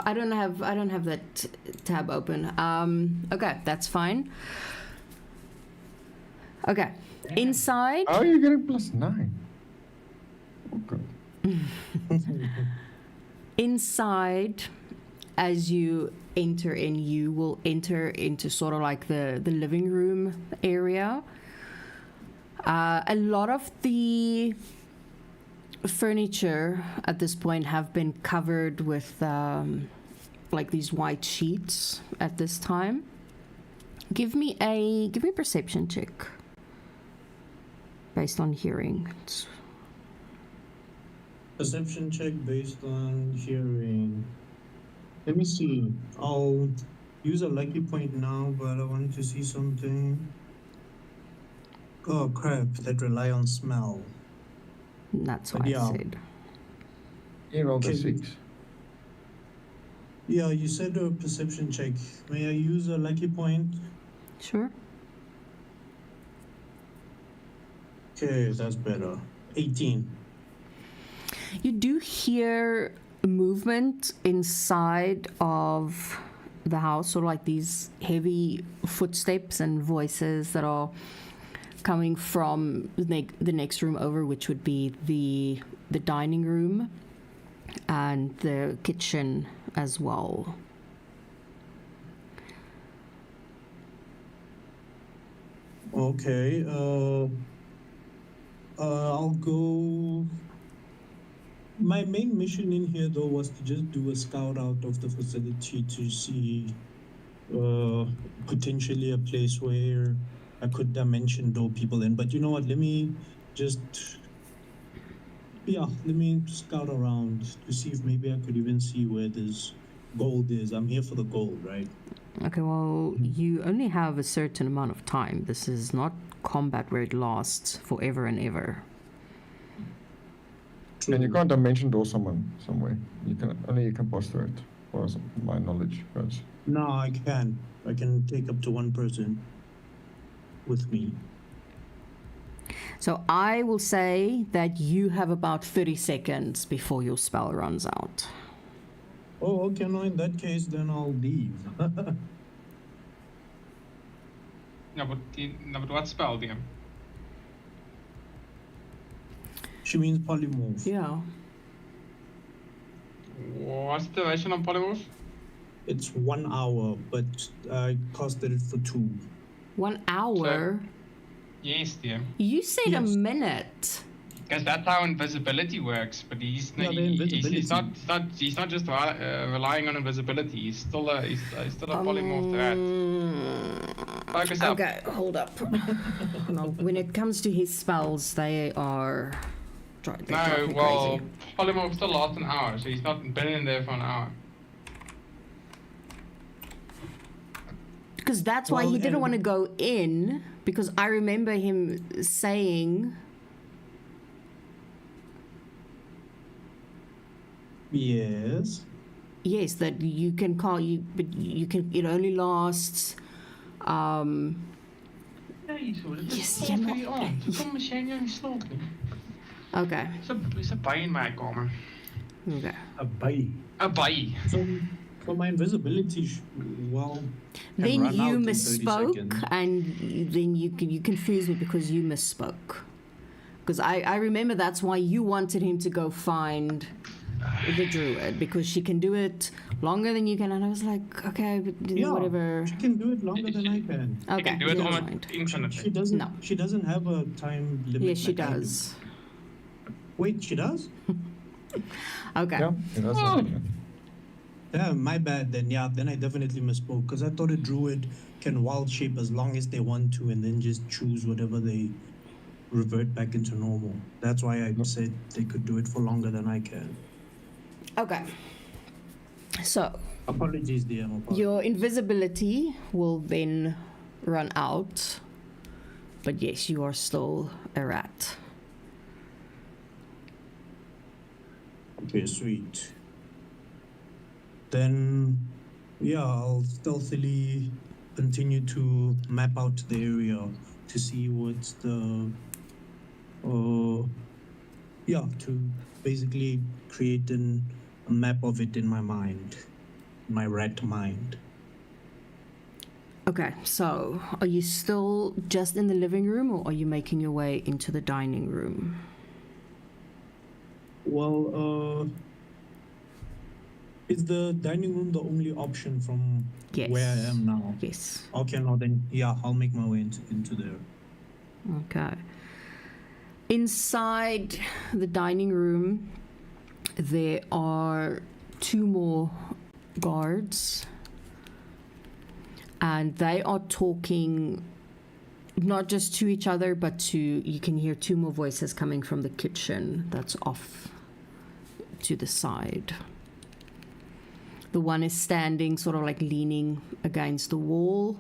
I don't have that tab open. Okay, that's fine. Okay. Inside, How are you getting +9? Okay. inside, as you enter in, you will enter into sort of like the living room area. A lot of the furniture at this point have been covered with like these white sheets at this time. Give me a perception check based on hearing. Perception check based on hearing. Let me see. I'll use a lucky point now, but I want to see something. Oh crap, that rely on smell. That's But what yeah. I said. He rolled a Okay. 6. Yeah, you said a perception check. May I use a lucky point? Sure. Okay, that's better. 18. You do hear movement inside of the house, sort of like these heavy footsteps and voices that are coming from the next room over, which would be the dining room and the kitchen as well. Okay, I'll go. My main mission in here, though, was to just do a scout out of the facility to see potentially a place where I could dimension door people in. But you know what? Let me scout around to see if maybe I could even see where this gold is. I'm here for the gold, right? Okay, well, you only have a certain amount of time. This is not combat where it lasts forever and ever. And you can't dimension door someone somewhere. You can pass through it, as my knowledge goes. No, I can. I can take up to one person with me. So I will say that you have about 30 seconds before your spell runs out. Oh, okay. No, in that case, then I'll leave. No, but what spell, DM? She means polymorph. Yeah. What's the duration of polymorph? It's 1 hour, but I costed it for 2. 1 hour? Yes, DM. You said Yes. a minute. Because that's how invisibility works. But he's Yeah, the invisibility. he's not just relying on invisibility. He's still a polymorph to that. Focus up. Okay, hold up. No, when it comes to his spells, they are. They drive No, me well, crazy. polymorph still lasts an hour, so he's not been in there for an hour. Because that's why Well, he didn't and- want to go in. Because I remember him saying. Yes. Yes, that you can call you, but you can. It only lasts. Nee, zo, dat Yes, is jij voor mag- die aan. Kom maar, zijn jullie slapen? Okay. Is een bij in mijn kamer. Okay. A bay. Een bij. So my invisibility, can Then run you out in 30 misspoke, seconds. and then you confused me because you misspoke. Because I remember that's why you wanted him to go find the druid, because she can do it longer than you can, and I was like, okay, but Yeah, whatever. she can do it longer than I can. You Okay, can do it never almost mind. infinitely. She doesn't. No. She doesn't have a time limit. Yes, she like I do. does. Wait, she does? Okay. Yeah, that's Oh. Yeah, my bad then. Yeah, then I definitely misspoke because I thought a druid can wild shape as long as they want to and then just choose whatever they revert back into normal. That's why I said they could do it for longer than I can. Okay. So Apologies, DM. Apologies. your invisibility will then run out, but yes, you are still a rat. Okay, sweet. Then, yeah, I'll stealthily continue to map out the area to see what's the, to basically create a map of it in my mind, my rat mind. Okay, so are you still just in the living room, or are you making your way into the dining room? Well, is the dining room the only option from Yes. where I am now? Yes. Okay, no, then yeah, I'll make my way into there. Okay. Inside the dining room, there are 2 more guards, and they are talking not just to each other, but to, you can hear 2 more voices coming from the kitchen that's off to the side. The one is standing sort of like leaning against the wall,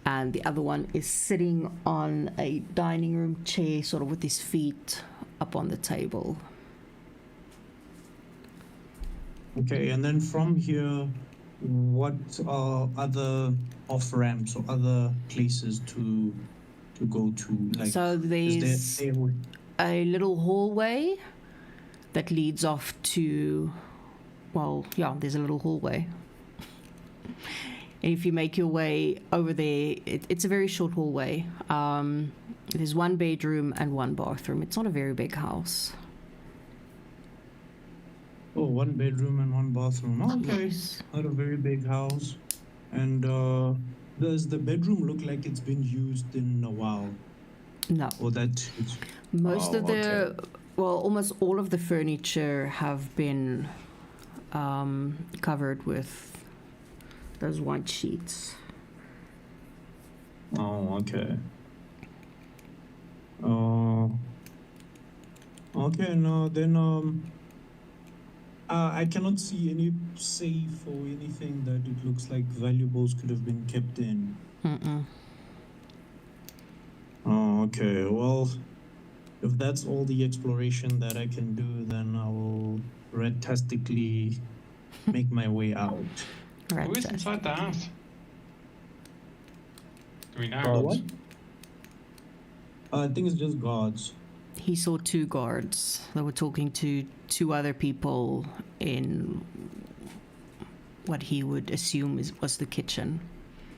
and the other one is sitting on a dining room chair, sort of with his feet up on the table. Okay, and then from here, what are other off ramps or other places to go to? Like, So is there's a little hallway that leads off to, well, yeah, there's a little hallway. And if you make your way over there, it's a very short hallway. There's 1 bedroom and 1 bathroom. It's not a very big house. Oh, 1 bedroom and 1 bathroom. Okay, Yes. not a very big house. And does the bedroom look like it's been used in a while? No. Or that it's... Most Oh, of the, okay. well, almost all of the furniture have been covered with those white sheets. Oh, okay. Okay, no, then I cannot see any safe or anything that it looks like valuables could have been kept in. Mm-mm. Oh, okay. Well, if that's all the exploration that I can do, then I will fantastically make my way out. Right. Who is inside the house? Do we know? Oh. What? I think it's just guards. He saw 2 guards that were talking to 2 other people in what he would assume was the kitchen.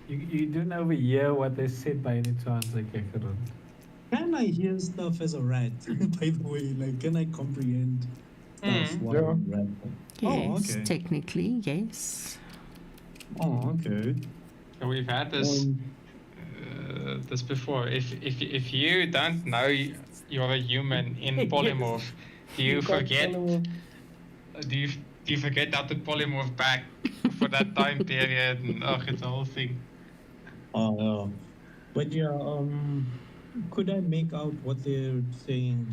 You didn't overhear what they said by any chance, like Ekron? Can I hear stuff as a rat? By the way, like, can I comprehend stuff while I'm a rat? Oh, Yes, okay. technically, yes. Oh, okay. So we've had this this before. If you don't know you're a human in polymorph, do you forget? Do you forget how to polymorph back for that time period? And it's a whole thing. Oh, yeah. But yeah, could I make out what they're saying?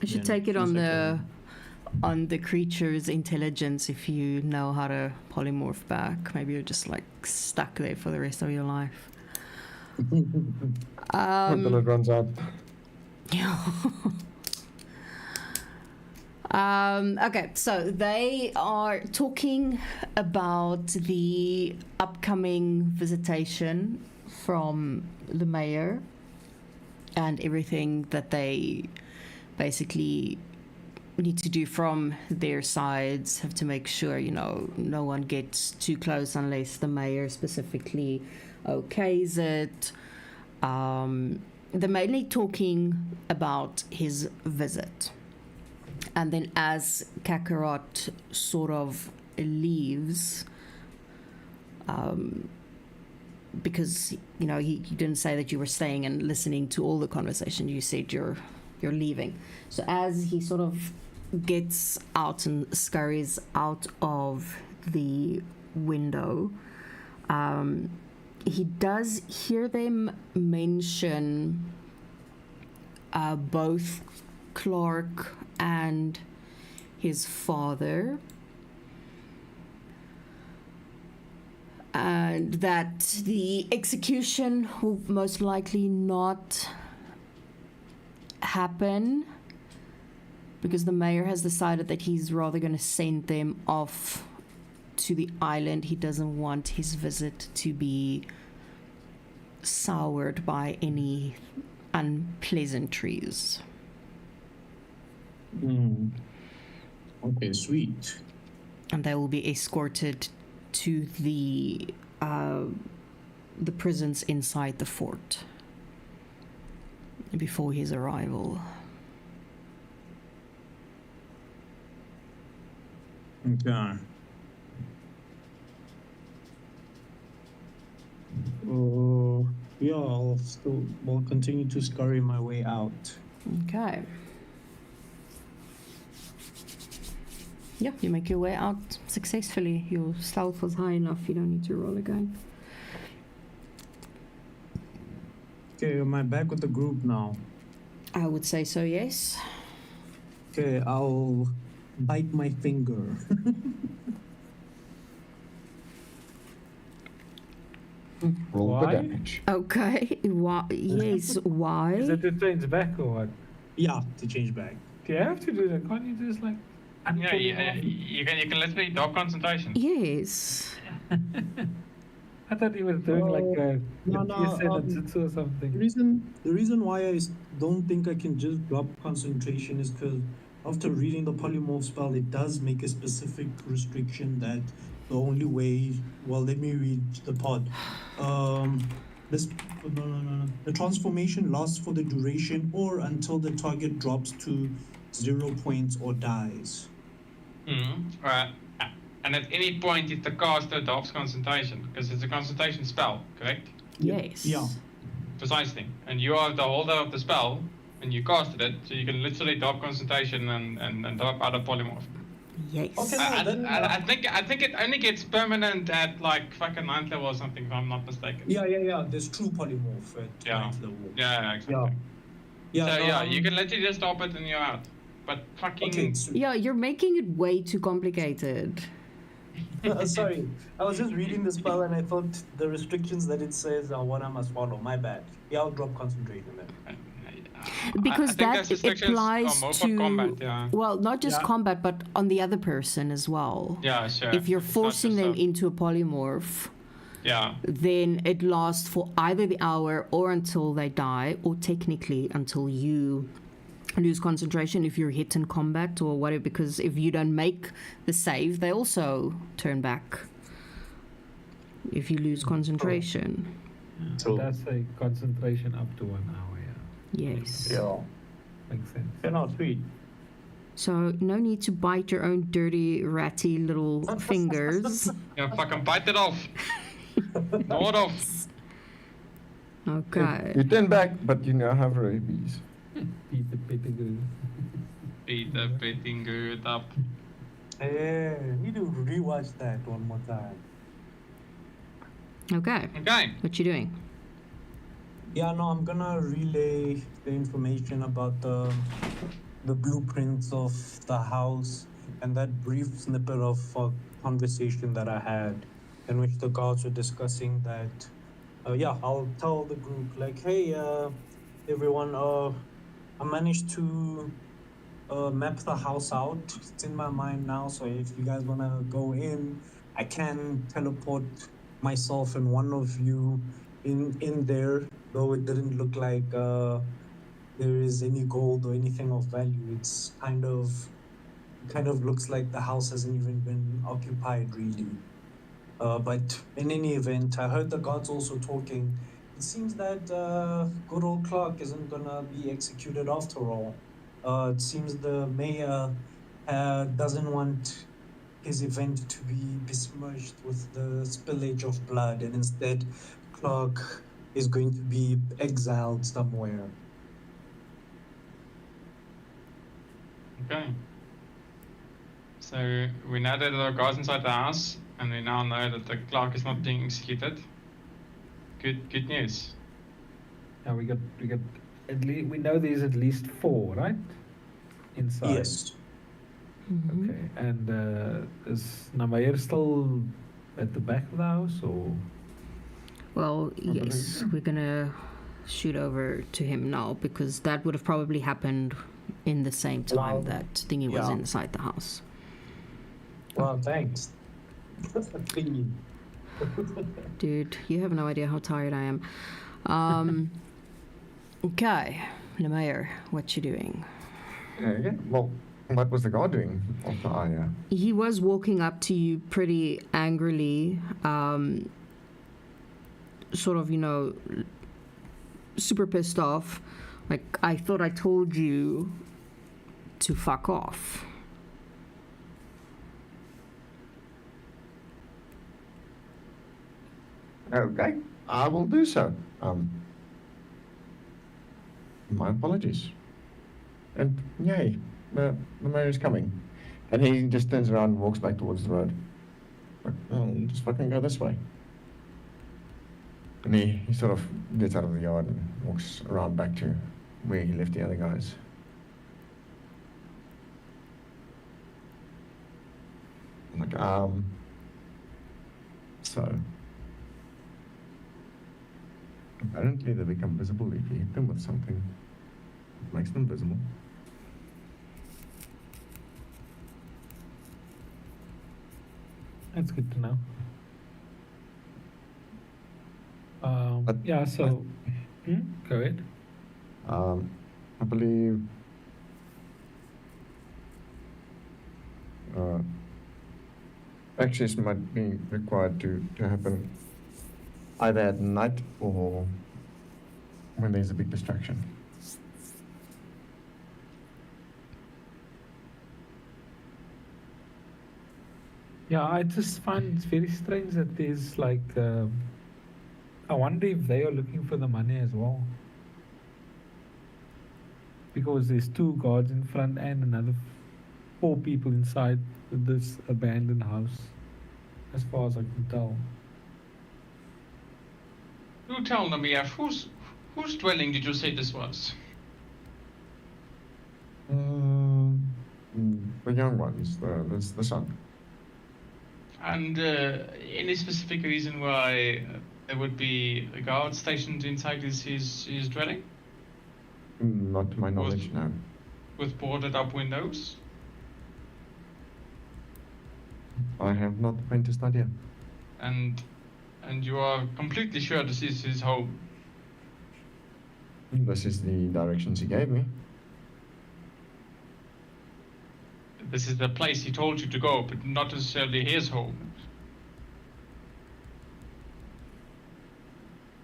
I should take it on the creature's intelligence if you know how to polymorph back. Maybe you're just like stuck there for the rest of your life. Until it runs out. Okay, so they are talking about the upcoming visitation from the mayor and everything that they basically need to do from their sides. Have to make sure, no one gets too close unless the mayor specifically okays it. They're mainly talking about his visit. And then as Kakarot sort of leaves, because, he didn't say that you were staying and listening to all the conversation, you said you're leaving. So as he sort of gets out and scurries out of the window, he does hear them mention both Clark and his father, and that the execution will most likely not happen because the mayor has decided that he's rather going to send them off to the island. He doesn't want his visit to be soured by any unpleasantries. Okay, sweet. And they will be escorted to the prisons inside the fort before his arrival. Okay. Yeah, I'll continue to scurry my way out. Okay. Yeah, you make your way out successfully. Your stealth was high enough. You don't need to roll again. Okay, am I back with the group now? I would say so. Yes. Okay, I'll bite my finger. Roll Why? the damage. Okay. Why? Yes. Why? Is it to change back or what? Yeah, to change back. Do you have to do that? Can't you just like? Yeah, you can literally drop concentration. Yes. I thought you were doing like a No, jutsu or something. The reason why I don't think I can just drop concentration is because after reading the polymorph spell, it does make a specific restriction that the only way. Well, let me read the part. This no. The transformation lasts for the duration or until the target drops to 0 points or dies. Right. And at any point, if the caster drops concentration, because it's a concentration spell, correct? Yes. Yeah. Precisely. And you are the holder of the spell, and you casted it, so you can literally drop concentration and drop out of polymorph. Yes. Okay. I think it only gets permanent at like fucking 9th level or something, if I'm not mistaken. Yeah. There's true polymorph at Yeah. 9th level. Yeah, exactly. Yeah. So yeah, you can literally just stop it and you're out. But fucking. Okay. So, Yeah, you're making it way too complicated. sorry, I was just reading the spell and I thought the restrictions that it says are what I must follow. My bad. Yeah, I'll drop concentration then. Because I think that those restrictions applies are more for to combat, yeah. well, not just Yeah. combat, but on the other person as well. Yeah, sure. If you're It's not forcing just them a- into a polymorph, Yeah. then it lasts for either the hour or until they die, or technically until you lose concentration if you're hit in combat or whatever. Because if you don't make the save, they also turn back. If you lose concentration, So that's a concentration up to 1 hour. Yeah, yes. Yeah. makes sense. No, sweet. So no need to bite your own dirty, ratty little fingers. Yeah, fucking bite it off. Gnaw it off. Okay. You turn back, but you now have rabies. Beat the pettigrew. Beat the petting good up. Hey, need to rewatch that one more time. Okay. Okay. What you doing? Yeah, no, I'm gonna relay the information about the blueprints of the house and that brief snippet of conversation that I had, in which the guards were discussing that. I'll tell the group like, hey, everyone, I managed to map the house out. It's in my mind now, so if you guys wanna go in, I can teleport myself and one of you in there, though it didn't look like there is any gold or anything of value. It's kind of looks like the house hasn't even been occupied really. But in any event, I heard the guards also talking. It seems that good old Clark isn't gonna be executed after all. It seems the mayor doesn't want his event to be besmirched with the spillage of blood, and instead Clark is going to be exiled somewhere. Okay. So we know that there are guards inside the house, and we now know that the clerk is not being executed. Good news. Yeah, we got at least we know there's at least 4, right? Inside. Yes. Mhm. Okay, and is Namair still at the back of the house, or? Well, yes, we're gonna shoot over to him now because that would have probably happened in the same time Wow. that thingy was Yeah. inside the house. Well, thanks. Thingy. Dude, you have no idea how tired I am. Okay, Lemaire, what you doing? Okay. Well, what was the guard doing after I? He was walking up to you pretty angrily, sort of, super pissed off. Like, I thought I told you to fuck off. Okay, I will do so. My apologies. And yay, the mayor is coming. And he just turns around and walks back towards the road. Like, oh, just fucking go this way. And he sort of gets out of the yard and walks around back to where he left the other guys. I'm like, so apparently they become visible if you hit them with something that makes them visible. That's good to know. But- Yeah, so go ahead. I believe access might be required to happen either at night or when there's a big distraction. Yeah, I just find it very strange that there's like, I wonder if they are looking for the money as well. Because there's 2 guards in front and another 4 people inside this abandoned house, as far as I can tell. You tell me, whose dwelling did you say this was? The young ones, the son. And any specific reason why there would be a guard stationed inside his dwelling? Not to my knowledge, no. With boarded up windows? I have not the faintest idea. And you are completely sure this is his home? This is the directions he gave me. This is the place he told you to go, but not necessarily his home.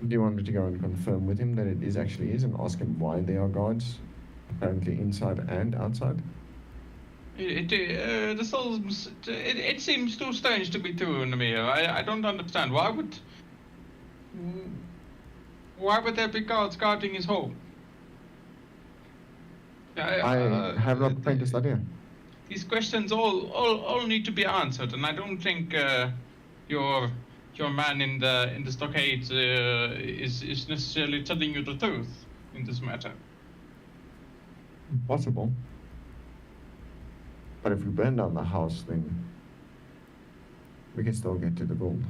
Do you want me to go and confirm with him that it is actually is and ask him why there are guards, apparently inside and outside? It seems too strange to be true, Namir. I don't understand. Why would there be guards guarding his home? I have not the faintest idea. These questions all need to be answered, and I don't think your man in the stockade is necessarily telling you the truth in this matter. Possible. But if we burn down the house, then we can still get to the gold.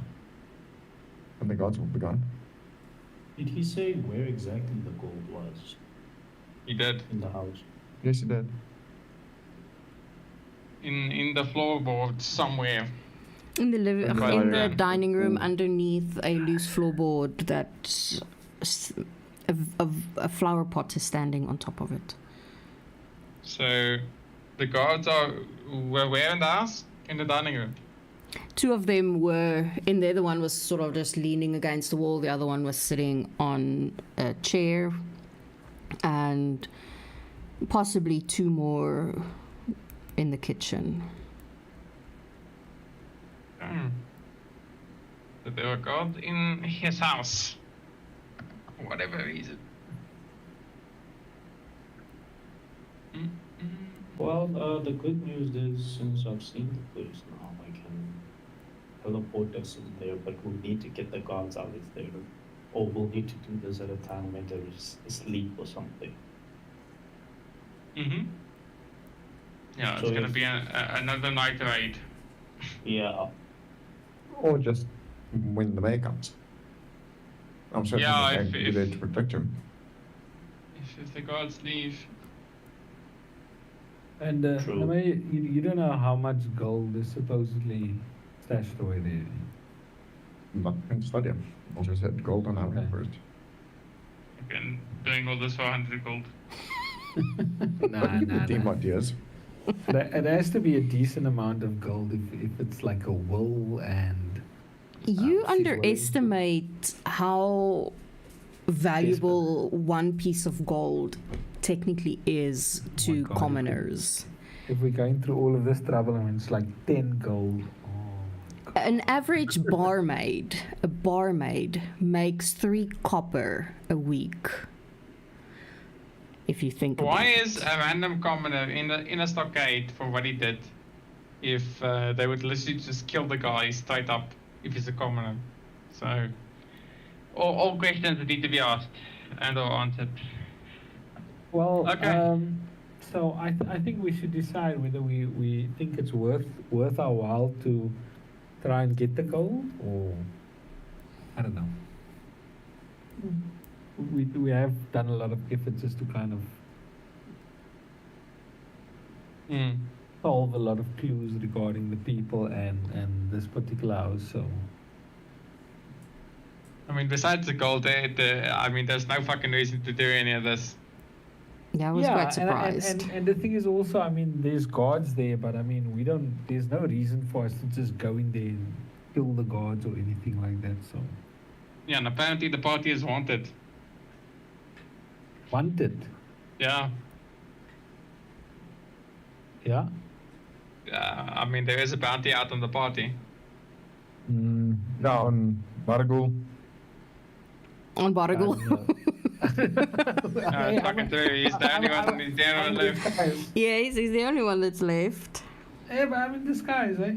And the gods will be gone. Did he say where exactly the gold was He did. in the house? Yes, he did. In the floorboards somewhere. In the Right. in the dining room, underneath a loose floorboard that a flower pot is standing on top of it. So the guards were where in the house? In the dining room. 2 of them were in there. The one was sort of just leaning against the wall. The other one was sitting on a chair. And possibly 2 more in the kitchen. That there were guards in his house. For whatever reason. Well, the good news is since I've seen the place now, I can teleport us in there, but we'll need to get the guards out of there. Or we'll need to do this at a time when they're asleep or something. Mm-hmm. Yeah, So it's gonna if- be another night raid. Yeah. Or just when the mayor comes. I'm certain Yeah, that if- they'll be there to protect him. If the guards leave. And True. I mean, you don't know how much gold is supposedly stashed away there. Not in study. I just had gold on our Okay. first. I've been doing all this for 100 gold. Nah. Team ideas. It has to be a decent amount of gold if it's like a wool and. You she's underestimate how valuable one piece of gold technically is to my God, commoners. If we're going through all of this trouble, I mean, it's like 10 gold. Oh, God. An average a barmaid makes 3 copper a week. If you think Why about is it. a random commoner in a stockade for what he did if they would literally just kill the guy straight up if he's a commoner. So, all questions that need to be asked and or answered. Well, Okay. so I think we should decide whether we think it's worth our while to try and get the gold, or I don't know. We have done a lot of effort just to kind of solve a lot of clues regarding the people and this particular house. So I mean, besides the gold, I mean, there's no fucking reason to do any of this. Yeah, I was quite surprised. And the thing is also, I mean, there's guards there, but I mean, there's no reason for us to just go in there and kill the guards or anything like that. So Yeah, and apparently the party is wanted. wanted, Yeah. yeah. I mean, there is a bounty out on the party. Yeah, on Bargul. On Bargul. Fucking through. He's the only one. He's the only one left. Yeah, he's the only one that's left. Hey, but I'm in disguise, eh?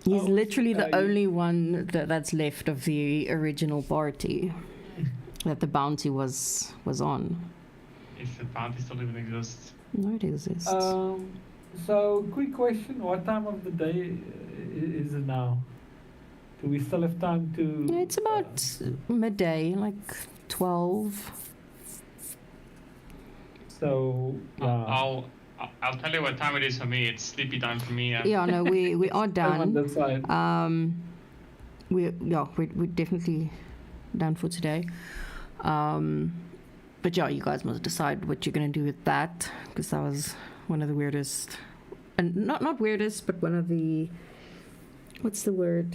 He's Oh, literally the you- only one that's left of the original party that the bounty was on. If the bounty still even exists. No, it exists. So quick question: what time of the day is it now? Do we still have time to? Yeah, it's about midday, like 12. So I'll tell you what time it is for me. It's sleepy time for me. Yeah, no, we are I'm on done. that side. We're definitely done for today. But yeah, you guys must decide what you're gonna do with that, because that was one of the weirdest, and not weirdest, but one of the, what's the word?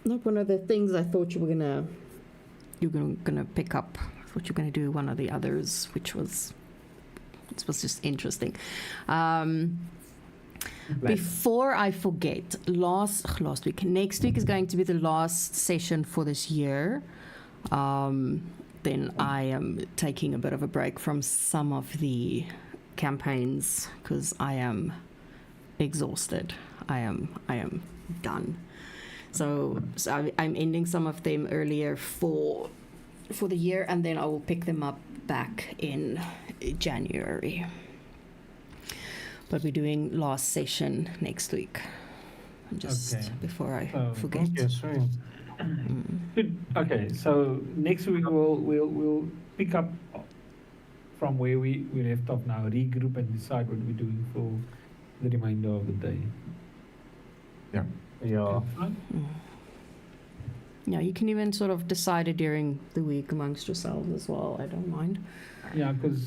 Not one of the things I thought you were gonna pick up. I thought you were gonna do one of the others, which was just interesting. Before I forget, next week is going to be the last session for this year. Then I am taking a bit of a break from some of the campaigns because I am exhausted. I am done. So I'm ending some of them earlier for the year, and then I will pick them up back in January. But we're doing last session next week. Just Okay. before I So, forget. Okay, sweet. Good. Okay, so next week we'll pick up from where we left off now, regroup and decide what we're doing for the remainder of the day. Yeah. Fine? Yeah, you can even sort of decide it during the week amongst yourselves as well. I don't mind. Yeah, because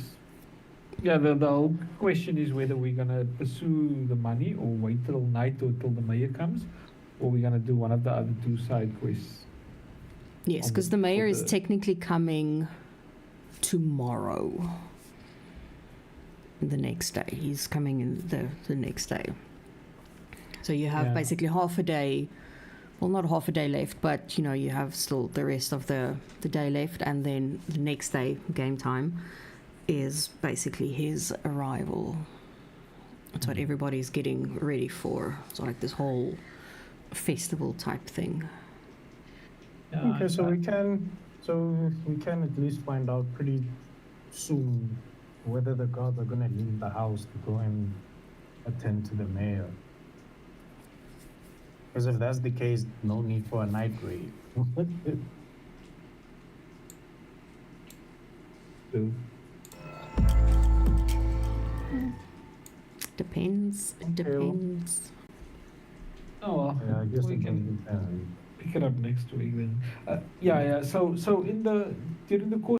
the whole question is whether we're gonna pursue the money or wait till night or till the mayor comes, or we're gonna do one of the other two side quests. Yes, because the mayor is the- technically coming tomorrow. The next day. He's coming in the next day. So you have Yeah. basically half a day, well, not half a day left, but you have still the rest of the day left, and then the next day, game time, is basically his arrival. That's what everybody's getting ready for. It's like this whole festival type thing. Yeah, Okay, so we can at least find out pretty soon whether the guards are gonna leave the house to go and attend to the mayor. Because if that's the case, no need for a night raid. So, Depends. It depends. oh well, Yeah, I guess we it can can. pick it up next week then. So during the course